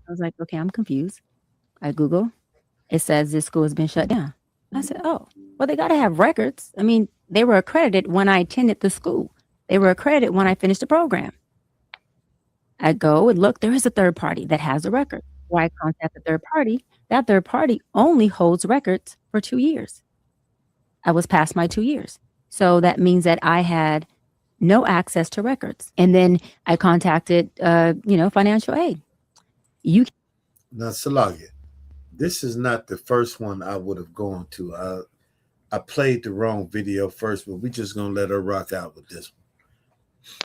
I was like, okay, I'm confused. I Google. It says this school has been shut down. I said, oh, well, they got to have records. I mean, they were accredited when I attended the school. They were accredited when I finished the program. I go and look, there is a third party that has a record. Why I contact the third party? That third party only holds records for 2 years. I was past my 2 years. So that means that I had no access to records. And then I contacted, financial aid. Now, Salagia, this is not the first one I would have gone to. I played the wrong video first, but we're just going to let her rock out with this one.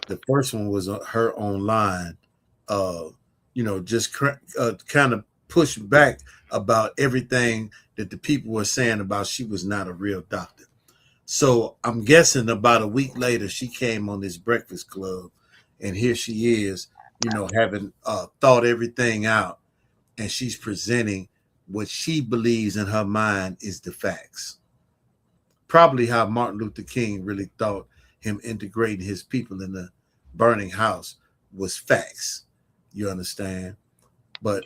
The first one was her online, just kind of push back about everything that the people were saying about she was not a real doctor. So I'm guessing about a week later, she came on this Breakfast Club, and here she is, having thought everything out, and she's presenting what she believes in her mind is the facts. Probably how Martin Luther King really thought him integrating his people in the burning house was facts. You understand? But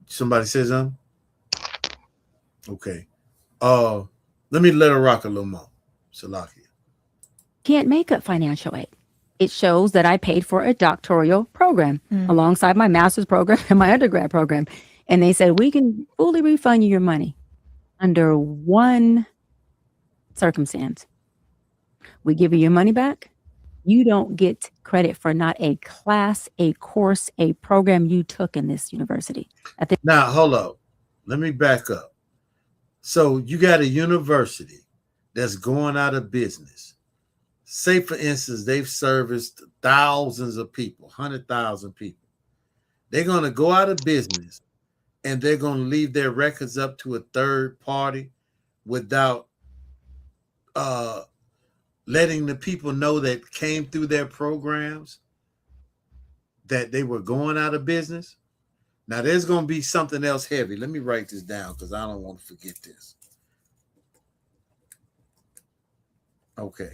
somebody says something? Okay. Let me let her rock a little more. Salakia. Can't make up financial aid. It shows that I paid for a doctoral program alongside my master's program and my undergrad program. And they said, we can fully refund you your money under one circumstance. We give you your money back. You don't get credit for not a class, a course, a program you took in this university. Now, hold up. Let me back up. So you got a university that's going out of business. Say, for instance, they've serviced thousands of people, 100,000 people. They're going to go out of business, and they're going to leave their records up to a third party without letting the people know that came through their programs that they were going out of business. Now, there's going to be something else heavy. Let me write this down because I don't want to forget this. Okay.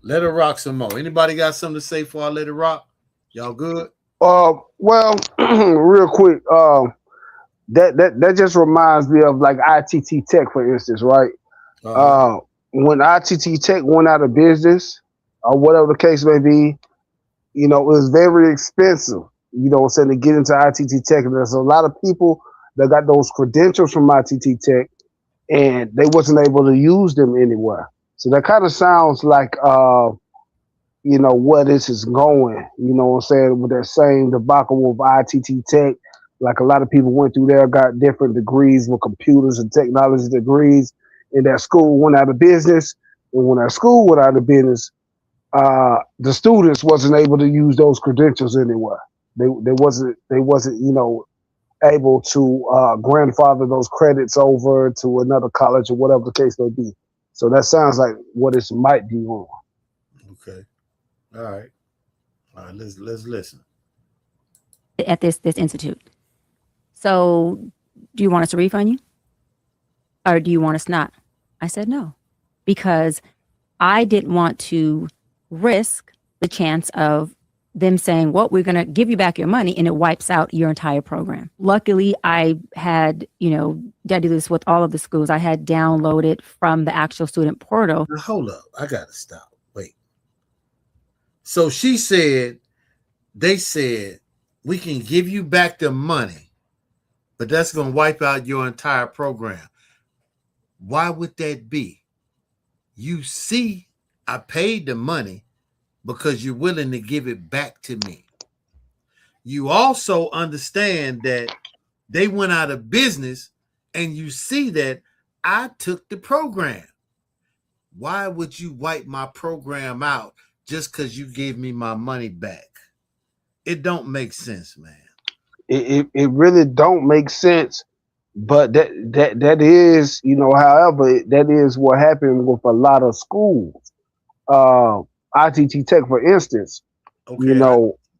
Let her rock some more. Anybody got something to say before I let it rock? Y'all good? Well, real quick, that just reminds me of like ITT Tech, for instance, right? When ITT Tech went out of business, or whatever the case may be, it was very expensive, to get into ITT Tech. And there's a lot of people that got those credentials from ITT Tech, and they wasn't able to use them anywhere. So that kind of sounds like, where this is going, with that same debacle with ITT Tech. Like a lot of people went through there, got different degrees with computers and technology degrees, and that school went out of business. And when that school went out of business, the students wasn't able to use those credentials anywhere. They wasn't able to grandfather those credits over to another college or whatever the case may be. So that sounds like what this might be on. Okay. All right. Let's listen. At this institute. So do you want us to refund you? Or do you want us not? I said no. Because I didn't want to risk the chance of them saying, well, we're going to give you back your money, and it wipes out your entire program. Luckily, I had, I do this with all of the schools. I had downloaded from the actual student portal. Now, hold up. I got to stop. Wait. So she said, they said, we can give you back the money, but that's going to wipe out your entire program. Why would that be? You see, I paid the money because you're willing to give it back to me. You also understand that they went out of business, and you see that I took the program. Why would you wipe my program out just because you gave me my money back? It don't make sense, man. it really don't make sense. But that is, however, that is what happened with a lot of schools. ITT Tech, for instance, Okay,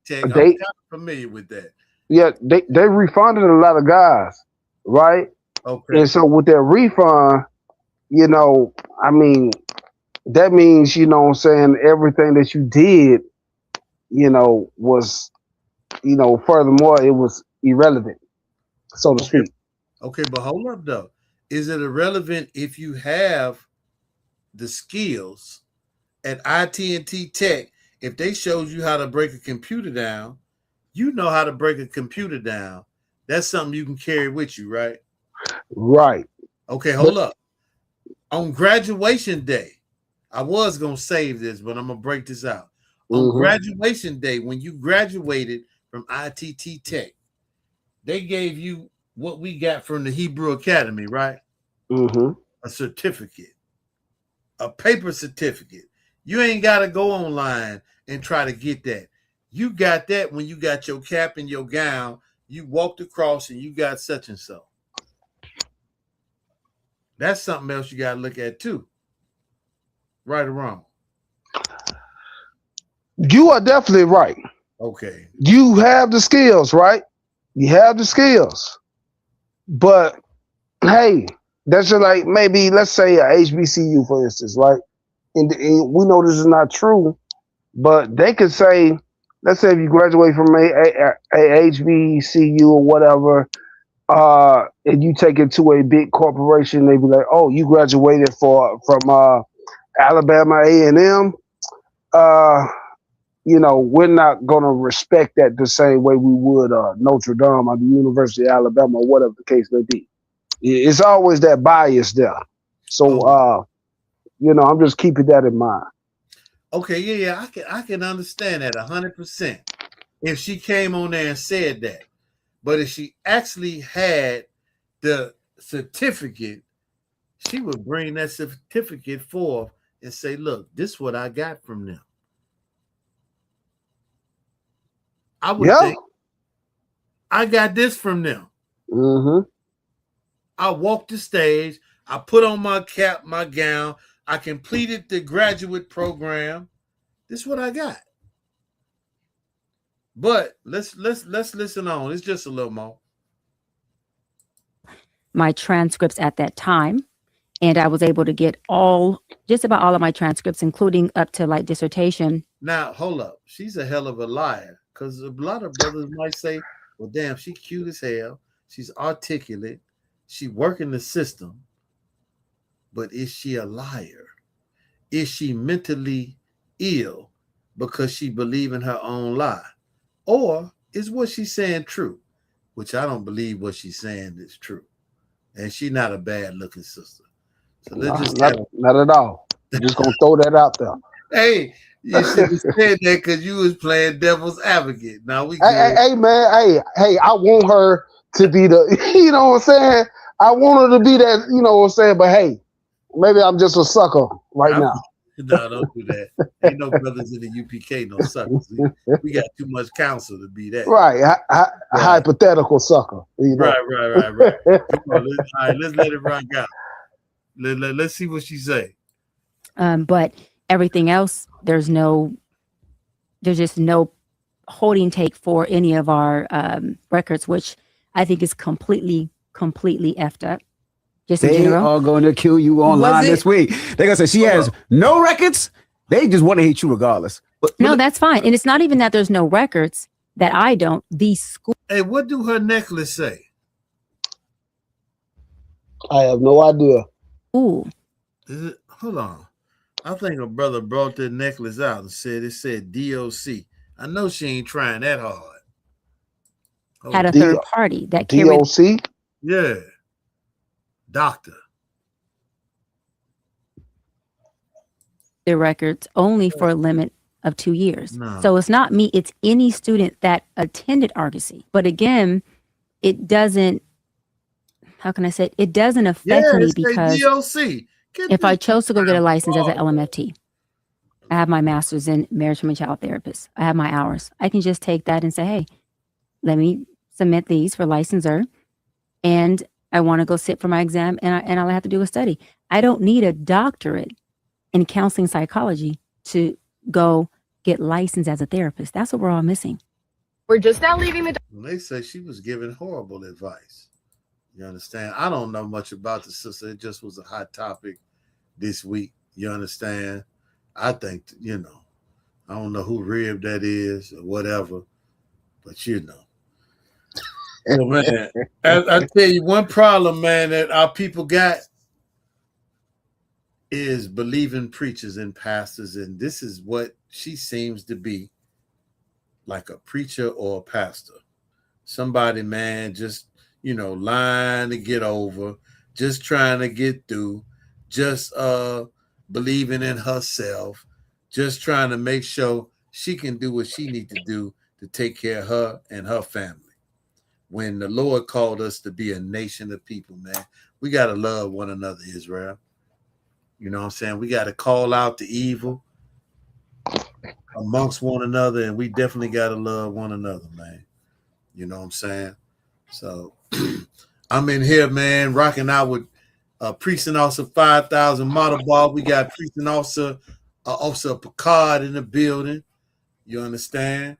Tech, I'm they kind of familiar with that. yeah, they refunded a lot of guys, right? Okay. And so with that refund, I mean, that means, what I'm saying, everything that you did, was, furthermore, it was irrelevant, so to speak. Okay, but hold up though. Is it irrelevant if you have the skills at IT&T Tech? If they showed you how to break a computer down, you know how to break a computer down. That's something you can carry with you, right? Right. Okay, hold up. On graduation day, I was going to save this, but I'm going to break this out. On graduation day, when you graduated from ITT Tech, they gave you what we got from the Hebrew Academy, right? A certificate, a paper certificate. You ain't got to go online and try to get that. You got that when you got your cap and your gown. You walked across and you got such and so. That's something else you got to look at too. Right or wrong? You are definitely right. Okay. You have the skills, right? You have the skills. But hey, that's just like maybe, let's say, a HBCU, for instance, right? And we know this is not true, but they could say, let's say if you graduate from a HBCU or whatever, and you take it to a big corporation, they be like, oh, you graduated from Alabama A&M. We're not going to respect that the same way we would Notre Dame or the University of Alabama or whatever the case may be. It's always that bias there. So, I'm just keeping that in mind. Okay, yeah, I can understand that 100% if she came on there and said that. But if she actually had the certificate, she would bring that certificate forth and say, look, this is what I got from them. I would think I got this from them. I walked the stage. I put on my cap, my gown. I completed the graduate program. This is what I got. But let's listen on. It's just a little more. My transcripts at that time, and I was able to get just about all of my transcripts, including up to like dissertation. Now, hold up. She's a hell of a liar, because a lot of brothers might say, well, damn, she cute as hell. She's articulate. She working the system. But is she a liar? Is she mentally ill because she believes in her own lie? Or is what she's saying true? Which I don't believe what she's saying is true. And she's not a bad looking sister. So let's not at all. I'm just gonna throw that out there. Hey, you should have said that because you was playing devil's advocate. Now we hey man, hey, I want her to be the, you know what I'm saying? I want her to be that, you know what I'm saying? But hey, maybe I'm just a sucker now. No, don't do that. Ain't no brothers in the UPK, no suckers. We got too much counsel to be that. Right. Hypothetical sucker. Right. Come on, let's let it rock out. Let's see what she say. But everything else, there's just no holding take for any of our records, which I think is completely effed up. Just they are going to kill you online this week. They're going to say she has no records. They just want to hate you regardless. But no, that's fine. And it's not even that there's no records that I don't. These schools. Hey, what do her necklace say? I have no idea. Ooh. Hold on. I think her brother brought that necklace out and said it said DOC. I know she ain't trying that hard. Had a third party that DOC? Yeah. Doctor. The records only for a limit of 2 years. No. So it's not me, it's any student that attended Argosy. But again, it doesn't, how can I say it doesn't affect me because DOC. If I chose to go get a license as an LMFT, I have my master's in marriage and child therapist. I have my hours. I can just take that and say, hey, let me submit these for licensure, and I want to go sit for my exam, and all I have to do is study. I don't need a doctorate in counseling psychology to go get licensed as a therapist. That's what we're all missing. We're just now leaving the. They say she was giving horrible advice. You understand? I don't know much about the sister. It just was a hot topic this week. You understand? I think, I don't know who rib that is or whatever, but So, man, I tell you, one problem, man, that our people got is believing preachers and pastors, and this is what she seems to be, like a preacher or a pastor. Somebody, man, just, lying to get over, just trying to get through, just believing in herself, just trying to make sure she can do what she need to do to take care of her and her family. When the Lord called us to be a nation of people, man, we got to love one another, Israel. You know what I'm saying? We got to call out the evil amongst one another, and we definitely got to love one another, man. You know what I'm saying? So I'm in here, man, rocking out with Precinct Officer 5000 Motorball. We got Precinct Officer Picard in the building. You understand?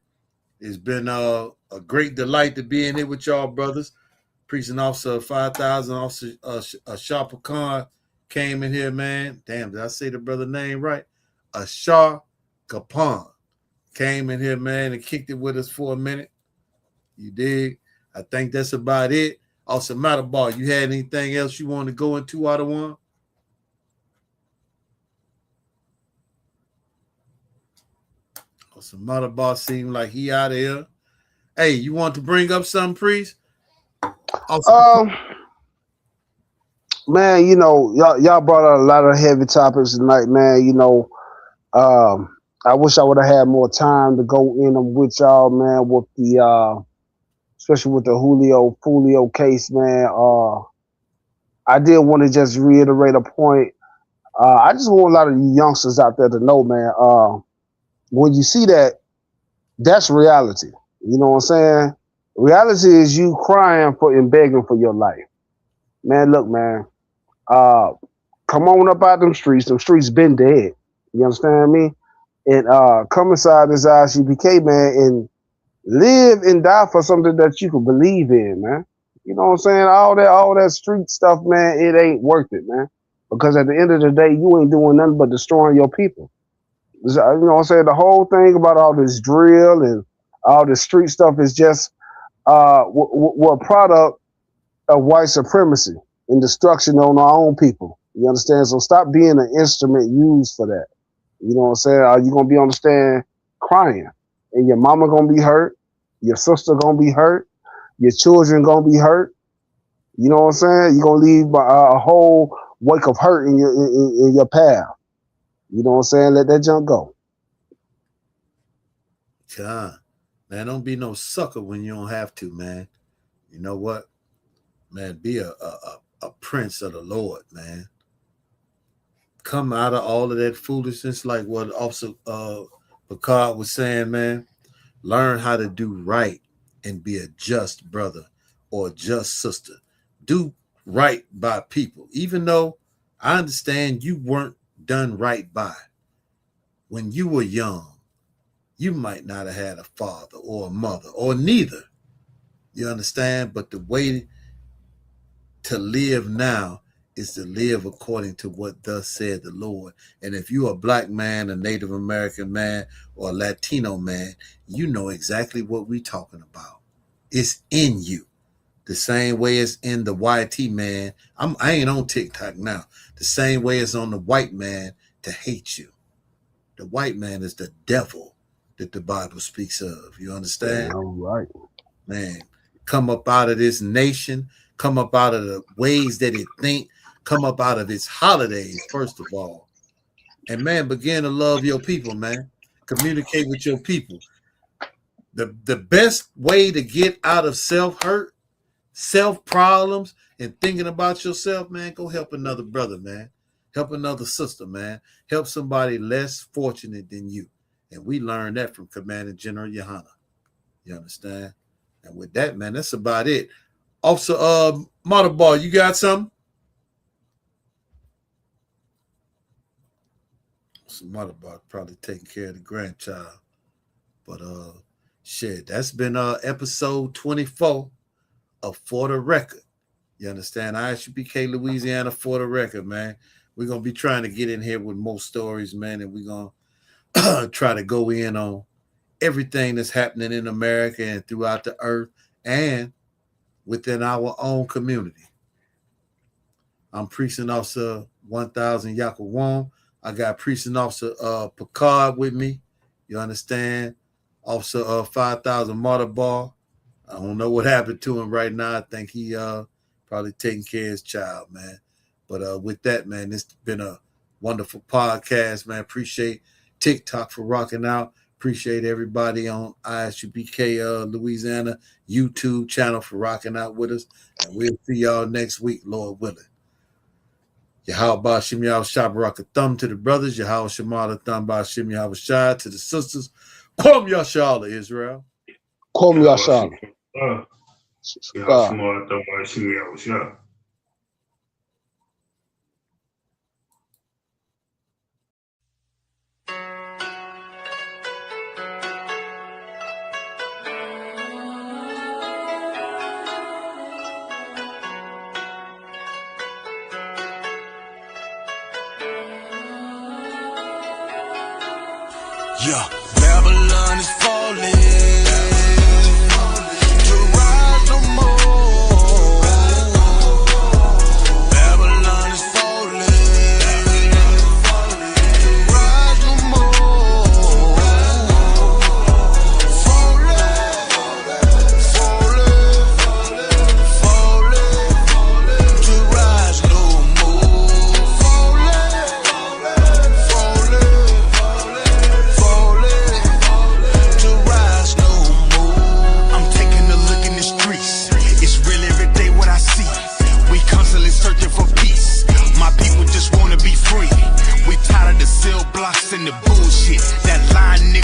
It's been a great delight to be in here with y'all, brothers. Precinct Officer 5000, Officer Ashar Picard came in here, man. Damn, did I say the brother name right? Ashar Kapan came in here, man, and kicked it with us for a minute. You dig? I think that's about it. Also, Motorball, you had anything else you want to go into out of one? Also, Motorball seemed like he out of here. Hey, you want to bring up something, Priest? Man, y'all brought out a lot of heavy topics tonight, man. I wish I would have had more time to go in them with y'all, man, with the especially with the Julio Fulio case, man. I did want to just reiterate a point. I just want a lot of you youngsters out there to know, man, when you see that, that's reality. You know what I'm saying? Reality is you crying for and begging for your life. Man, look, man, come on up out them streets. Them streets been dead. You understand me? And come inside this ISUPK, man, and live and die for something that you can believe in, man. You know what I'm saying? All that street stuff, man, it ain't worth it, man. Because at the end of the day, you ain't doing nothing but destroying your people. You know what I'm saying? The whole thing about all this drill and all this street stuff is just we're a product of white supremacy and destruction on our own people. You understand? So stop being an instrument used for that. You know what I'm saying? Are you gonna be on the stand crying? And your mama gonna be hurt, your sister gonna be hurt, your children gonna be hurt. You know what I'm saying? You're gonna leave a whole wake of hurt in your path. You know what I'm saying? Let that junk go. God, man, don't be no sucker when you don't have to, man. You know what? Man, be a prince of the Lord, man. Come out of all of that foolishness, like what Officer Picard was saying, man. Learn how to do right and be a just brother or a just sister. Do right by people, even though I understand you weren't done right by. When you were young, you might not have had a father or a mother or neither. You understand? But the way to live now is to live according to what thus said the Lord. And if you're a black man, a Native American man, or a Latino man, you know exactly what we're talking about. It's in you. The same way it's in the YT man. I ain't on TikTok now. The same way it's on the white man to hate you. The white man is the devil that the Bible speaks of. You understand? All right. Man, come up out of this nation. Come up out of the ways that it think. Come up out of its holidays, first of all. And, man, begin to love your people, man. Communicate with your people. The best way to get out of self-hurt, self-problems, and thinking about yourself, man, go help another brother, man. Help another sister, man. Help somebody less fortunate than you. And we learned that from Commander General Yohana. You understand? And with that, man, that's about it. Officer Motorball, you got something? Some Motorball probably taking care of the grandchild. But shit, that's been episode 24 of For the Record. You understand? ISUPK Louisiana For the Record, man. We're gonna be trying to get in here with more stories, man, and we're gonna try to go in on everything that's happening in America and throughout the earth and within our own community. I'm Precinct Officer 1000 Yakawon. I got Precinct Officer Picard with me. You understand? Officer 5000 Motorball. I don't know what happened to him right now. I think he probably taking care of his child, man. But with that, man, this has been a wonderful podcast, man. Appreciate TikTok for rocking out. Appreciate everybody on ISUPK Louisiana YouTube channel for rocking out with us. And we'll see y'all next week, Lord willing. Yahweh Shem Yahweh Shah Baraka Thumb to the brothers. Yahweh Shemada Thumb by Shem Yahweh Shah to the sisters. Kwam Yashala, Israel. Kwam Yashala. Yeah, Babylon is falling to rise no more. Babylon is falling to rise no more. Falling to rise no more. To rise no more. I'm taking a look in the streets. It's real every day what I see. We constantly searching for peace. My people just wanna be free. We tired of the cell blocks and the bullshit. That line nigga